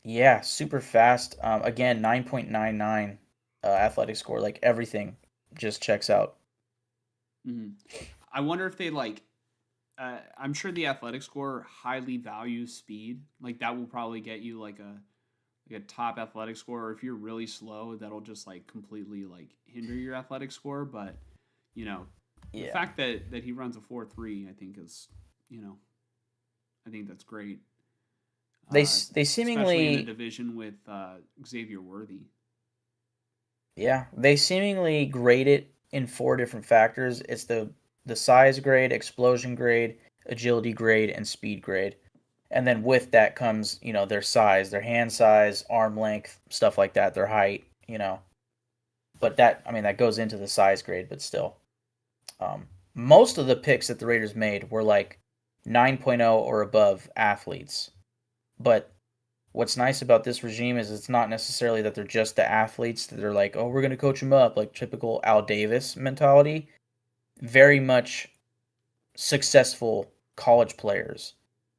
Yeah, super fast. Again, 9.99 athletic score. Like, everything just checks out. Mm-hmm. I wonder if they I'm sure the athletic score highly values speed. Like, that will probably get you like a top athletic score. Or if you're really slow, that'll just like completely like hinder your athletic score. But the fact that he runs a 4.3, I think is, I think that's great. They seemingly, especially in a division with Xavier Worthy. Yeah, they seemingly grade it in 4 different factors. It's the size grade, explosion grade, agility grade, and speed grade. And then with that comes, their size, their hand size, arm length, stuff like that, their height, But that goes into the size grade, but still. Most of the picks that the Raiders made were like 9.0 or above athletes. But what's nice about this regime is it's not necessarily that they're just the athletes that are like, oh, we're going to coach them up, like typical Al Davis mentality. Very much successful college players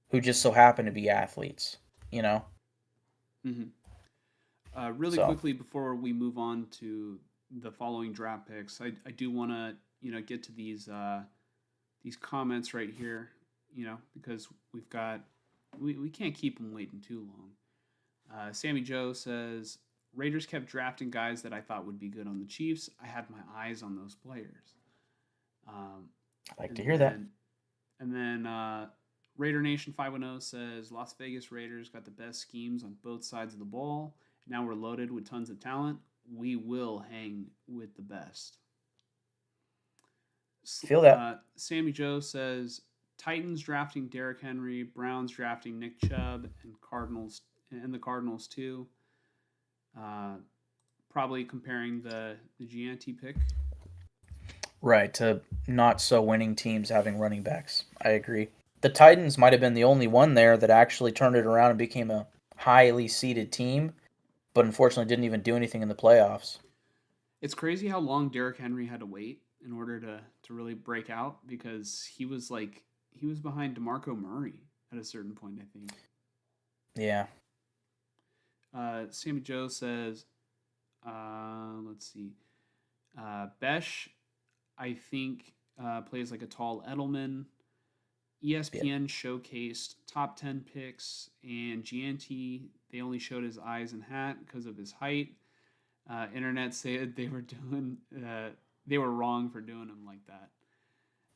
who just so happen to be athletes, you know? Hmm. Really So, quickly before we move on to the following draft picks, I do want to get to these comments right here, because we can't keep them waiting too long. Sammy Joe says Raiders kept drafting guys that I thought would be good on the Chiefs. I had my eyes on those players. Um, I like to and hear that. then and then Raider Nation 510 says Las Vegas Raiders got the best schemes on both sides of the ball. Now we're loaded with tons of talent. We will hang with the best. Feel that. Sammy Joe says Titans drafting Derrick Henry, Browns drafting Nick Chubb, and the Cardinals too. Uh, Probably comparing the Gianti pick. Right, to not so winning teams having running backs. I agree. The Titans might have been the only one there that actually turned it around and became a highly seeded team, but unfortunately didn't even do anything in the playoffs. It's crazy how long Derrick Henry had to wait in order to really break out because he was behind DeMarco Murray at a certain point, I think. Yeah. Sammy Joe says, let's see, Besh, I think plays like a tall Edelman. Yeah. ESPN showcased top 10 picks, and GNT, they only showed his eyes and hat because of his height. Internet said they were wrong for doing him like that.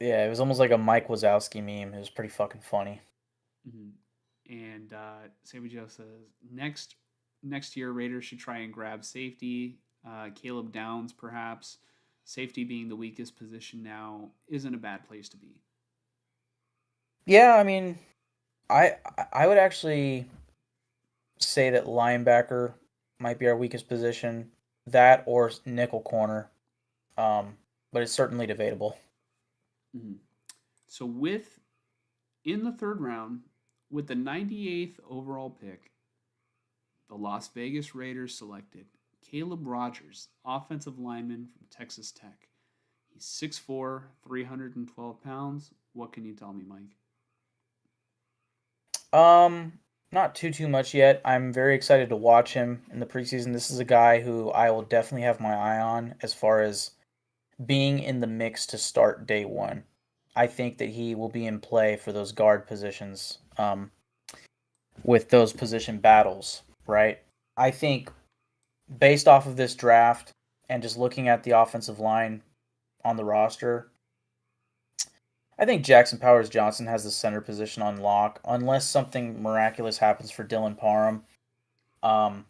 Yeah, it was almost like a Mike Wazowski meme. It was pretty fucking funny. Mm-hmm. And Sammy Joe says next year Raiders should try and grab safety. Caleb Downs, perhaps. Safety being the weakest position now isn't a bad place to be. Yeah, I mean, I would actually say that linebacker might be our weakest position. That or nickel corner. But it's certainly debatable. Mm-hmm. So with in the third round, with the 98th overall pick, the Las Vegas Raiders selected Caleb Rogers, offensive lineman from Texas Tech. He's 6'4", 312 pounds. What can you tell me, Mike? Um, Not too much yet. I'm very excited to watch him in the preseason. This is a guy who I will definitely have my eye on as far as being in the mix to start day one. I think that he will be in play for those guard positions, with those position battles, right? I think based off of this draft and just looking at the offensive line on the roster, I think Jackson Powers Johnson has the center position on lock, unless something miraculous happens for Dylan Parham. Um,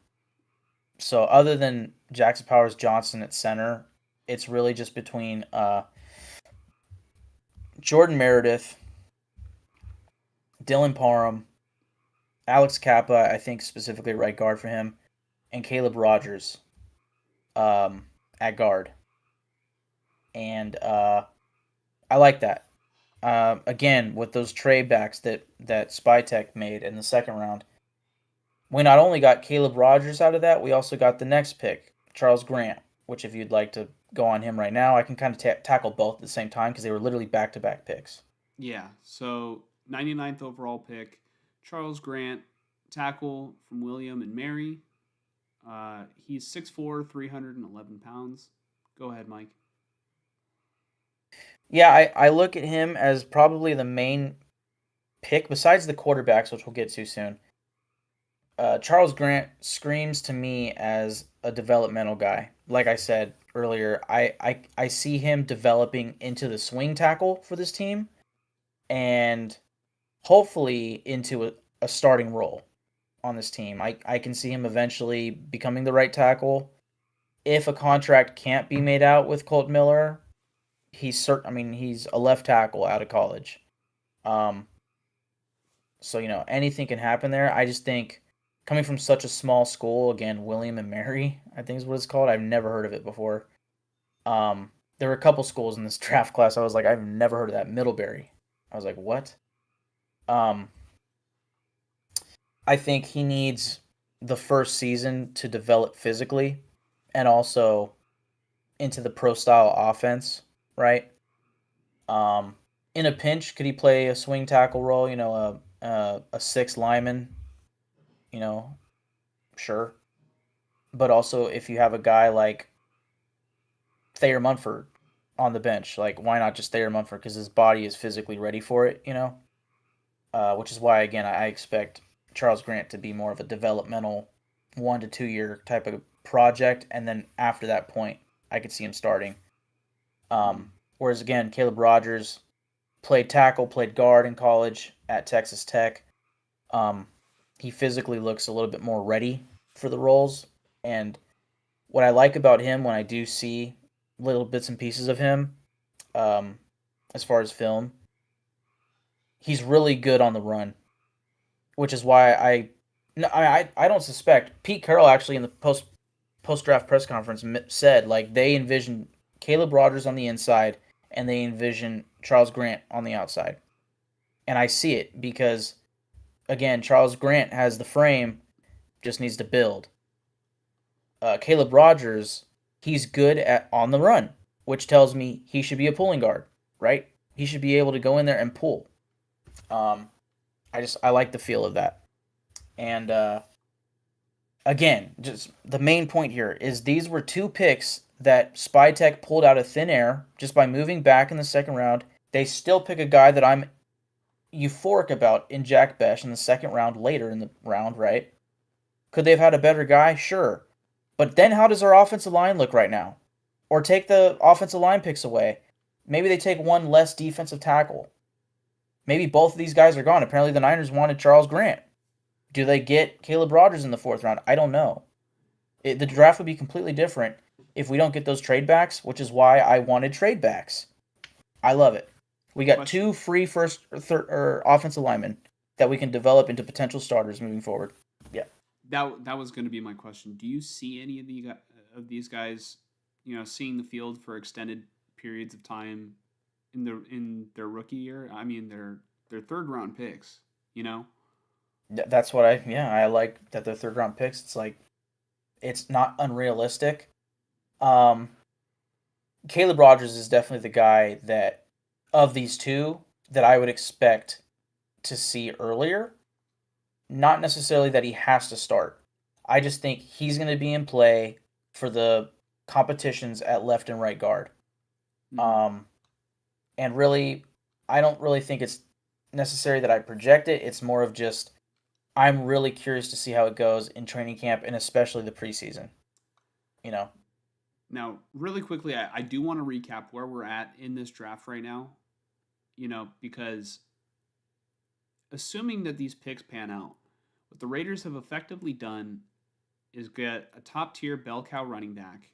so other than Jackson Powers Johnson at center, it's really just between Jordan Meredith, Dylan Parham, Alex Kappa, I think specifically right guard for him, and Caleb Rogers at guard. And I like that. Again, with those trade backs that Spytech made in the second round, we not only got Caleb Rogers out of that, we also got the next pick, Charles Grant. Which, if you'd like to go on him right now, I can kind of tackle both at the same time because they were literally back to back picks. Yeah, so 99th overall pick, Charles Grant, tackle from William and Mary. He's 6'4", 311 pounds. Go ahead, Mike. Yeah, I look at him as probably the main pick besides the quarterbacks, which we'll get to soon. Charles Grant screams to me as a developmental guy. Like I said earlier, I see him developing into the swing tackle for this team and hopefully into a starting role on this team. I can see him eventually becoming the right tackle. If a contract can't be made out with Colt Miller, I mean, he's a left tackle out of college. Um, so anything can happen there. I just think coming from such a small school, again, William and Mary, I think is what it's called. I've never heard of it before. There were a couple schools in this draft class. I was like, I've never heard of that. Middlebury. I was like, what? Um, I think he needs the first season to develop physically and also into the pro style offense, right? Um, in a pinch, could he play a swing tackle role? A six lineman. You know, sure. But also, if you have a guy like Thayer Munford on the bench, like why not just Thayer Munford? Because his body is physically ready for it. Which is why again I expect Charles Grant to be more of a developmental 1 to 2 year type of project, and then after that point, I could see him starting. Whereas again, Caleb Rogers played tackle, played guard in college at Texas Tech. Um, he physically looks a little bit more ready for the roles, and what I like about him when I do see little bits and pieces of him, um, as far as film, he's really good on the run, which is why no, I don't suspect Pete Carroll actually in the post draft press conference said like they envision Caleb Rogers on the inside and they envision Charles Grant on the outside, and I see it because again Charles Grant has the frame, just needs to build. Caleb Rogers, he's good at on the run, which tells me he should be a pulling guard, right? He should be able to go in there and pull. Um, I like the feel of that. And again, just the main point here is these were two picks that Spytech pulled out of thin air just by moving back in the second round. They still pick a guy that I'm euphoric about in Jack Bech in the second round later in the round, right? Could they have had a better guy? Sure. But then how does our offensive line look right now? Or take the offensive line picks away. Maybe they take one less defensive tackle. Maybe both of these guys are gone. Apparently the Niners wanted Charles Grant. Do they get Caleb Rogers in the fourth round? I don't know. The draft would be completely different if we don't get those trade backs, which is why I wanted trade backs. I love it. We got two free first or third or offensive linemen that we can develop into potential starters moving forward. Yeah. That was going to be my question. Do you see any of these guys, seeing the field for extended periods of time in their rookie year? I mean, their third round picks. That's what I like that they're third round picks. It's like it's not unrealistic. Um, Caleb Rogers is definitely the guy that of these two that I would expect to see earlier. Not necessarily that he has to start. I just think he's going to be in play for the competitions at left and right guard. Mm-hmm. And really, I don't really think it's necessary that I project it. It's more of just I'm really curious to see how it goes in training camp and especially the preseason. Now, really quickly, I do want to recap where we're at in this draft right now, because assuming that these picks pan out, what the Raiders have effectively done is get a top tier bell cow running back.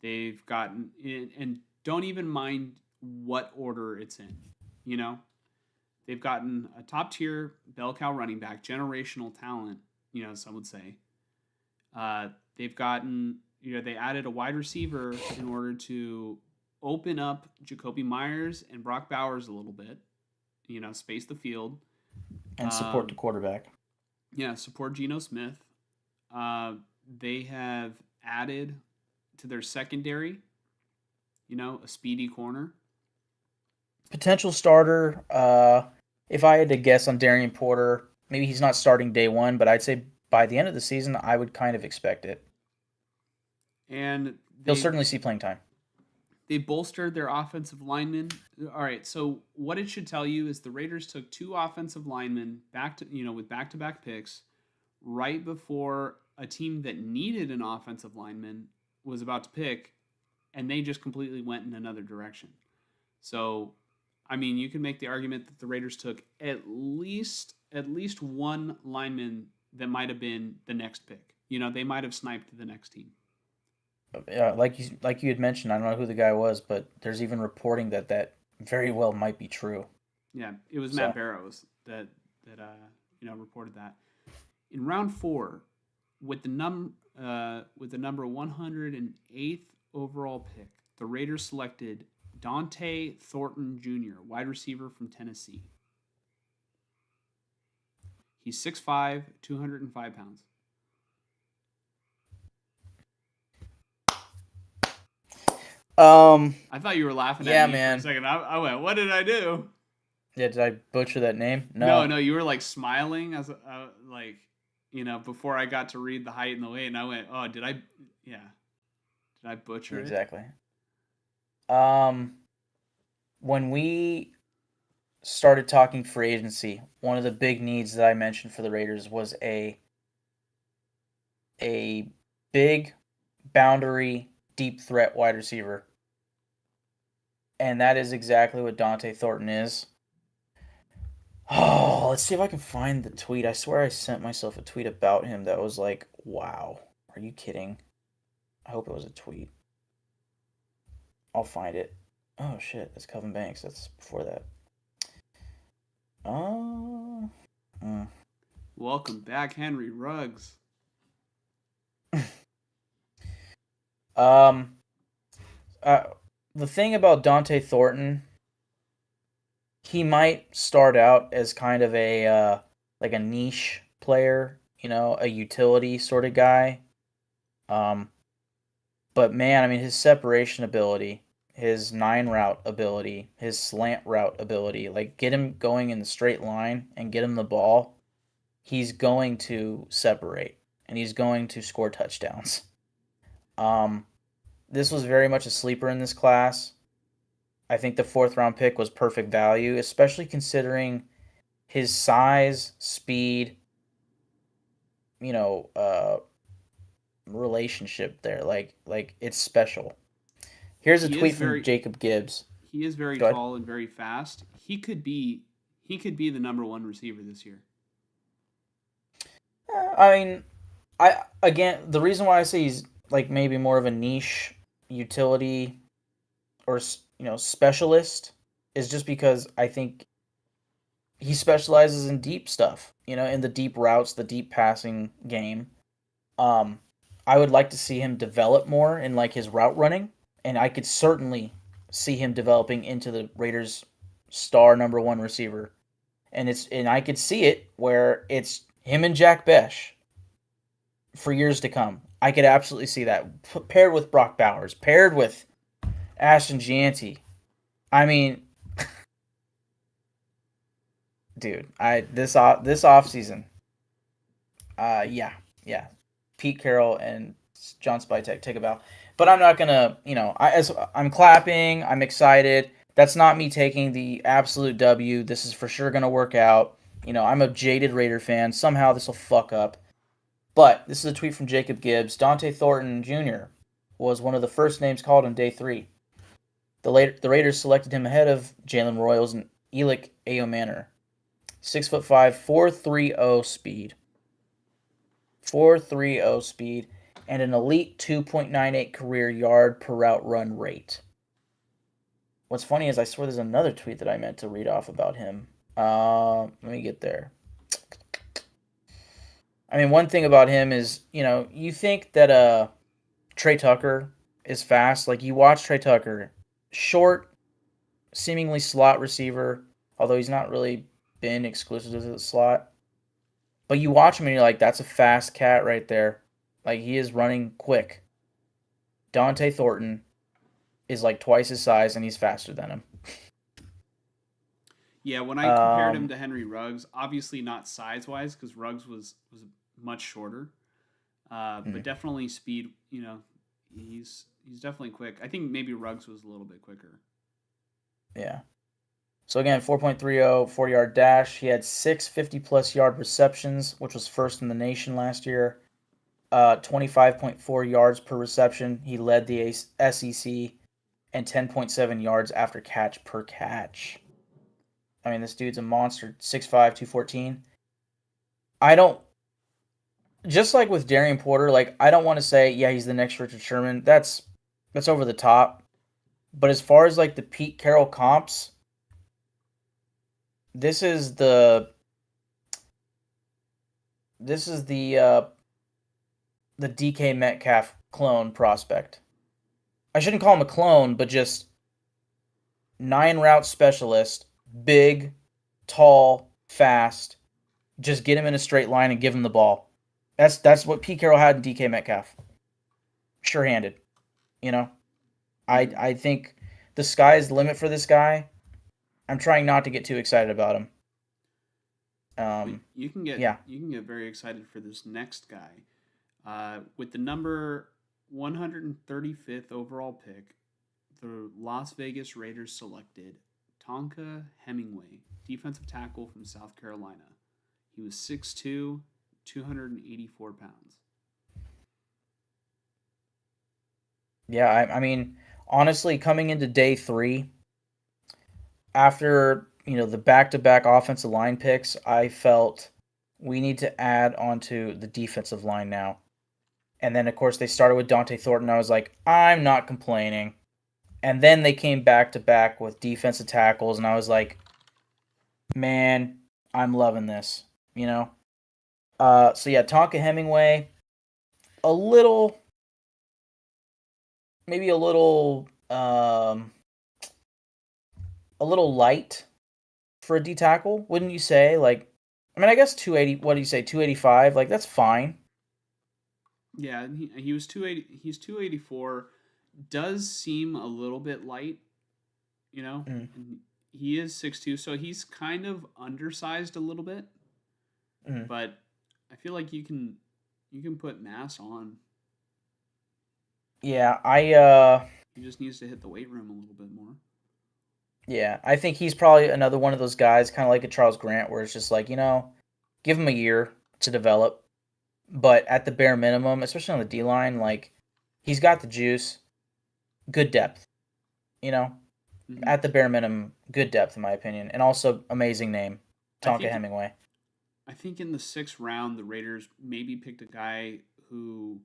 They've gotten in, and don't even mind what order it's in, They've gotten a top tier bell cow running back, generational talent, some would say. They've gotten, they added a wide receiver in order to open up Jacoby Myers and Brock Bowers a little bit, space the field. And support the quarterback. Yeah, support Geno Smith. They have added to their secondary, a speedy corner. Potential starter. If I had to guess on Darian Porter, maybe he's not starting day one, but I'd say by the end of the season, I would kind of expect it. And he'll certainly see playing time. They bolstered their offensive linemen. All right, so what it should tell you is the Raiders took two offensive linemen with back-to-back picks right before a team that needed an offensive lineman was about to pick, and they just completely went in another direction. So, I mean, you can make the argument that the Raiders took at least one lineman that might have been the next pick. They might have sniped the next team. Like you had mentioned, I don't know who the guy was, but there's even reporting that very well might be true. Yeah, it was Matt Barrows that reported that. In round 4, with the number 108th overall pick, the Raiders selected Dante Thornton Jr., wide receiver from Tennessee. He's 6'5", 205 pounds. I thought you were laughing Yeah, at me man. for a second. I went, what did I do? Yeah, did I butcher that name? No, you were like smiling as like, before I got to read the height and the weight, and I went, oh, did I butcher it? Exactly. When we started talking free agency, one of the big needs that I mentioned for the Raiders was a big boundary deep threat wide receiver. And that is exactly what Dante Thornton is. Oh, let's see if I can find the tweet. I swear I sent myself a tweet about him that was like, wow, are you kidding? I hope it was a tweet. I'll find it. Oh shit, that's Kelvin Banks. That's before that. Welcome back, Henry Ruggs. The thing about Dante Thornton, he might start out as kind of a like a niche player, a utility sort of guy. But man, I mean, his separation ability, his 9 route ability, his slant route ability, like get him going in the straight line and get him the ball, he's going to separate and he's going to score touchdowns. This was very much a sleeper in this class. I think the 4th-round pick was perfect value, especially considering his size, speed, relationship there. Like it's special. Here's a tweet from Jacob Gibbs. He is very tall and very fast. He could be the number 1 receiver this year. I mean, the reason why I say he's like maybe more of a niche utility or specialist is just because I think he specializes in deep stuff, in the deep routes, the deep passing game. I would like to see him develop more in like his route running, and I could certainly see him developing into the Raiders' star number 1 receiver. And I could see it where it's him and Jack Besh for years to come. I could absolutely see that paired with Brock Bowers, paired with Ashton Gianti. I mean, dude, this offseason, yeah, Pete Carroll and John Spytek take a bow. But I'm not gonna, I'm clapping, I'm excited. That's not me taking the absolute W. This is for sure gonna work out. I'm a jaded Raider fan. Somehow this will fuck up. But this is a tweet from Jacob Gibbs. Dante Thornton Jr. was one of the first names called on day 3. The Raiders selected him ahead of Jalen Royals and Elic Ayomanor. 6'5", 4.30 speed. 4.30 speed and an elite 2.98 career yard per route run rate. What's funny is I swear there's another tweet that I meant to read off about him. Let me get there. I mean, one thing about him is, you think that Trey Tucker is fast. Like, you watch Trey Tucker, short, seemingly slot receiver, although he's not really been exclusive to the slot. But you watch him and you're like, that's a fast cat right there. Like, he is running quick. Dante Thornton is like twice his size and he's faster than him. Yeah, when I compared him to Henry Ruggs, obviously not size-wise because Ruggs was much shorter, but definitely speed. He's definitely quick. I think maybe Ruggs was a little bit quicker. Yeah. So again, 4.30 40-yard dash. He had 6 50-plus yard receptions, which was first in the nation last year. 25.4 yards per reception. He led the SEC, and 10.7 yards after catch per catch. I mean, this dude's a monster. 6'5", 214. Just like with Darian Porter, like, I don't want to say, yeah, he's the next Richard Sherman. That's over the top. But as far as like the Pete Carroll comps, this is the DK Metcalf clone prospect. I shouldn't call him a clone, but just 9 route specialist, big, tall, fast, Just get him in a straight line and give him the ball. That's what Pete Carroll had in DK Metcalf. Sure-handed, you know. Hmm. I think the sky is the limit for this guy. I'm trying not to get too excited about him. Well, you can get Yeah, very excited for this next guy. With the number 135th overall pick, the Las Vegas Raiders selected Tonka Hemingway, defensive tackle from South Carolina. He was 6'2", 284 pounds. yeah. I mean, honestly, coming into day 3, after the back-to-back offensive line picks, I felt we need to add onto the defensive line now. And then of course they started with Dante Thornton. I was like, I'm not complaining. And then they came back to back with defensive tackles, and I was like, man, I'm loving this. You know. So yeah, Tonka Hemingway, a little, maybe a little light for a D tackle, wouldn't you say? Like, I mean, I guess 280. What do you say? 285. Like that's fine. Yeah, he was 280. He's 284. Does seem a little bit light, you know. Mm, And he is 6'2", so he's kind of undersized a little bit. mm. But I feel like you can put mass on. Yeah, He just needs to hit the weight room a little bit more. yeah, I think he's probably another one of those guys, kind of like a Charles Grant, where it's just like, give him a year to develop. But at the bare minimum, especially on the D line, like he's got the juice, good depth. You know, Hmm. at the bare minimum, good depth in my opinion, and also amazing name, I Tonka think Hemingway. in the sixth round, the Raiders maybe picked a guy who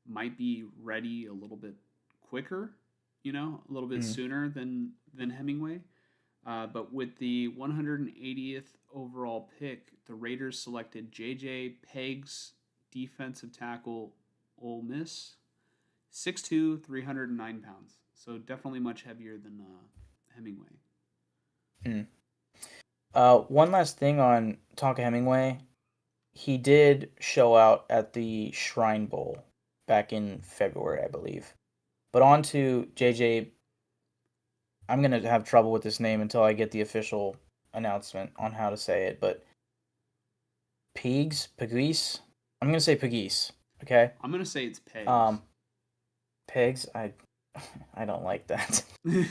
might be ready a little bit quicker, a little bit Mm. sooner than Hemingway. But with the 180th overall pick, the Raiders selected J.J. Peggs, defensive tackle, Ole Miss, 6'2", 309 pounds. So definitely much heavier than Hemingway. Mm. One last thing on Tonka Hemingway, he did show out at the Shrine Bowl back in February, I believe. But on to JJ. I'm gonna have trouble with this name until I get the official announcement on how to say it. But Pegues. I'm gonna say Pegues. Okay. I'm gonna say it's Pegs. Um, Pigs. I don't like that. Because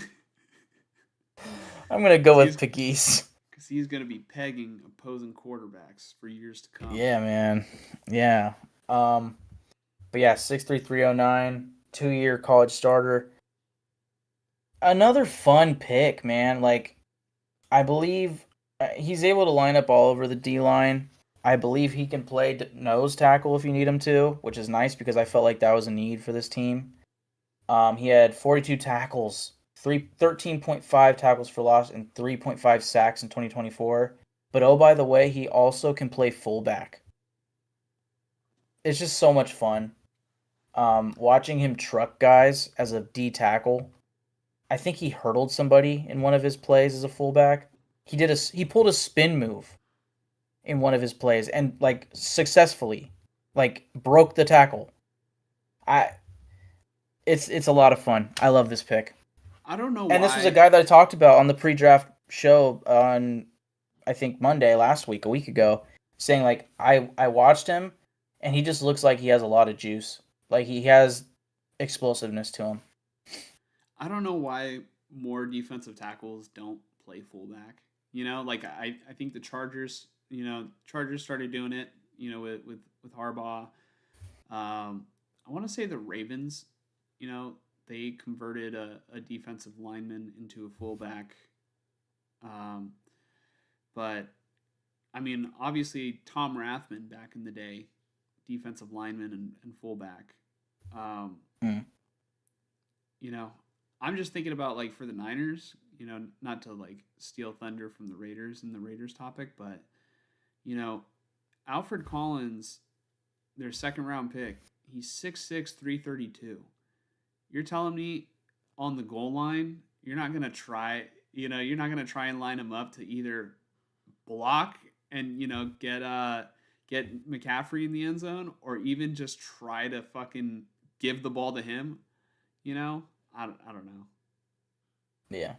I'm gonna go with he's Pegues. because he's gonna be pegging opposing quarterbacks for years to come. Yeah, man. Yeah. Um, but yeah, 6'3", 309, 2-year college starter. Another fun pick, man. Like I believe he's able to line up all over the D line. I believe he can play nose tackle if you need him to, which is nice because I felt like that was a need for this team. He had 42 tackles, 13.5 tackles for loss, and 3.5 sacks in 2024. But oh, by the way, he also can play fullback. It's just so much fun. Watching him truck guys as a D tackle. I think he hurdled somebody in one of his plays as a fullback. He pulled a spin move in one of his plays and like successfully like broke the tackle. I it's a lot of fun. I love this pick. I don't know And this was a why. guy that I talked about on the pre-draft show on I think Monday last week, a week ago, saying like I watched him and he just looks like he has a lot of juice. Like he has explosiveness to him. I don't know why more defensive tackles don't play fullback. Like I think the Chargers, Chargers started doing it, with Harbaugh. I want to say the Ravens, they converted a defensive lineman into a fullback. Um, but I mean, obviously Tom Rathman back in the day, defensive lineman and fullback. Um, Mm. you know, I'm just thinking about like for the Niners, not to like steal thunder from the Raiders and the Raiders topic, but you know, Alfred Collins, their second round pick, he's 6'6", 332. You're telling me on the goal line, you're not gonna try and line him up to either block and get McCaffrey in the end zone, or even just try to fucking give the ball to him. I don't know. Yeah.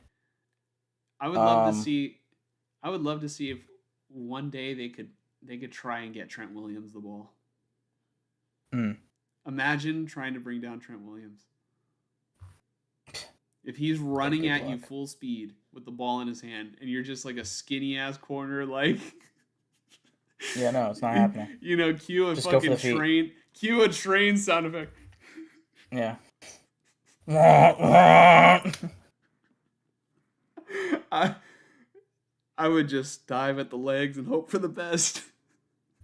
I would love to Um. see. I would love to see if one day they could try and get Trent Williams the ball. mm, Imagine trying to bring down Trent Williams. If he's yeah. running Good at you luck. full speed with the ball in his hand, and you're just like a skinny ass corner, like Yeah. No, it's not happening. Just go for the feet. cue a train sound effect. Yeah. I I would just dive at the legs and hope for the best.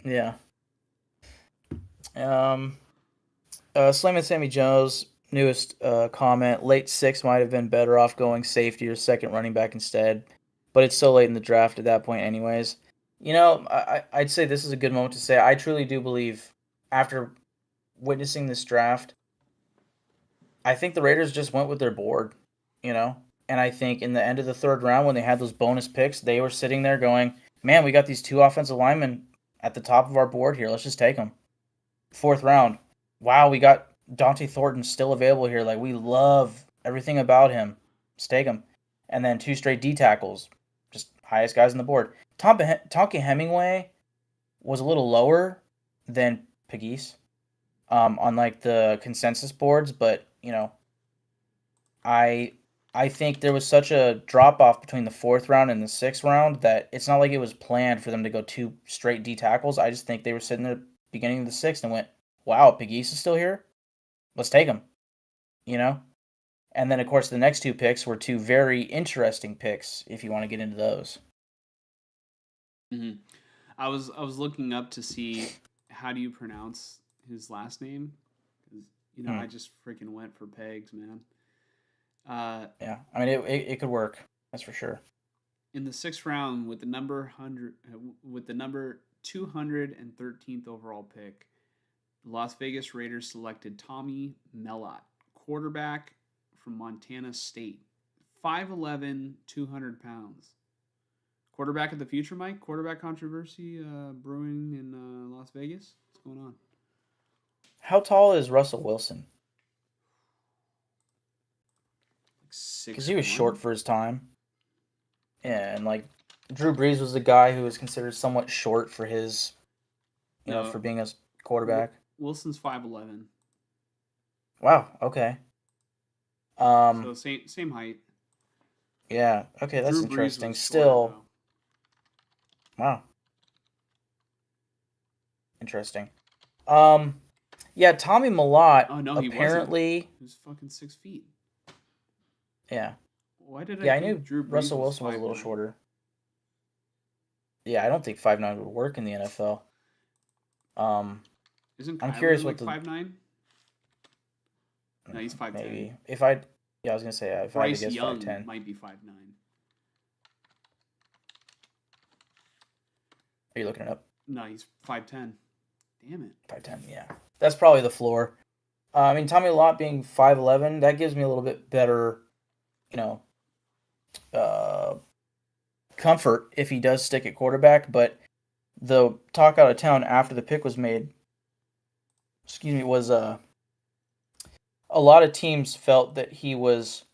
Yeah. Um. Slayman Sammy Jones, newest comment. Late six might have been better off going safety or second running back instead, but it's so late in the draft at that point, anyways. I'd say this is a good moment to say I truly do believe after witnessing this draft, I think the Raiders just went with their board, you know? And I think in the end of the third round, when they had those bonus picks, they were sitting there going, man, we got these two offensive linemen at the top of our board here. Let's just take them. Fourth round. Wow, we got Dante Thornton still available here. Like, we love everything about him. Let's take him. And then two straight D tackles. Just highest guys on the board. Tonka Hemingway was a little lower than Pegues on like the consensus boards, but I I think there was such a drop off between the fourth round and the sixth round that it's not like it was planned for them to go two straight D tackles. I just think they were sitting there beginning of the sixth and went, "Wow, Pegues is still here. Let's take him." You know. And then of course the next two picks were two very interesting picks if you want to get into those. hmm I was looking up to see how do you pronounce his last name, because Hmm. I just freaking went for pegs, man. Uh, Yeah, I mean it could work. That's for sure. in the sixth round with the number 213th overall pick, the Las Vegas Raiders selected Tommy Mellott, quarterback from Montana State, 5'11", 200 pounds. Quarterback of the future, Mike. Quarterback controversy brewing in Las Vegas. What's going on? How tall is Russell Wilson? Like Because six he was short one. for his time. Yeah, and like Drew Brees was the guy who was considered somewhat short for his, for No, being a quarterback. Wilson's 5'11". Wow. Okay. So Um. same height. Yeah. Okay, that's Drew Brees interesting. was shorter Still, though. wow. Interesting. Um. Yeah, Tommy Mellott Oh no, he wasn't. apparently. He was fucking 6 feet. Yeah. Why did I Yeah, I think knew Drew Brees Russell was Wilson was a five little nine? shorter. Yeah, I don't think 5'9" would work in the NFL. Um. Isn't I'm Kyler curious like what the 5'9"? No, he's 5'10". maybe if I. Yeah, I was gonna say if I had to Bryce guess five Young ten. might be 5'9". Are you looking it up? No, he's 5'10". Damn it. 5'10". Yeah, that's probably the floor. I mean, Tommy Lott being 5'11", that gives me a little bit better, you know, uh, comfort if he does stick at quarterback. But the talk out of town after the pick was made, was a lot of teams felt that he was.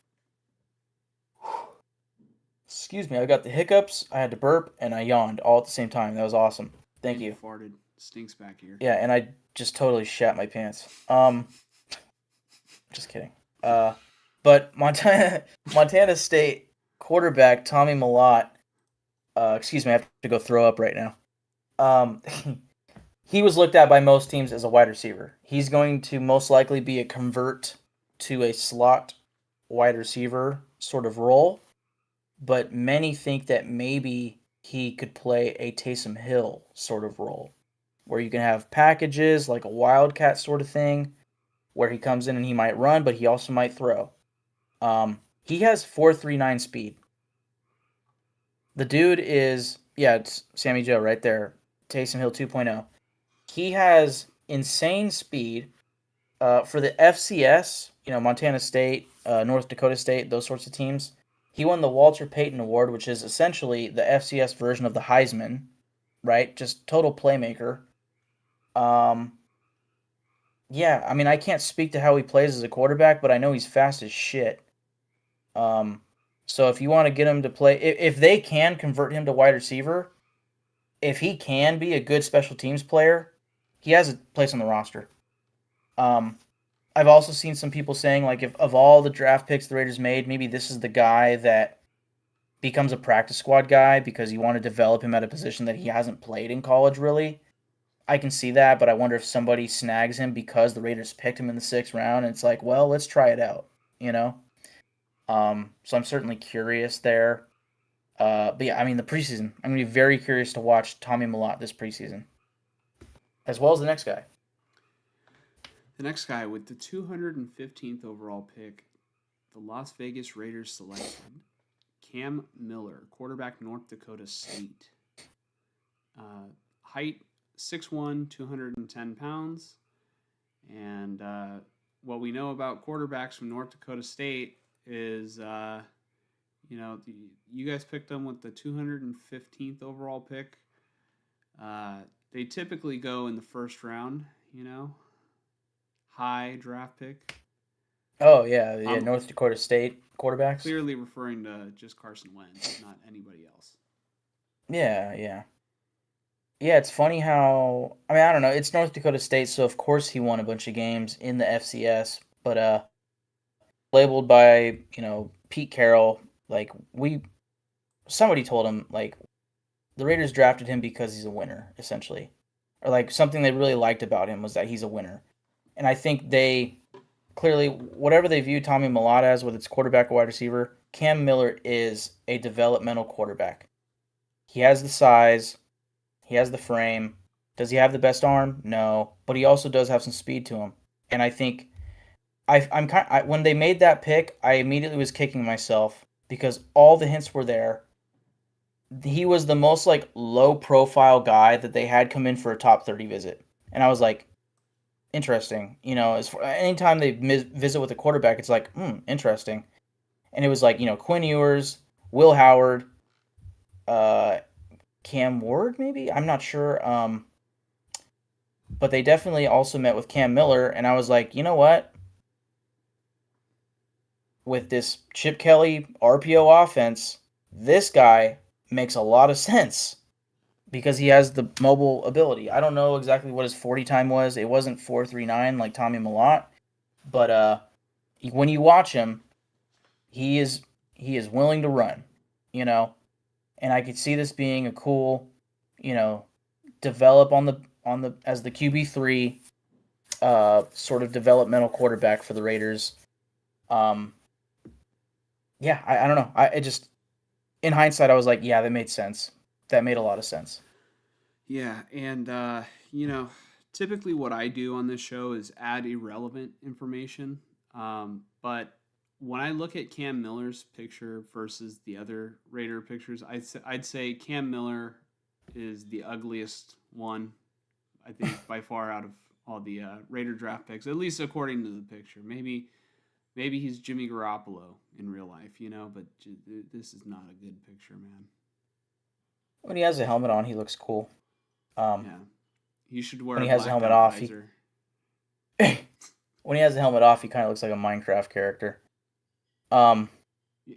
Excuse me, I got the hiccups, I had to burp, and I yawned all at the same time. That was awesome. Thank And you you. farted. Stinks back here. Yeah, and I just totally shat my pants. Just kidding. But Montana State quarterback Tommy Mellott. Excuse me, I have to go throw up right now. Um, he was looked at by most teams as a wide receiver. He's going to most likely be a convert to a slot wide receiver sort of role, but many think that maybe he could play a Taysom Hill sort of role, where you can have packages like a wildcat sort of thing, where he comes in and he might run, but he also might throw. He has 4.39 speed. The dude is, yeah, it's Sammy Joe right there. Taysom Hill 2.0. He has insane speed. For the FCS, Montana State, North Dakota State, those sorts of teams, he won the Walter Payton Award, which is essentially the FCS version of the Heisman. right? Just total playmaker. Um, yeah, I mean, I can't speak to how he plays as a quarterback, but I know he's fast as shit. Um, so if you want to get him to play, if they can convert him to wide receiver, if he can be a good special teams player, he has a place on the roster. Um, I've also seen some people saying like if of all the draft picks the Raiders made, maybe this is the guy that becomes a practice squad guy because you want to develop him at a position that he hasn't played in college really. I can see that, but I wonder if somebody snags him because the Raiders picked him in the 6th round and it's like, well, let's try it out, you know? So I'm certainly curious there. But yeah, I mean the preseason. I'm gonna be very curious to watch Tommy Mellott this preseason, as well as the next guy. The next guy with the 215th overall pick, the Las Vegas Raiders selected Cam Miller, quarterback, North Dakota State. Height 6'1", 210 pounds. And what we know about quarterbacks from North Dakota State is, you guys picked them with the 215th overall pick. They typically go in the 1st round, high draft pick. Oh yeah, North Dakota State quarterbacks. Clearly referring to just Carson Wentz, not anybody else. Yeah. It's funny how I don't know. It's North Dakota State, so of course he won a bunch of games in the FCS, but labeled by Pete Carroll like somebody told him like the Raiders drafted him because he's a winner essentially, or like something they really liked about him was that he's a winner, and I think they clearly, whatever they view Tommy Mellott as, whether it's quarterback or wide receiver, Cam Miller is a developmental quarterback. He has the size, he has the frame. Does he have the best arm? No, but he also does have some speed to him. And I think when they made that pick, I immediately was kicking myself because all the hints were there. He was the most like low profile guy that they had come in for a top 30 visit, and I was like, interesting. Anytime they visit with a quarterback, it's like, interesting. And it was like, Quinn Ewers, Will Howard, Cam Ward, maybe? I'm not sure. But they definitely also met with Cam Miller, and I was like, you know what? With this Chip Kelly RPO offense, this guy makes a lot of sense because he has the mobile ability. I don't know exactly what his 40 time was. It wasn't 4.39 like Tommy Mellott, but when you watch him, he is willing to run, and I could see this being a cool, develop on the as the QB3 sort of developmental quarterback for the Raiders. Yeah, I don't know. I just in hindsight I was like, yeah, that made sense. That made a lot of sense. Yeah, and typically what I do on this show is add irrelevant information. But when I look at Cam Miller's picture versus the other Raider pictures, I'd say Cam Miller is the ugliest one, I think, by far out of all the Raider draft picks, at least according to the picture. Maybe he's Jimmy Garoppolo in real life, but this is not a good picture, man. When he has a helmet on, he looks cool. Yeah, he should wear. When he has the helmet off, when he has the helmet off, he kind of looks like a Minecraft character.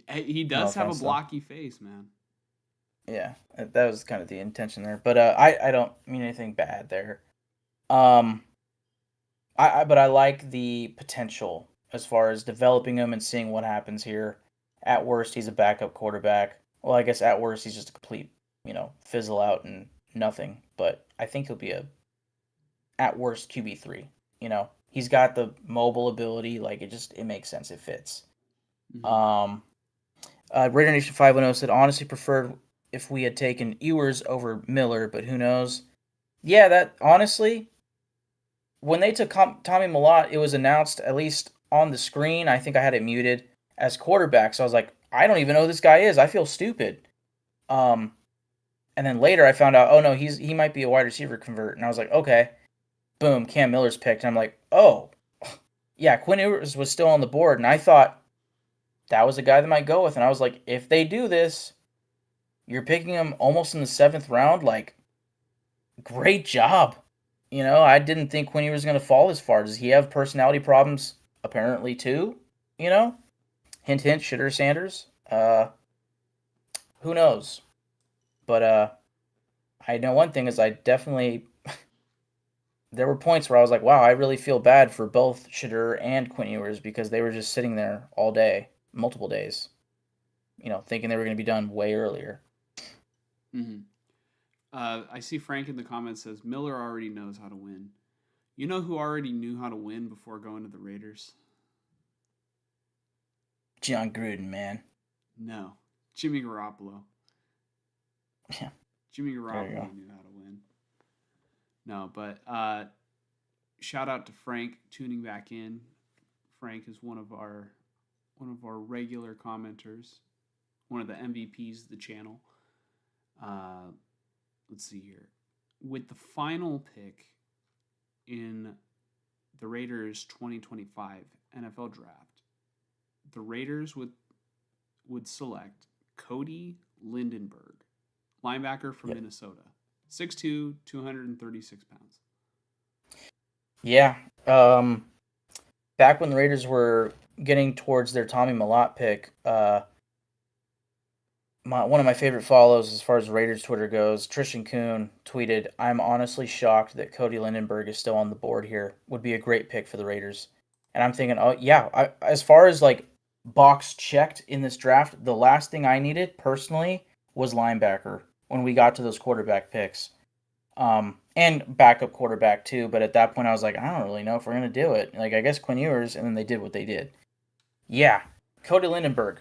He does have a blocky face, man. Yeah, that was kind of the intention there, but I don't mean anything bad there. But I like the potential as far as developing him and seeing what happens here. At worst, he's a backup quarterback. Well, I guess at worst, he's just a complete, fizzle out and nothing. But I think he'll be at worst, QB3. He's got the mobile ability. Like, it makes sense. It fits. Mm-hmm. Raider Nation 510 said, honestly preferred if we had taken Ewers over Miller, but who knows? Yeah, that, honestly, when they took Tommy Mellott, it was announced, at least on the screen, I think I had it muted, as quarterback. So I was like, I don't even know who this guy is. I feel stupid. And then later I found out, oh no, he might be a wide receiver convert. And I was like, okay. Boom, Cam Miller's picked. And I'm like, oh, yeah, Quinn Ewers was still on the board. And I thought that was a guy that might go with. And I was like, if they do this, you're picking him almost in the 7th round. Like, great job. I didn't think Quinn Ewers was going to fall this far. Does he have personality problems? Apparently, too. You know, hint, hint. Shitter Sanders. Who knows? But I know one thing is I definitely there were points where I was like, wow, I really feel bad for both Shitter and Quinn Ewers because they were just sitting there all day, multiple days, thinking they were going to be done way earlier. Hmm. I see Frank in the comments says Miller already knows how to win. You know who already knew how to win before going to the Raiders? John Gruden, man. No, Jimmy Garoppolo. Yeah, Jimmy there you go. Garoppolo knew how to win. No, but shout out to Frank tuning back in. Frank is one of our regular commenters, one of the MVPs of the channel. Uh, let's see here. With the final pick in the Raiders 2025 NFL draft, the Raiders would select Cody Lindenberg, linebacker from Yep. Minnesota, 6'2", 236 pounds. Yeah. Back when the Raiders were getting towards their Tommy Malott pick, one of my favorite follows as far as Raiders Twitter goes, Trishan Kuhn tweeted, "I'm honestly shocked that Cody Lindenberg is still on the board here. Would be a great pick for the Raiders." And I'm thinking, oh yeah, as far as like box checked in this draft, the last thing I needed personally was linebacker when we got to those quarterback picks. And backup quarterback too, but at that point I was like, I don't really know if we're gonna do it. Like I guess Quinn Ewers, and then they did what they did. Yeah, Cody Lindenberg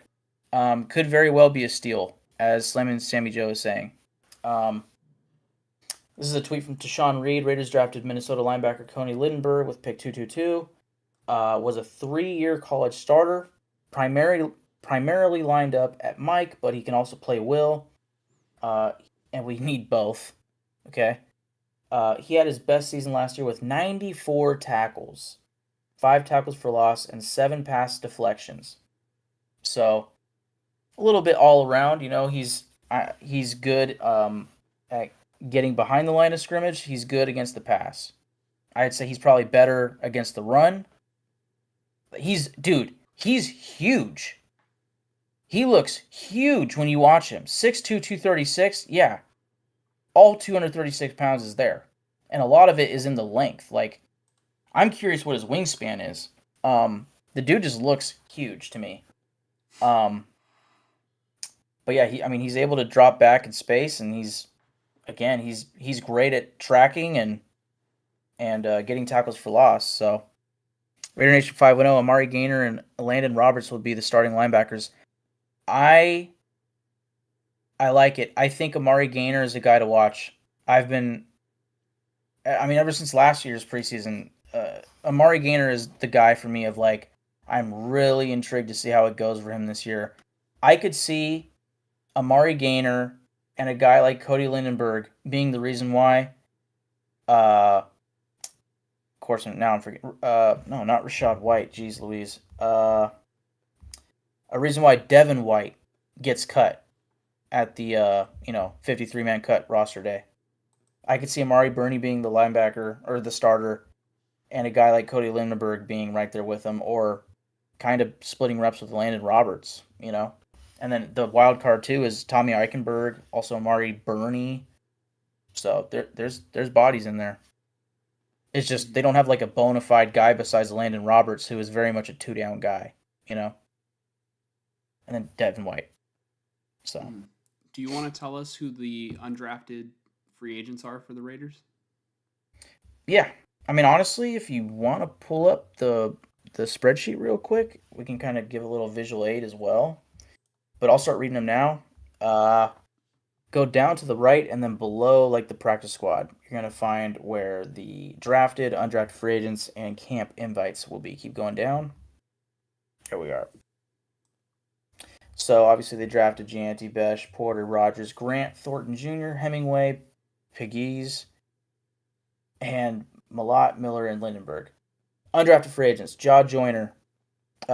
could very well be a steal, as Slim and Sammy Joe is saying. Um, this is a tweet from Tashawn Reed. Raiders drafted Minnesota linebacker Cody Lindenberg with pick 222. Was a 3-year college starter, primarily lined up at Mike, but he can also play Will. And we need both. Okay. He had his best season last year with 94 tackles, 5 tackles for loss, and 7 pass deflections. So a little bit all around. He's good at getting behind the line of scrimmage. He's good against the pass. I'd say he's probably better against the run. But he's huge. He looks huge when you watch him. 6'2", 236. Yeah, all 236 pounds is there, and a lot of it is in the length. Like, I'm curious what his wingspan is. The dude just looks huge to me. But yeah, he's able to drop back in space, and he's great at tracking and getting tackles for loss. So Raider Nation 510, Amari Gainer and Landon Roberts will be the starting linebackers. I like it. I think Amari Gainer is a guy to watch. Ever since last year's preseason, Amari Gainer is the guy for me of like, I'm really intrigued to see how it goes for him this year. I could see Amari Gainer and a guy like Cody Lindenberg being the reason why. Of course, now I'm forgetting. No, not Rashad White. Jeez Louise. A reason why Devin White gets cut at the 53-man cut roster day. I could see Amari Burney being the linebacker or the starter, and a guy like Cody Lindenberg being right there with him, or kind of splitting reps with Landon Roberts. And then the wild card too is Tommy Eichenberg, also Amari Burney. So there's bodies in there. It's just they don't have like a bona fide guy besides Landon Roberts, who is very much a 2-down guy, and then Devin White. So Do you want to tell us who the undrafted free agents are for the Raiders? yeah, honestly, if you want to pull up the spreadsheet real quick, we can kind of give a little visual aid as well. But I'll start reading them now. Go down to the right and then below, like the practice squad, you're gonna find where the drafted, undrafted free agents, and camp invites will be. Keep going down. Here we are. So obviously they drafted Gianti, Besh, Porter, Rogers, Grant, Thornton Jr., Hemingway, Pegues, and Malott, Miller, and Lindenberg. Undrafted free agents: Jaw Joyner,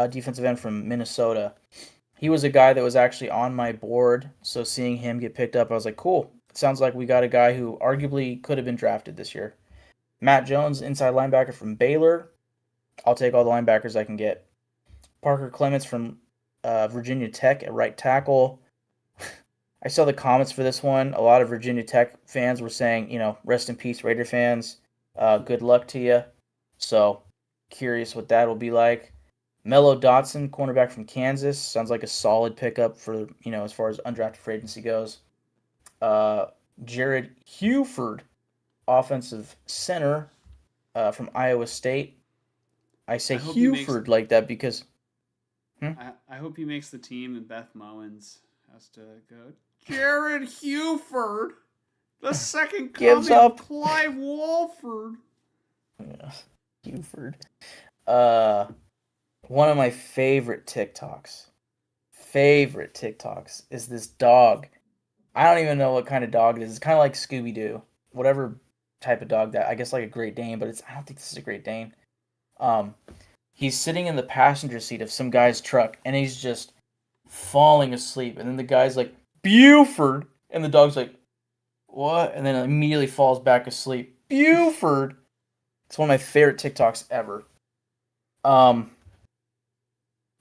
defensive end from Minnesota. He was a guy that was actually on my board, so seeing him get picked up, I was like, cool. sounds like we got a guy who arguably could have been drafted this year. Matt Jones, inside linebacker from Baylor. I'll take all the linebackers I can get. Parker Clements from Virginia Tech at right tackle. I saw the comments for this one. A lot of Virginia Tech fans were saying, rest in peace, Raider fans. Good luck to you. So, curious what that will be like. Mello Dotson, cornerback from Kansas, sounds like a solid pickup for, as far as undrafted free agency goes. Jared Huford, offensive center from Iowa State. I say Huford like that because. I hope he makes the team and Beth Mowens has to go. Jared Huford, the second coming of Clive Walford. Yeah, Huford. One of my favorite TikToks is this dog. I don't even know what kind of dog it is. It's kind of like Scooby-Doo. Whatever type of dog that. I guess like a Great Dane, but I don't think this is a Great Dane. He's sitting in the passenger seat of some guy's truck, and he's just falling asleep. And then the guy's like, Buford! And the dog's like, what? And then it immediately falls back asleep. Buford! It's one of my favorite TikToks ever.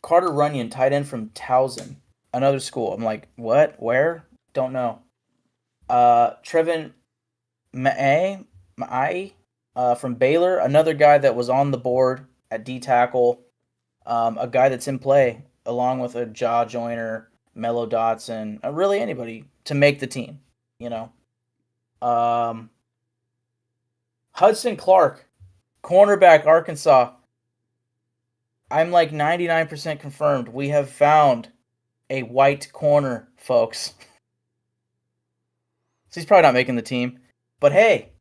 Carter Runyon, tight end from Towson, another school. I'm like, what? Where? Don't know. Trevin Ma'ai from Baylor, another guy that was on the board at D tackle, a guy that's in play along with a Jaw Joyner, Mello Dotson, really anybody to make the team. Hudson Clark, cornerback, Arkansas. I'm like 99% confirmed. We have found a white corner, folks. So he's probably not making the team. But hey,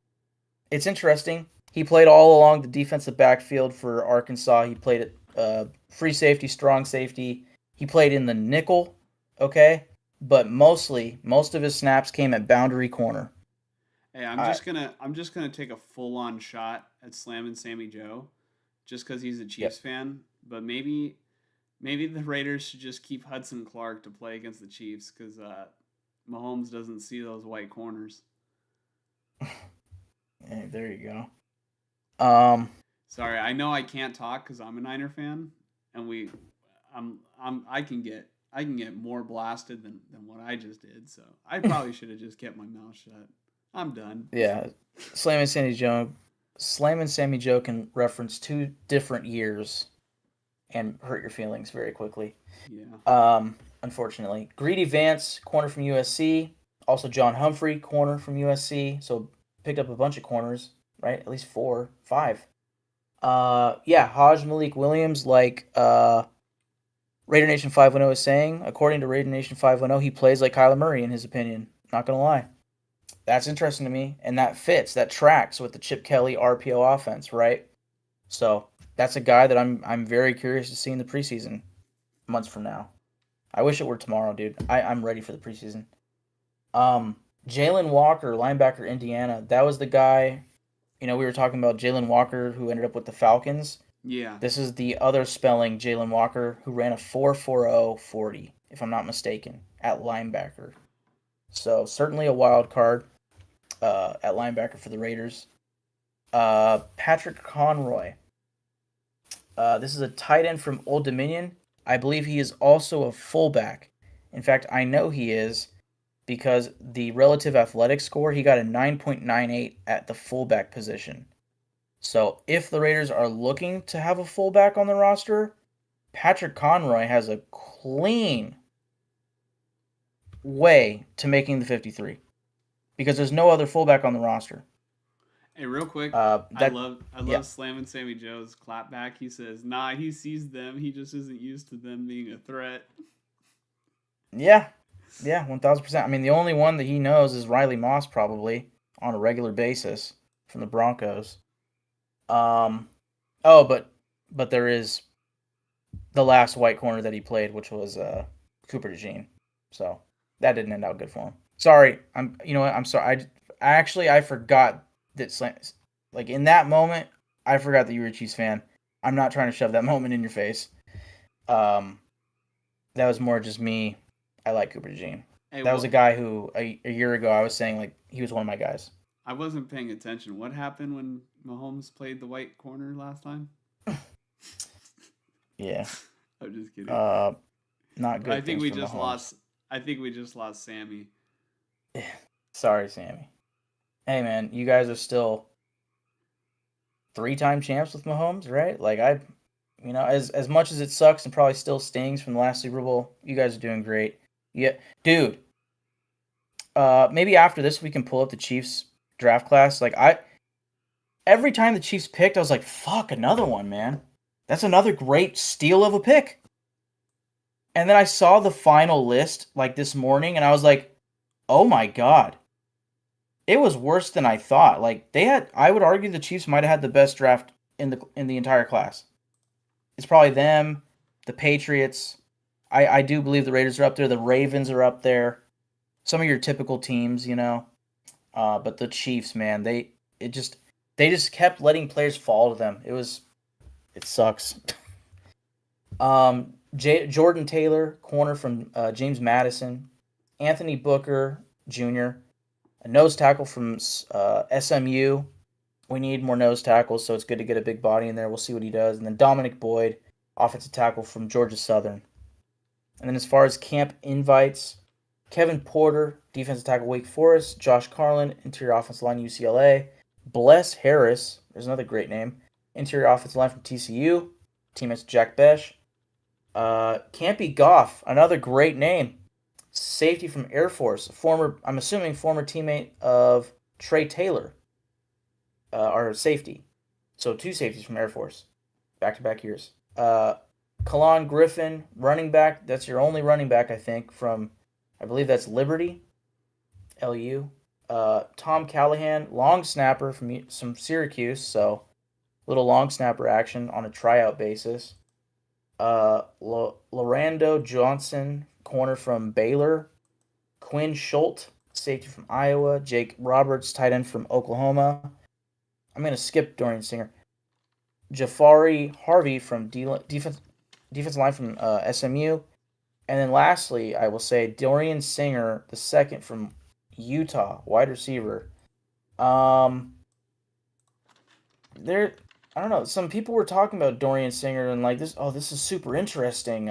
it's interesting. He played all along the defensive backfield for Arkansas. He played at free safety, strong safety. He played in the nickel, okay? But most of his snaps came at boundary corner. Hey, I'm just gonna take a full on shot at slamming Sammy Joe, just because he's a Chiefs fan. But maybe the Raiders should just keep Hudson Clark to play against the Chiefs because Mahomes doesn't see those white corners. Hey, there you go. Sorry, I know I can't talk because I'm a Niner fan, and I can get more blasted than what I just did. So I probably should have just kept my mouth shut. I'm done. Yeah, Slamming Sammy Joe can reference 2 different years and hurt your feelings very quickly. Yeah. Unfortunately. Greedy Vance, corner from USC. Also John Humphrey, corner from USC. So picked up a bunch of corners, right? At least 4, 5. Hajj Malik Williams, like Raider Nation 510 is saying, according to Raider Nation 510, he plays like Kyler Murray in his opinion. Not gonna lie. That's interesting to me, and that tracks with the Chip Kelly RPO offense, right? So that's a guy that I'm very curious to see in the preseason months from now. I wish it were tomorrow, dude. I'm ready for the preseason. Jalen Walker, linebacker, Indiana. That was the guy, we were talking about Jalen Walker who ended up with the Falcons. Yeah. This is the other spelling, Jalen Walker, who ran a 4.40 40, if I'm not mistaken, at linebacker. So certainly a wild card at linebacker for the Raiders. Patrick Conroy. This is a tight end from Old Dominion. I believe he is also a fullback. In fact, I know he is because the relative athletic score, he got a 9.98 at the fullback position. So if the Raiders are looking to have a fullback on the roster, Patrick Conroy has a clean way to making the 53 because there's no other fullback on the roster. Hey, real quick, I love slamming Sammy Joe's clapback. He says, "Nah, he sees them. He just isn't used to them being a threat." Yeah, 1,000%. I mean, the only one that he knows is Riley Moss probably on a regular basis from the Broncos. But there is the last white corner that he played, which was Cooper DeJean. So that didn't end out good for him. Sorry, I'm sorry. I forgot that, like in that moment, I forgot that you were a Chiefs fan. I'm not trying to shove that moment in your face. That was more just me. I like Cooper DeJean. Hey, That was a well, guy who a year ago I was saying like he was one of my guys. I wasn't paying attention. What happened when Mahomes played the white corner last time? Yeah. I'm just kidding. Uh, Not I good think things we for just Mahomes. lost. I think we just lost Sammy. Sorry, Sammy. Hey man, you guys are still three-time champs with Mahomes, right? Like as much as it sucks and probably still stings from the last Super Bowl, you guys are doing great. Yeah, dude. Maybe after this we can pull up the Chiefs draft class. Every time the Chiefs picked, I was like, fuck, another one, man. That's another great steal of a pick. And then I saw the final list like this morning, and I was like, oh my god, it was worse than I thought. Like I would argue the Chiefs might have had the best draft in the entire class. It's probably them, the Patriots. I do believe the Raiders are up there. The Ravens are up there. Some of your typical teams, you know. But the Chiefs, man, they just kept letting players fall to them. It sucks. Jordan Taylor, corner from James Madison, Anthony Booker Jr., a nose tackle from SMU. We need more nose tackles, so it's good to get a big body in there. We'll see what he does. And then Dominic Boyd, offensive tackle from Georgia Southern. And then as far as camp invites, Kevin Porter, defensive tackle Wake Forest, Josh Carlin, interior offensive line UCLA, Bless Harris, there's another great name, interior offensive line from TCU, teammates Jack Besh, Campy Goff, another great name, safety from Air Force, I'm assuming former teammate of Trey Taylor, our safety. So two safeties from Air Force, back to back years. Kalon Griffin, running back. That's your only running back, I think, from, I believe that's Liberty, LU. Tom Callahan, long snapper from some Syracuse, so little long snapper action on a tryout basis. Lorando Johnson, corner from Baylor. Quinn Schultz, safety from Iowa. Jake Roberts, tight end from Oklahoma. I'm going to skip Dorian Singer. Jafari Harvey from defensive line from SMU. And then lastly, I will say Dorian Singer, the second from Utah, wide receiver. Um, there, I don't know. Some people were talking about Dorian Singer and like this. Oh, this is super interesting.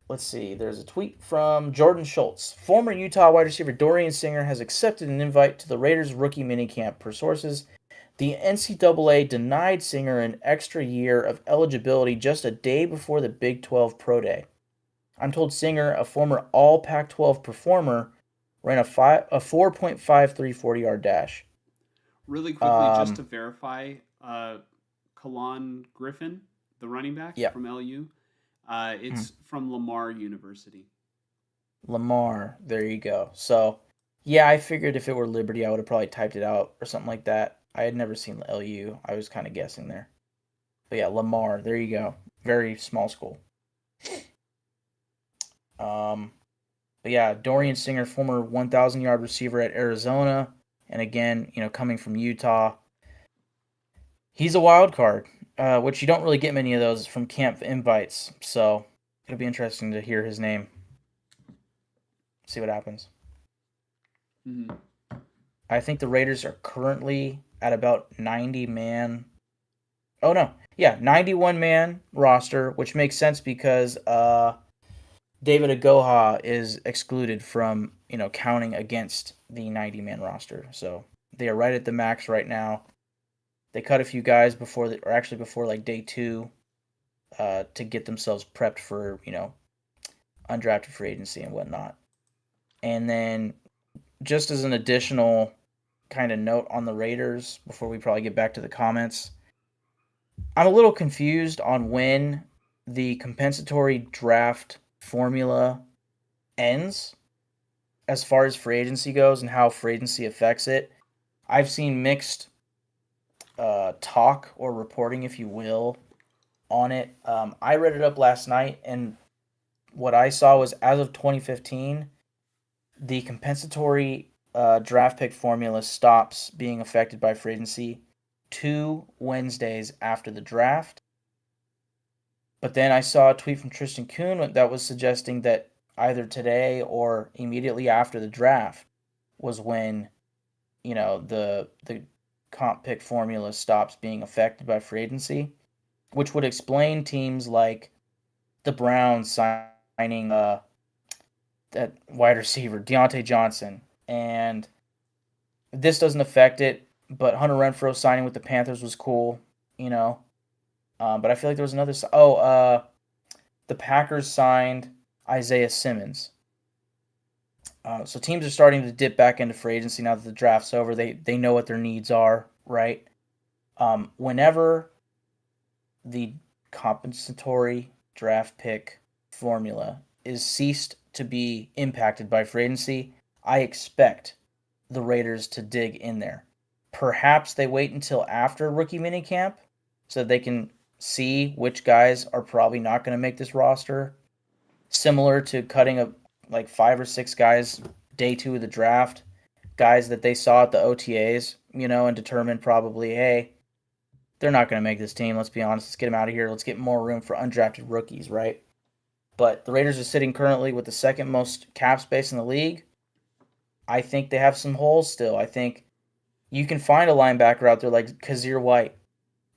Let's see. There's a tweet from Jordan Schultz. Former Utah wide receiver Dorian Singer has accepted an invite to the Raiders rookie minicamp. Per sources, the NCAA denied Singer an extra year of eligibility just a day before the Big 12 Pro Day. I'm told Singer, a former All Pac-12 performer, ran a 4.53 40-yard dash. Really quickly, just to Um, verify, Kalon Griffin, the running back yeah, from LU, hmm. it's from Lamar University. Lamar. There you go. So, yeah, I figured if it were Liberty, I would have probably typed it out or something like that. I had never seen LU. I was kind of guessing there. But yeah, Lamar. There you go. Very small school. Um, but yeah, Dorian Singer, former 1,000-yard receiver at Arizona, and again, coming from Utah, he's a wild card, which you don't really get many of those from camp invites. So it'll be interesting to hear his name. See what happens. Mm-hmm. I think the Raiders are currently at about 90 man. Oh no, yeah, 91 man roster, which makes sense because David Agoha is excluded from counting against the 90-man roster. So they are right at the max right now. They cut a few guys or actually before like day 2, to get themselves prepped for undrafted free agency and whatnot. And then just as an additional kind of note on the Raiders before we probably get back to the comments, I'm a little confused on when the compensatory draft formula ends as far as free agency goes and how free agency affects it. I've seen mixed talk or reporting, if you will, on it. I read it up last night, and what I saw was as of 2015, the compensatory draft pick formula stops being affected by free agency 2 Wednesdays after the draft. But then I saw a tweet from Tristan Kuhn that was suggesting that either today or immediately after the draft, was when the comp pick formula stops being affected by free agency, which would explain teams like the Browns signing that wide receiver Deontay Johnson, and this doesn't affect it. But Hunter Renfrow signing with the Panthers was cool, you know. But I feel like there was another. The Packers signed Isaiah Simmons. So teams are starting to dip back into free agency now that the draft's over. They know what their needs are, right? Whenever the compensatory draft pick formula is ceased to be impacted by free agency, I expect the Raiders to dig in there. Perhaps they wait until after rookie minicamp so they can see which guys are probably not going to make this roster. Similar to cutting up like 5 or 6 guys day 2 of the draft, guys that they saw at the OTAs, and determined probably, hey, they're not going to make this team. Let's be honest. Let's get them out of here. Let's get more room for undrafted rookies, right? But the Raiders are sitting currently with the second most cap space in the league. I think they have some holes still. I think you can find a linebacker out there like Kazir White,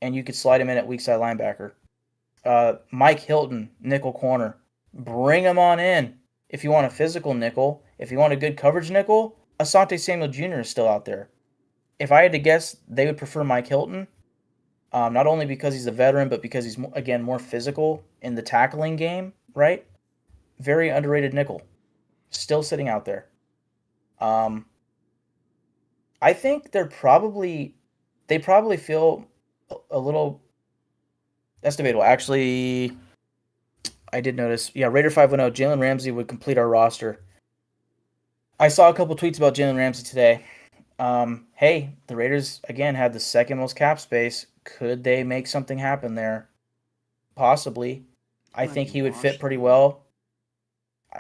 and you could slide him in at weak side linebacker. Mike Hilton, nickel corner. Bring him on in. If you want a physical nickel, if you want a good coverage nickel, Asante Samuel Jr. is still out there. If I had to guess, they would prefer Mike Hilton. Not only because he's a veteran, but because he's, again, more physical in the tackling game, right? Very underrated nickel. Still sitting out there. I think they probably feel a little. That's debatable. Actually, I did notice. Yeah, Raider 510. Jalen Ramsey would complete our roster. I saw a couple tweets about Jalen Ramsey today. Hey, the Raiders again had the second most cap space. Could they make something happen there? Possibly. I think he would fit pretty well.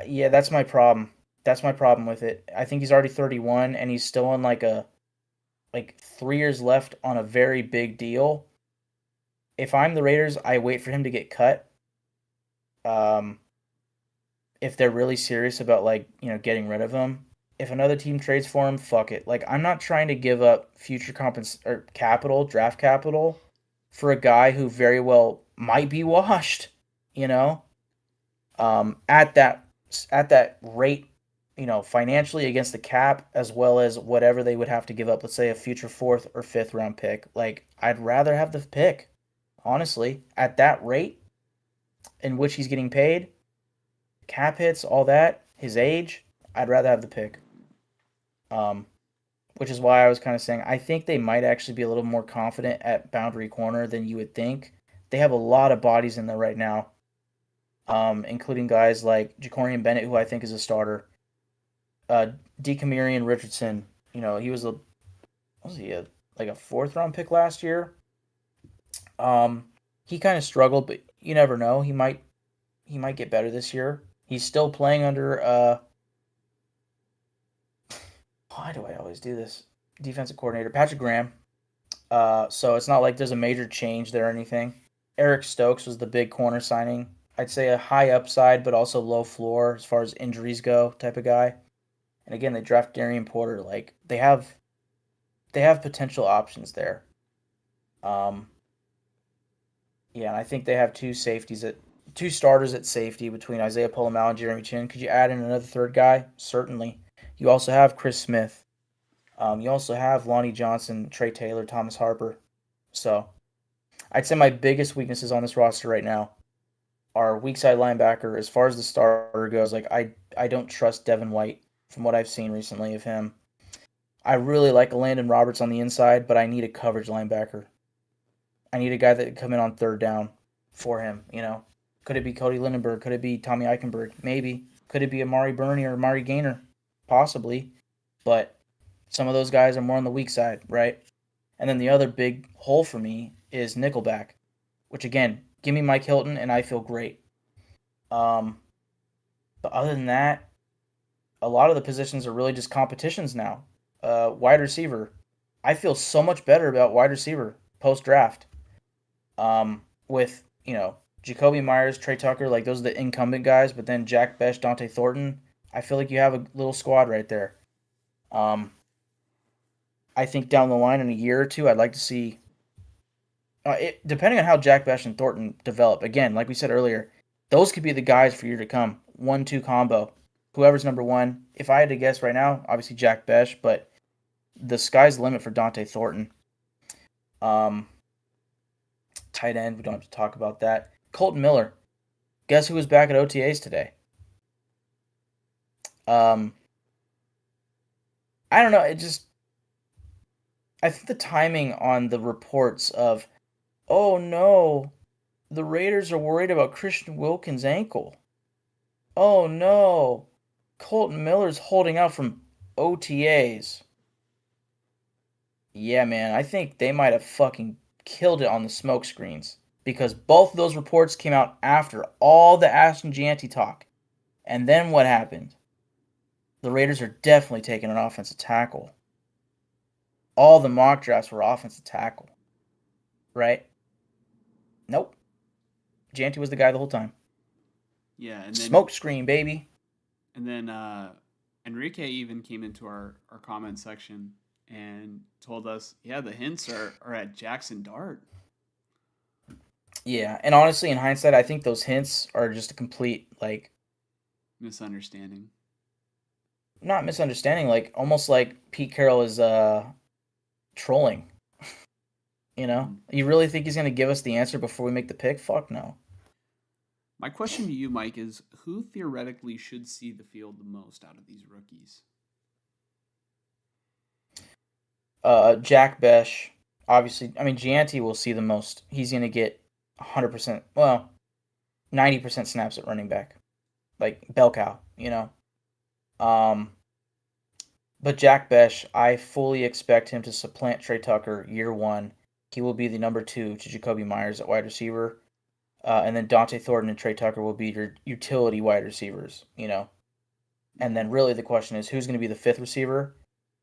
Yeah, that's my problem. That's my problem with it. I think he's already 31 and he's still on like 3 years left on a very big deal. If I'm the Raiders, I wait for him to get cut. If they're really serious about getting rid of him. If another team trades for him, fuck it. Like, I'm not trying to give up future draft capital for a guy who very well might be washed, you know? At that rate, financially against the cap, as well as whatever they would have to give up, let's say a future 4th or 5th round pick. Like, I'd rather have the pick, honestly, at that rate in which he's getting paid, cap hits, all that, his age, I'd rather have the pick. Which is why I was kind of saying I think they might actually be a little more confident at boundary corner than you would think. They have a lot of bodies in there right now, including guys like Jacorian Bennett, who I think is a starter. DeCamerion Richardson, he was a 4th round pick last year. He kind of struggled, but you never know. He might get better this year. He's still playing under why do I always do this? Defensive coordinator Patrick Graham. So it's not like there's a major change there or anything. Eric Stokes was the big corner signing. I'd say a high upside, but also low floor as far as injuries go type of guy. And again, they draft Darian Porter. Like, they have potential options there. Yeah, and I think they have two starters at safety between Isaiah Pola-Mao and Jeremy Chin. Could you add in another third guy? Certainly. You also have Chris Smith. You also have Lonnie Johnson, Trey Taylor, Thomas Harper. So I'd say my biggest weaknesses on this roster right now are weak side linebacker. As far as the starter goes, like I don't trust Devin White from what I've seen recently of him. I really like Landon Roberts on the inside, but I need a coverage linebacker. I need a guy that can come in on third down for him, Could it be Cody Lindenberg? Could it be Tommy Eichenberg? Maybe. Could it be Amari Burney or Amari Gaynor? Possibly. But some of those guys are more on the weak side, right? And then the other big hole for me is nickelback, which again, give me Mike Hilton and I feel great. But other than that, a lot of the positions are really just competitions now. Wide receiver. I feel so much better about wide receiver post-draft. With, Jacoby Myers, Trey Tucker, like those are the incumbent guys. But then Jack Bech, Dante Thornton, I feel like you have a little squad right there. Um, I think down the line in a year or two, I'd like to see. Depending on how Jack Bech and Thornton develop, again, like we said earlier, those could be the guys for year to come. 1-2 combo. Whoever's number one. If I had to guess right now, obviously Jack Bech, but the sky's the limit for Dante Thornton. Um, Tight end, we don't have to talk about that. Colton Miller. Guess who was back at OTAs today? Um, I don't know. I think the timing on the reports of, oh no, the Raiders are worried about Christian Wilkins' ankle. Oh no, Colton Miller's holding out from OTAs. Yeah, man, I think they might have fucking killed it on the smoke screens because both of those reports came out after all the Ashton Gianti talk. And then what happened? The Raiders are definitely taking an offensive tackle. All the mock drafts were offensive tackle, right? Nope. Gianti was the guy the whole time. Yeah, and then Smoke screen, baby. Enrique even came into our comment section and told us, yeah, the hints are at Jackson Dart. Yeah, and honestly, in hindsight, I think those hints are just a complete, like, Misunderstanding. not misunderstanding, like, almost like Pete Carroll is trolling. You know? You really think he's going to give us the answer before we make the pick? Fuck no. My question to you, Mike, is who theoretically should see the field the most out of these rookies? Jack Bech, obviously, I mean, Gianti will see the most. He's going to get 100%, well, 90% snaps at running back. Like, bell cow, you know? Um, but Jack Bech, I fully expect him to supplant Trey Tucker year one. He will be the number 2 to Jacoby Myers at wide receiver. And then Dante Thornton and Trey Tucker will be your utility wide receivers, you know? And then really the question is who's going to be the 5th receiver?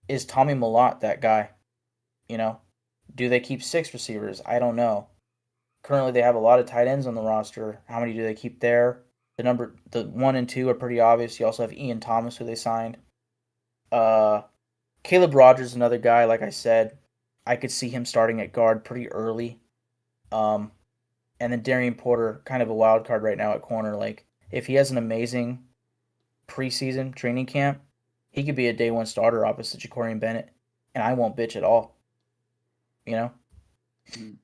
Is Tommy Malott that guy? You know? Do they keep 6 receivers? I don't know. Currently they have a lot of tight ends on the roster. How many do they keep there? The 1 and 2 are pretty obvious. You also have Ian Thomas, who they signed. Caleb Rogers, another guy, like I said, I could see him starting at guard pretty early. And then Darian Porter, kind of a wild card right now at corner. Like, if he has an amazing preseason training camp, he could be a day one starter opposite Jacorian Bennett, and I won't bitch at all. You know? Mm.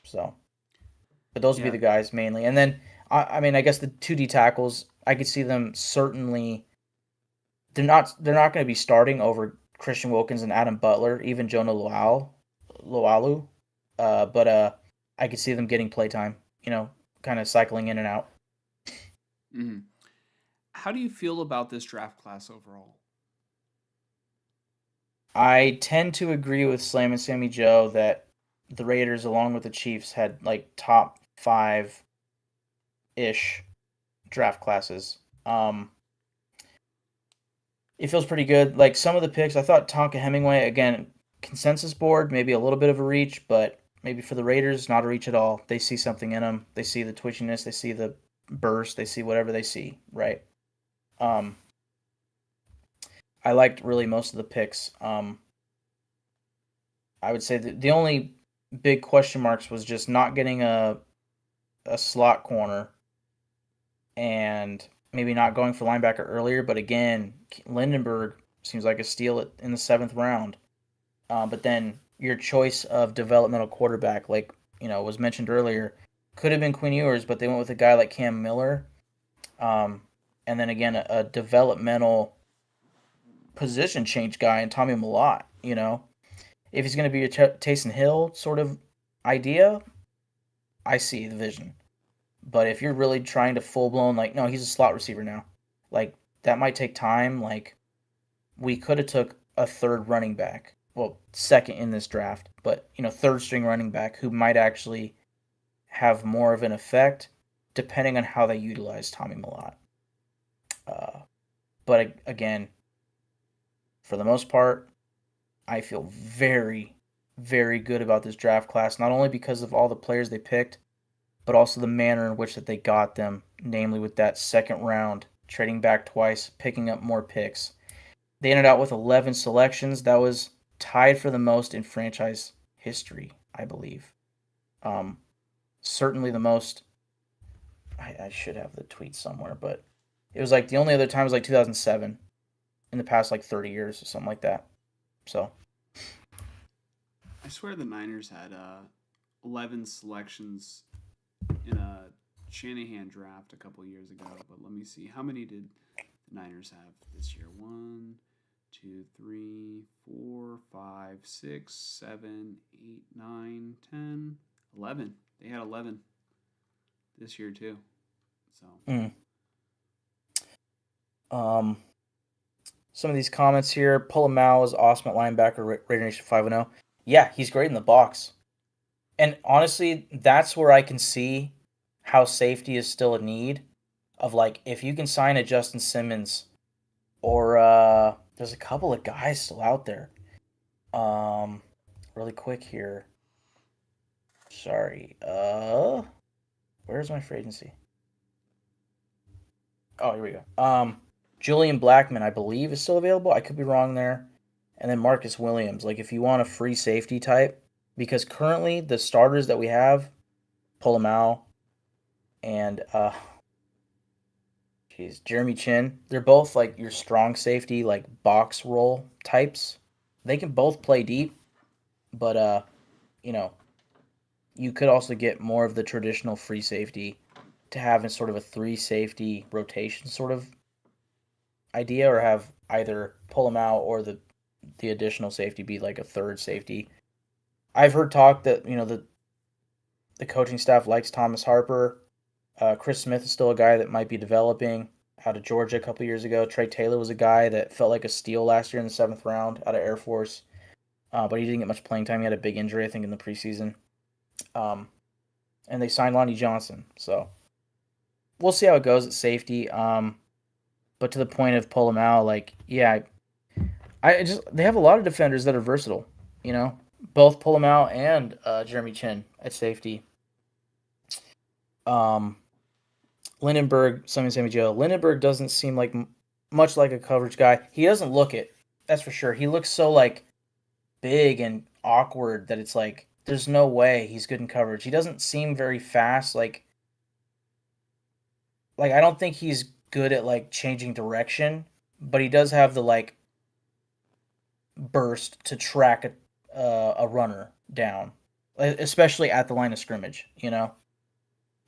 So, but those would be the guys mainly. And then, I mean, I guess the 2D tackles, I could see them certainly. They're not going to be starting over Christian Wilkins and Adam Butler, even Jonah Loalu. But I could see them getting playtime, you know, kind of cycling in and out. Mm-hmm. How do you feel about this draft class overall? I tend to agree with Slam and Sammy Joe that the Raiders, along with the Chiefs, had like top 5-ish draft classes. It feels pretty good. Like some of the picks, I thought Tonka Hemingway, again, consensus board, maybe a little bit of a reach, but maybe for the Raiders, not a reach at all. They see something in him. They see the twitchiness. They see the burst. They see whatever they see, right? I liked really most of the picks. I would say the only big question marks was just not getting a slot corner and maybe not going for linebacker earlier. But again, Lindenberg seems like a steal in the 7th round. But then your choice of developmental quarterback, like was mentioned earlier, could have been Quinn Ewers, but they went with a guy like Cam Miller. And then again, a developmental position change guy in Tommy Malott. If he's going to be a Taysom Hill sort of idea, I see the vision. But if you're really trying to full blown, like, no, he's a slot receiver now, like that might take time. Like we could have took a 3rd running back, well, 2nd in this draft, but 3rd string running back who might actually have more of an effect depending on how they utilize Tommy Malott. But again, for the most part, I feel very, very good about this draft class, not only because of all the players they picked, but also the manner in which that they got them, namely with that second round, trading back twice, picking up more picks. They ended out with 11 selections. That was tied for the most in franchise history, I believe. Um, Certainly the most. I should have the tweet somewhere, but it was like the only other time was like 2007 in the past like 30 years or something like that. So, I swear the Niners had 11 selections in a Shanahan draft a couple years ago, but let me see. How many did the Niners have this year? 1, 2, 3, 4, 5, 6, 7, 8, 9, 10, 11. They had 11 this year too. So, mm. um, some of these comments here. Polamalu is awesome at linebacker, Raider Nation 5-0. Yeah, he's great in the box. And honestly, that's where I can see how safety is still a need. Of like, if you can sign a Justin Simmons, or there's a couple of guys still out there. Really quick here. Sorry. Where's my free agency? Oh, here we go. Julian Blackman, I believe, is still available. I could be wrong there. And then Marcus Williams. Like, if you want a free safety type, because currently the starters that we have, Polamalu and Jeremy Chin, they're both like your strong safety, like box roll types. They can both play deep, but you know, you could also get more of the traditional free safety to have in sort of a three safety rotation sort of idea, or have either pull them out or the additional safety be like a third safety. I've heard talk that the coaching staff likes Thomas Harper. Chris Smith is still a guy that might be developing out of Georgia a couple years ago. Trey Taylor was a guy that felt like a steal last year in the 7th round out of Air Force, but he didn't get much playing time. He had a big injury, I think, in the preseason. And they signed Lonnie Johnson, so we'll see how it goes at safety. But to the point of Polamalu, like, yeah, I just they have a lot of defenders that are versatile. Both Polamalu and Jeremy Chin at safety. Lindenberg, Sammy Joe. Lindenberg doesn't seem like much like a coverage guy. He doesn't look it. That's for sure. He looks so like big and awkward that it's like there's no way he's good in coverage. He doesn't seem very fast. Like I don't think he's good at like changing direction, but he does have the like burst to track a runner down, especially at the line of scrimmage.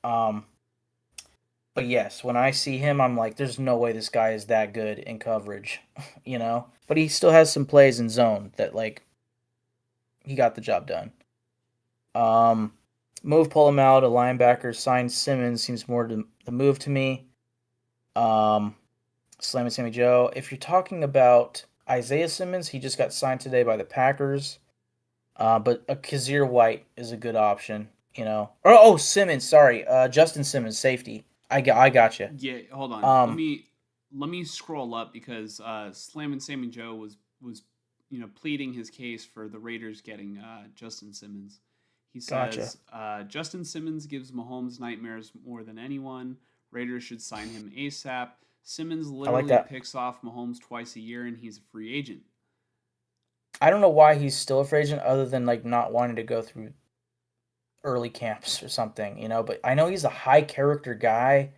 Um, but yes, when I see him, I'm like, there's no way this guy is that good in coverage, But he still has some plays in zone that like he got the job done. Um, pull him out. A linebacker, sign Simmons seems more the move to me. Slam and Sammy Joe. If you're talking about Isaiah Simmons, he just got signed today by the Packers. But a Kazir White is a good option. Oh, Simmons. Sorry, Justin Simmons, safety. I got you. yeah, hold on. Let me scroll up because Slam and Sammy Joe was pleading his case for the Raiders getting Justin Simmons. He Gotcha. says Justin Simmons gives Mahomes nightmares more than anyone. Raiders should sign him ASAP. Simmons I like literally that. picks off Mahomes twice a year, and he's a free agent. I don't know why he's still a free agent, other than like not wanting to go through early camps or something. But I know he's a high character guy.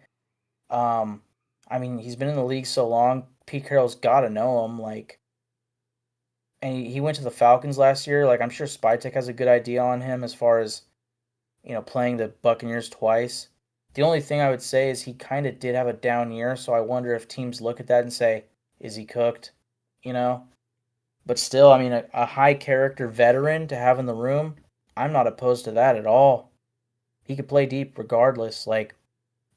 Um, I mean, he's been in the league so long. Pete Carroll's got to know him. Like, and he went to the Falcons last year. Like, I'm sure Spytek has a good idea on him as far as playing the Buccaneers twice. The only thing I would say is he kind of did have a down year, so I wonder if teams look at that and say, "Is he cooked?" You know. But still, I mean, a high character veteran to have in the room, I'm not opposed to that at all. He could play deep regardless. Like,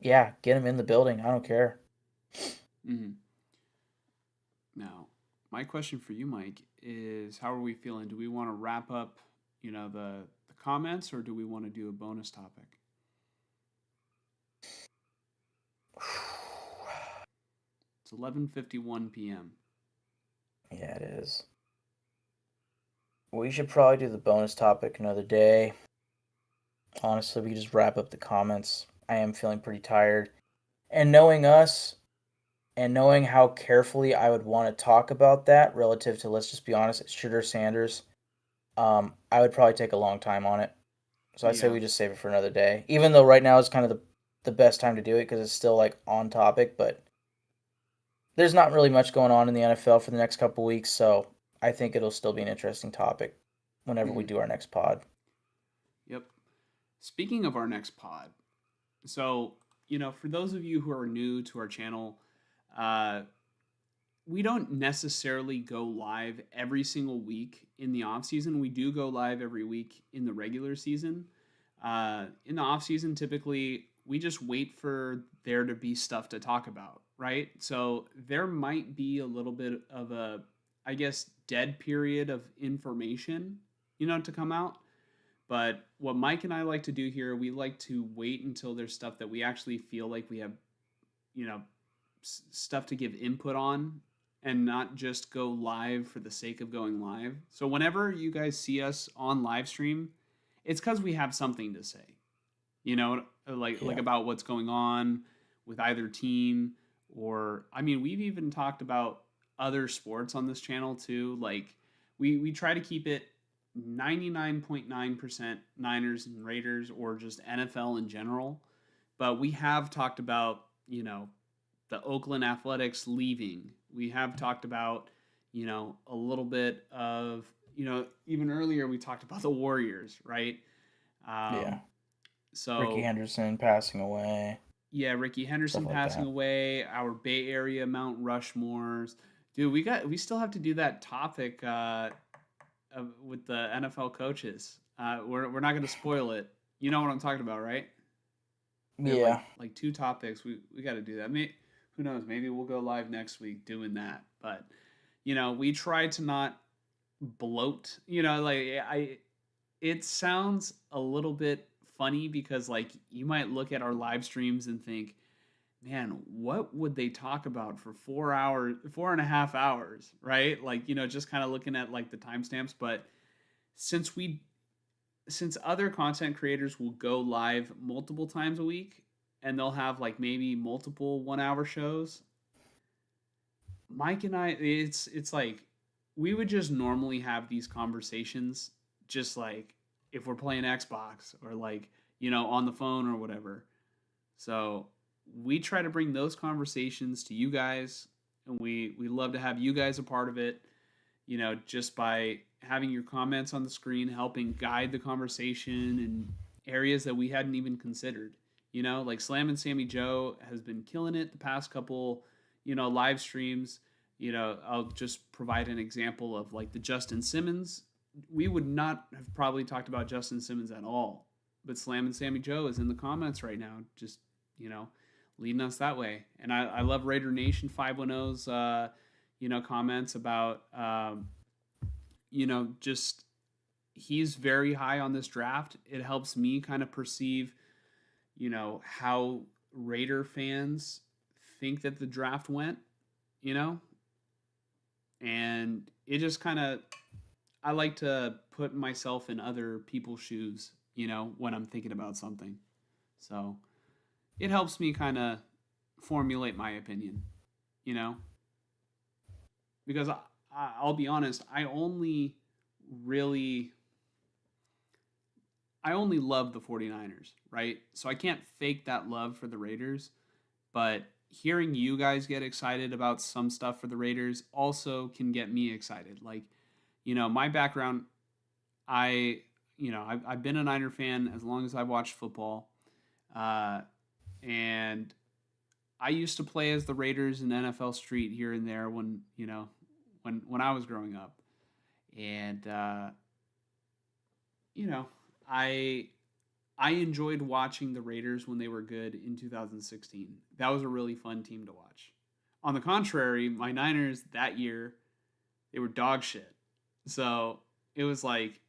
yeah, get him in the building. I don't care. Mm-hmm. Now, my question for you, Mike, is how are we feeling? Do we want to wrap up, the comments, or do we want to do a bonus topic? It's 11:51 p.m. Yeah, it is. We should probably do the bonus topic another day. Honestly, we could just wrap up the comments. I am feeling pretty tired. And knowing us and knowing how carefully I would want to talk about that relative to, let's just be honest, it's Shooter Sanders, I would probably take a long time on it. So I'd say Yeah. we just save it for another day. Even though right now is kind of the best time to do it because it's still like on topic, but there's not really much going on in the NFL for the next couple weeks, so I think it'll still be an interesting topic whenever we Mhm. do our next pod. Yep. Speaking of our next pod, so, for those of you who are new to our channel, uh, we don't necessarily go live every single week in the off season. We do go live every week in the regular season. In the off season, typically we just wait for there to be stuff to talk about, right? So there might be a little bit of a, I guess, dead period of information, to come out. But what Mike and I like to do here, we like to wait until there's stuff that we actually feel like we have, you know, stuff to give input on, and not just go live for the sake of going live. So whenever you guys see us on live stream, it's because we have something to say, like Yeah. about what's going on with either team, or I mean, we've even talked about other sports on this channel too. Like we try to keep it 99.9% Niners and Raiders, or just NFL in general. But we have talked about, the Oakland Athletics leaving. We have talked about, a little bit of, even earlier we talked about the Warriors, right? Yeah. Um, Ricky so Henderson passing away, yeah, Ricky stuff Henderson like passing that. away, our Bay Area Mount Rushmores. Dude, we still have to do that topic with the NFL coaches. We're not going to spoil it. You know what I'm talking about, right? We have Yeah. like two topics. We got to do that. Who knows? Maybe we'll go live next week doing that. But we try to not bloat. Like I. It sounds a little bit funny because like you might look at our live streams and think, man, what would they talk about for 4 hours, 4.5 hours, right? Like, just kind of looking at like the timestamps. But since we since other content creators will go live multiple times a week, and they'll have like maybe multiple 1 hour shows, Mike and I, it's like we would just normally have these conversations, just like if we're playing Xbox, or like, on the phone or whatever. So we try to bring those conversations to you guys, and we love to have you guys a part of it, just by having your comments on the screen, helping guide the conversation in areas that we hadn't even considered. Like Slam and Sammy Joe has been killing it the past couple, live streams. I'll just provide an example of like the Justin Simmons. We would not have probably talked about Justin Simmons at all, but Slam and Sammy Joe is in the comments right now, just, you know, leading us that way. And I love Raider Nation 510's, comments about, just he's very high on this draft. It helps me kind of perceive, how Raider fans think that the draft went, you know, and it just kind of, I like to put myself in other people's shoes, when I'm thinking about something. So it helps me kind of formulate my opinion, you know, because I'll be honest, really, I only love the 49ers, right? So I can't fake that love for the Raiders, but hearing you guys get excited about some stuff for the Raiders also can get me excited. Like, my background, I, I've been a Niner fan as long as I've watched football. Uh, and I used to play as the Raiders in NFL Street here and there when, when I was growing up. And, you know, I I enjoyed watching the Raiders when they were good in 2016. That was a really fun team to watch. On the contrary, my Niners that year, they were dog shit. So it was like,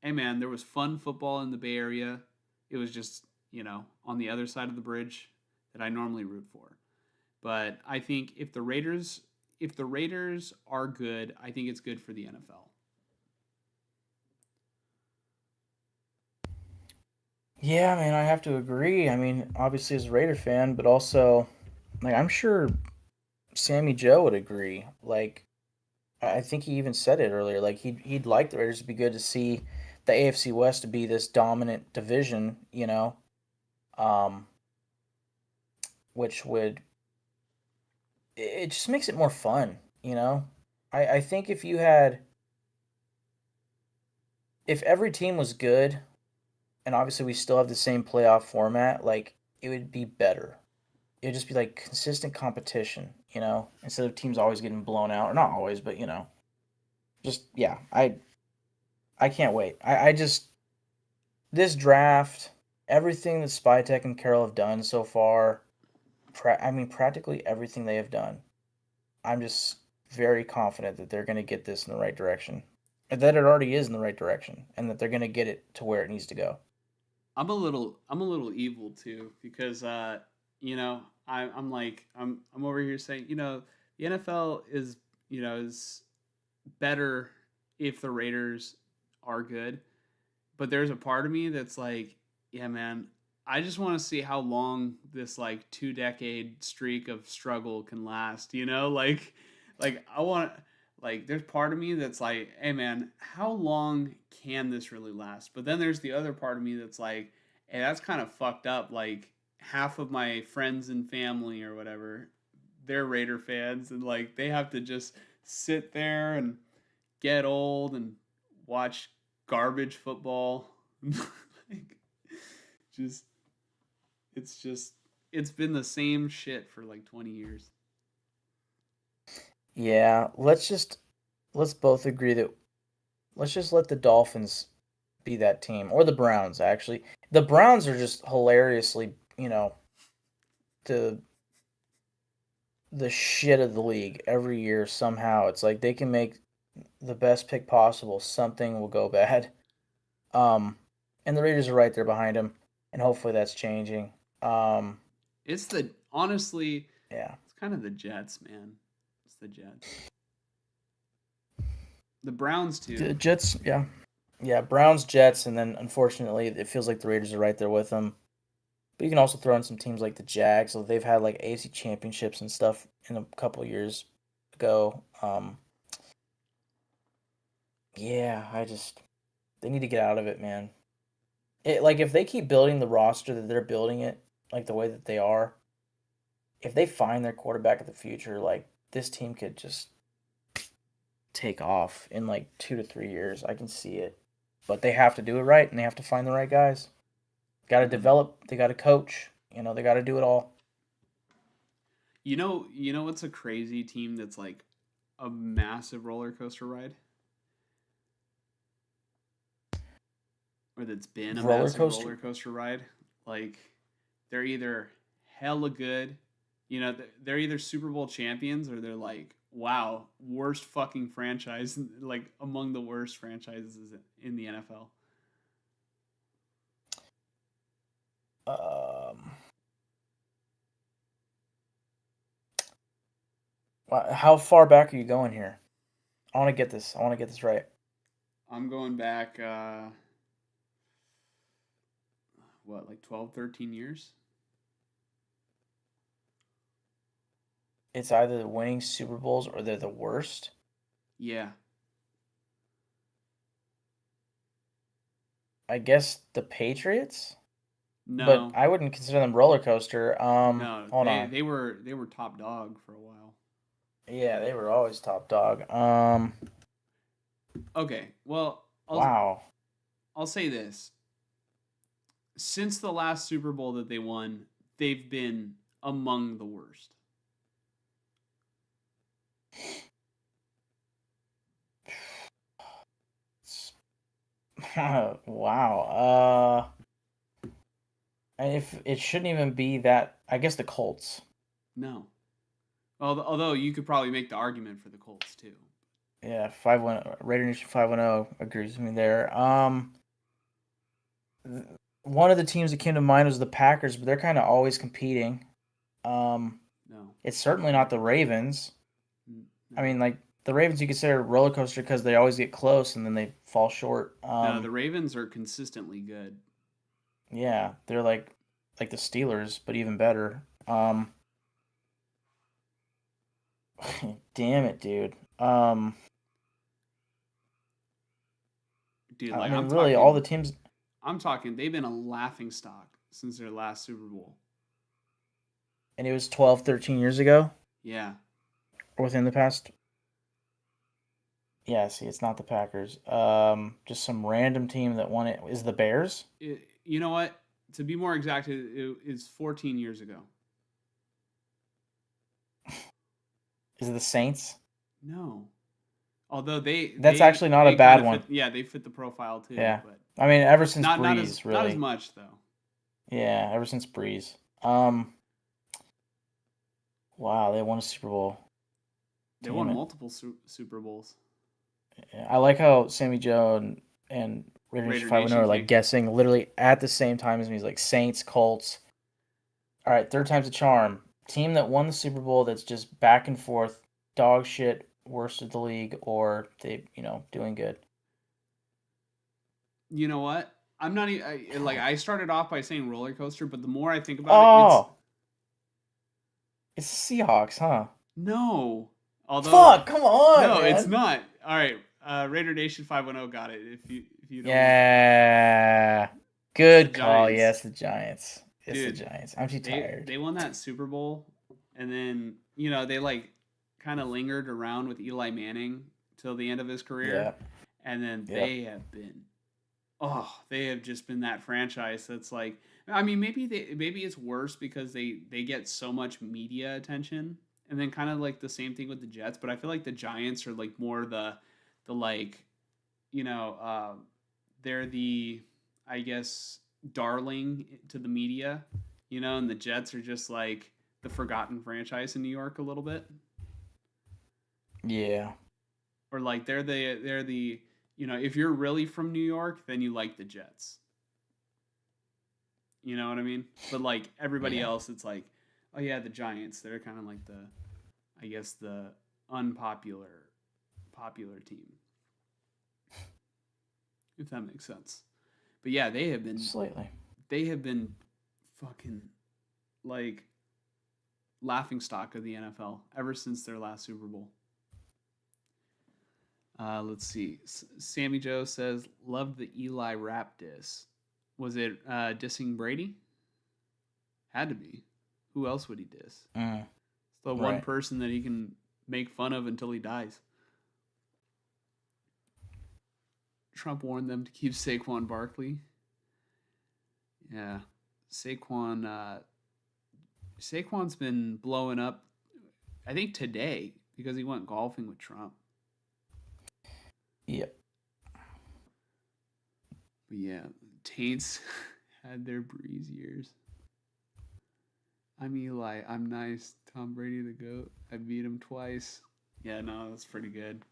hey man, there was fun football in the Bay Area. It was just, on the other side of the bridge that I normally root for. But I think if the Raiders are good, I think it's good for the NFL. Yeah, man, I have to agree. I mean, obviously as a Raider fan, but also like I'm sure Sammy Joe would agree. Like I think he even said it earlier. Like he'd like the Raiders to be good to see the AFC West to be this dominant division, um, which would it just makes it more fun, you know. I think if every team was good, and obviously we still have the same playoff format, like it would be better. It would just be like consistent competition, instead of teams always getting blown out, or not always, but just yeah. I can't wait. I just this draft, everything that Spytek and Carroll have done so far, I mean practically everything they have done. I'm just very confident that they're going to get this in the right direction. That it already is in the right direction, and that they're going to get it to where it needs to go. I'm a little evil too because I'm over here saying the NFL is better if the Raiders are good, but there's a part of me that's like, yeah, man, I just want to see how long this like 2 decade streak of struggle can last. Like I want like there's part of me that's like, hey, man, how long can this really last? But then there's the other part of me that's like, hey, that's kind of fucked up. Like half of my friends and family or whatever, they're Raider fans, and like they have to just sit there and get old and watch garbage football. Like, just just it's been the same shit for like 20 years. Yeah, let's both agree that let's just let the Dolphins be that team, or the Browns actually. The Browns are just hilariously, the the shit of the league every year somehow. It's like they can make the best pick possible, something will go bad. Um, and the Raiders are right there behind them, and hopefully that's changing. Um, It's the honestly, yeah, it's kind of the Jets, man. It's the Jets. The Browns the too. Jets, yeah, yeah, Browns, Jets, and then unfortunately it feels like the Raiders are right there with them. But you can also throw in some teams like the Jags. So they've had like AFC championships and stuff in a couple years ago. Yeah, they need to get out of it, man. Like if they keep building the roster that they're building it, like the way that they are, if they find their quarterback of the future, like this team could just take off in like 2 to 3 years. I can see it, but they have to do it right, and they have to find the right guys. Got to Mm-hmm. develop. They got to coach. They got to do it all. You know what's a crazy team that's like a massive roller coaster ride, or that's been a Roller massive coaster. roller coaster ride? Like they're either hella good, they're either Super Bowl champions, or they're like, wow, worst fucking franchise, like among the worst franchises in the NFL. Um, how far back are you going here? I want to get this. I want to get this right. I'm going back, what, like 12, 13 years? It's either winning Super Bowls or they're the worst. Yeah. I guess the Patriots, but No, I wouldn't consider them roller coaster. no, Hold they on. they were they were top dog for a while. Yeah, they were always top dog. Okay, well, Wow. I'll say this: since the last Super Bowl that they won, they've been among the worst. Wow. And if it shouldn't even be that, I guess the Colts. No, although you could probably make the argument for the Colts too. Yeah, 5-1 Raider Nation 5-0 agrees with me there. One of the teams that came to mind was the Packers, but they're kind of always competing. Um, No, it's certainly not the Ravens. I no, mean, like the Ravens, you consider a roller coaster because they always get close and then they fall short. no. The Ravens are consistently good. Yeah, they're like the Steelers, but even better. Damn it, dude. Dude, I like mean, really, all the teams, I'm talking they've been a laughing stock since their last Super Bowl. and it was 12, 13 years ago, Yeah. or within the past. Yeah, see, it's not the Packers. Just some random team that won it is the Bears. You know what? To be more exact, it is 14 years ago. Is it the Saints? No. Although they That's they actually not a they kind bad of fit, one. yeah, they fit the profile too, Yeah, but I mean, ever since not as really. much though. Yeah, ever since Breeze. Wow, they won a Super Bowl. They Damn won it. multiple Super Bowls. Yeah, I like how Sammy Joe and Raider Nation Raider 510 Nation are like came. guessing literally at the same time as me. He's like Saints, Colts. All right, third time's a charm. Team that won the Super Bowl that's just back and forth, dog shit, worst of the league, or they, doing good. You know what? I'm not even like I started off by saying roller coaster, but the more I think about it, it's Oh, it's the Seahawks, huh? no. Although Fuck, come on, no, it's man. not. All right, Raider Nation 510 got it. If you don't want to, Yeah. it's the Good call. Giants, Yes, the Giants. It's the dude. Giants. I'm too tired. They won that Super Bowl, and then they like kind of lingered around with Eli Manning till the end of his career, Yeah. and then Yep. they have just been that franchise that's like, I mean, maybe it's worse because they get so much media attention, and then kind of like the same thing with the Jets, but I feel like the Giants are like more the like, you know, they're the, I guess, darling to the media, and the Jets are just like the forgotten franchise in New York a little bit, Yeah. or like they're the if you're really from New York, then you like the Jets. You know what I mean? But like everybody Yeah. else, it's like, oh yeah, the Giants. They're kind of like I guess, the unpopular popular team, if that makes sense. But yeah, Slightly. they have been fucking like laughing stock of the NFL ever since their last Super Bowl. Let's see. Sammy Joe says, loved the Eli rap diss. Was it dissing Brady? Had to be. Who else would he diss? It's Mm, the one right. person that he can make fun of until he dies. Trump warned them to keep Saquon Barkley. Yeah. Saquon Saquon's been blowing up, I think today, because he went golfing with Trump. Yep. But yeah, Taints had their Breeze years. I'm Eli. I'm nice. Tom Brady the GOAT. I beat him twice. Yeah, no, that's pretty good.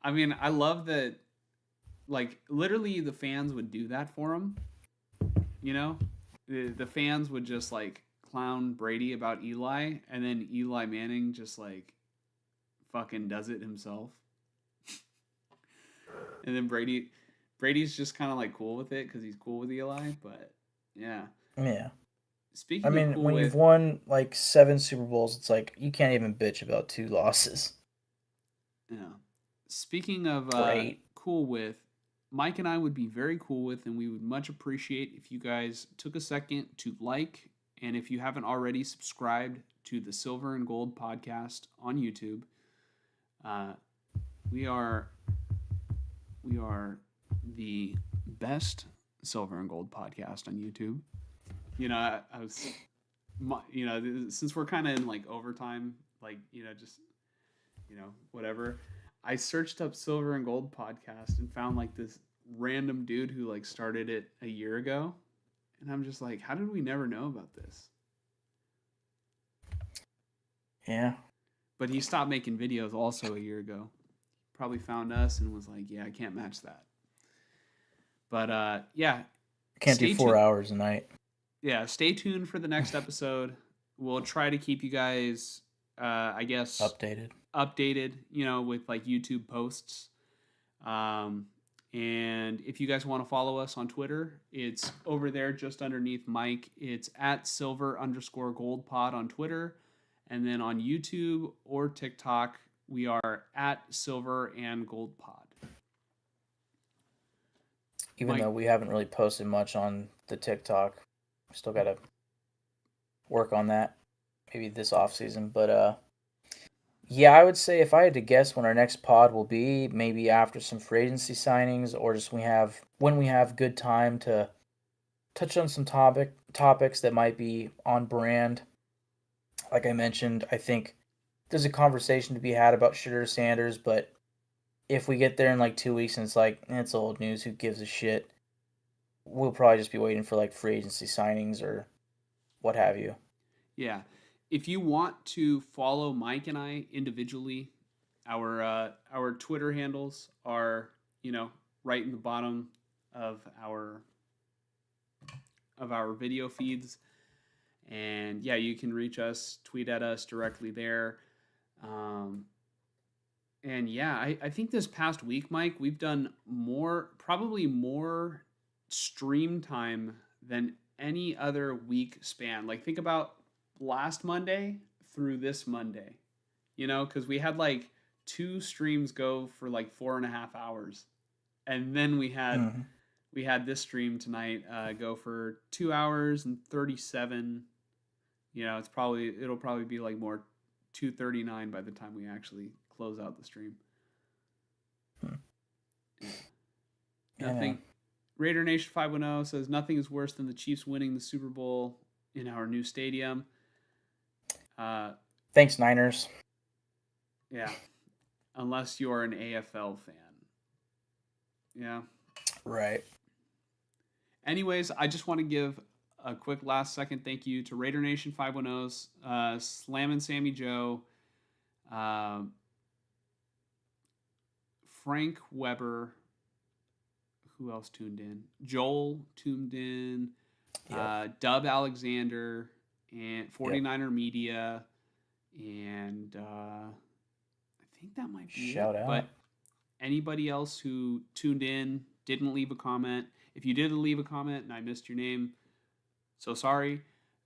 I mean, I love that, like, literally the fans would do that for him. You know? The fans would just, like, clown Brady about Eli, and then Eli Manning just, like, fucking does it himself. And then Brady's just kind of, like, cool with it because he's cool with Eli, but yeah. Yeah. I Speaking of mean, cool when you've with, won like 7 Super Bowls, it's like you can't even bitch about 2 losses. yeah. Speaking of Or 8. cool with, Mike and I would be very cool with, and we would much appreciate if you guys took a second to like, and if you haven't already subscribed to the Silver and Gold podcast on YouTube. Uh, we are the best Silver and Gold podcast on YouTube. I was, since we're kind of in like overtime, like just whatever. I searched up Silver and Gold podcast and found like this random dude who like started it a year ago, and I'm just like, how did we never know about this? Yeah. But he stopped making videos also a year ago. Probably found us and was like, yeah, I can't match that. But yeah, Can't do stay 4 tuned. hours a night. Yeah, stay tuned for the next episode. We'll try to keep you guys, I guess, Updated. with like YouTube posts. Um, And if you guys want to follow us on Twitter, it's over there just underneath Mike. It's at silver_gold pod on Twitter. And then on YouTube or TikTok, we are at silver and gold pod. Even though we haven't really posted much on the TikTok, we still got to work on that maybe this off season. But yeah, I would say if I had to guess when our next pod will be, maybe after some free agency signings, or just when we have good time to touch on some topics that might be on brand. Like I mentioned, I think there's a conversation to be had about Shedeur Sanders, but if we get there in like 2 weeks and it's like, it's old news, who gives a shit? We'll probably just be waiting for like free agency signings or what have you. Yeah. If you want to follow Mike and I individually, our Twitter handles are, right in the bottom of our video feeds. And yeah, you can reach us, tweet at us directly there. And yeah, I think this past week, Mike, we've done probably more stream time than any other week span. Like, think about last Monday through this Monday, because we had like 2 streams go for like 4.5 hours. And then we had this stream tonight go for 2 hours and 37. It'll probably be like more 2:39 by the time we actually close out the stream. Nothing. Raider Nation 510 says nothing is worse than the Chiefs winning the Super Bowl in our new stadium. Thanks, Niners. Yeah, unless you're an AFL fan. Yeah. Right. Anyways, I just want to give a quick last second thank you to Raider Nation 510, Slam and Sammy Joe, Frank Weber. Who else tuned in? Joel tuned in. Yep. Dub Alexander and 49er Media, and I think that might be Shout out. But anybody else who tuned in, didn't leave a comment. If you did leave a comment and I missed your name, so sorry.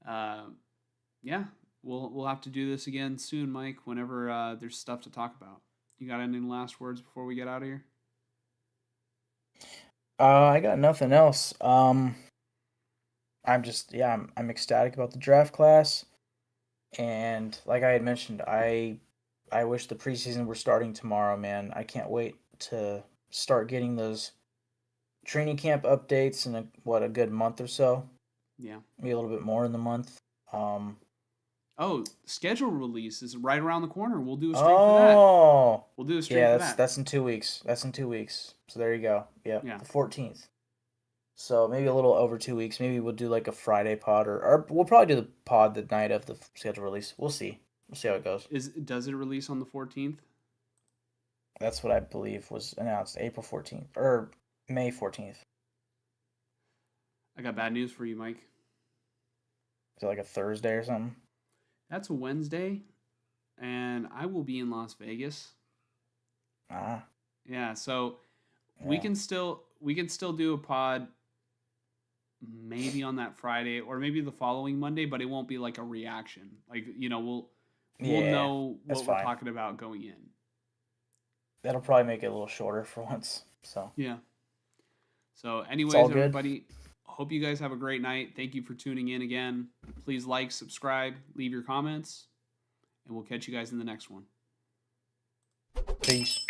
Yeah, we'll have to do this again soon, Mike, whenever there's stuff to talk about. You got any last words before we get out of here? I got nothing else. I'm ecstatic about the draft class. And like I had mentioned, I wish the preseason were starting tomorrow, man. I can't wait to start getting those training camp updates in a good month or so. Yeah. Maybe a little bit more in the month. Schedule release is right around the corner. We'll do a stream for that. We'll do a stream for that. That's in 2 weeks. So there you go. Yeah. The 14th. So maybe a little over 2 weeks. Maybe we'll do like a Friday pod, or we'll probably do the pod the night of the schedule release. We'll see. We'll see how it goes. Does it release on the 14th? That's what I believe was announced, April 14th or May 14th. I got bad news for you, Mike. Is it like a Thursday or something? That's a Wednesday, and I will be in Las Vegas. Yeah, so we can still do a pod maybe on that Friday or maybe the following Monday, but it won't be like a reaction. Like, we'll know what we're talking about going in. That'll probably make it a little shorter for once. So yeah. So anyways, everybody, hope you guys have a great night. Thank you for tuning in again. Please like, subscribe, leave your comments, and we'll catch you guys in the next one. Peace.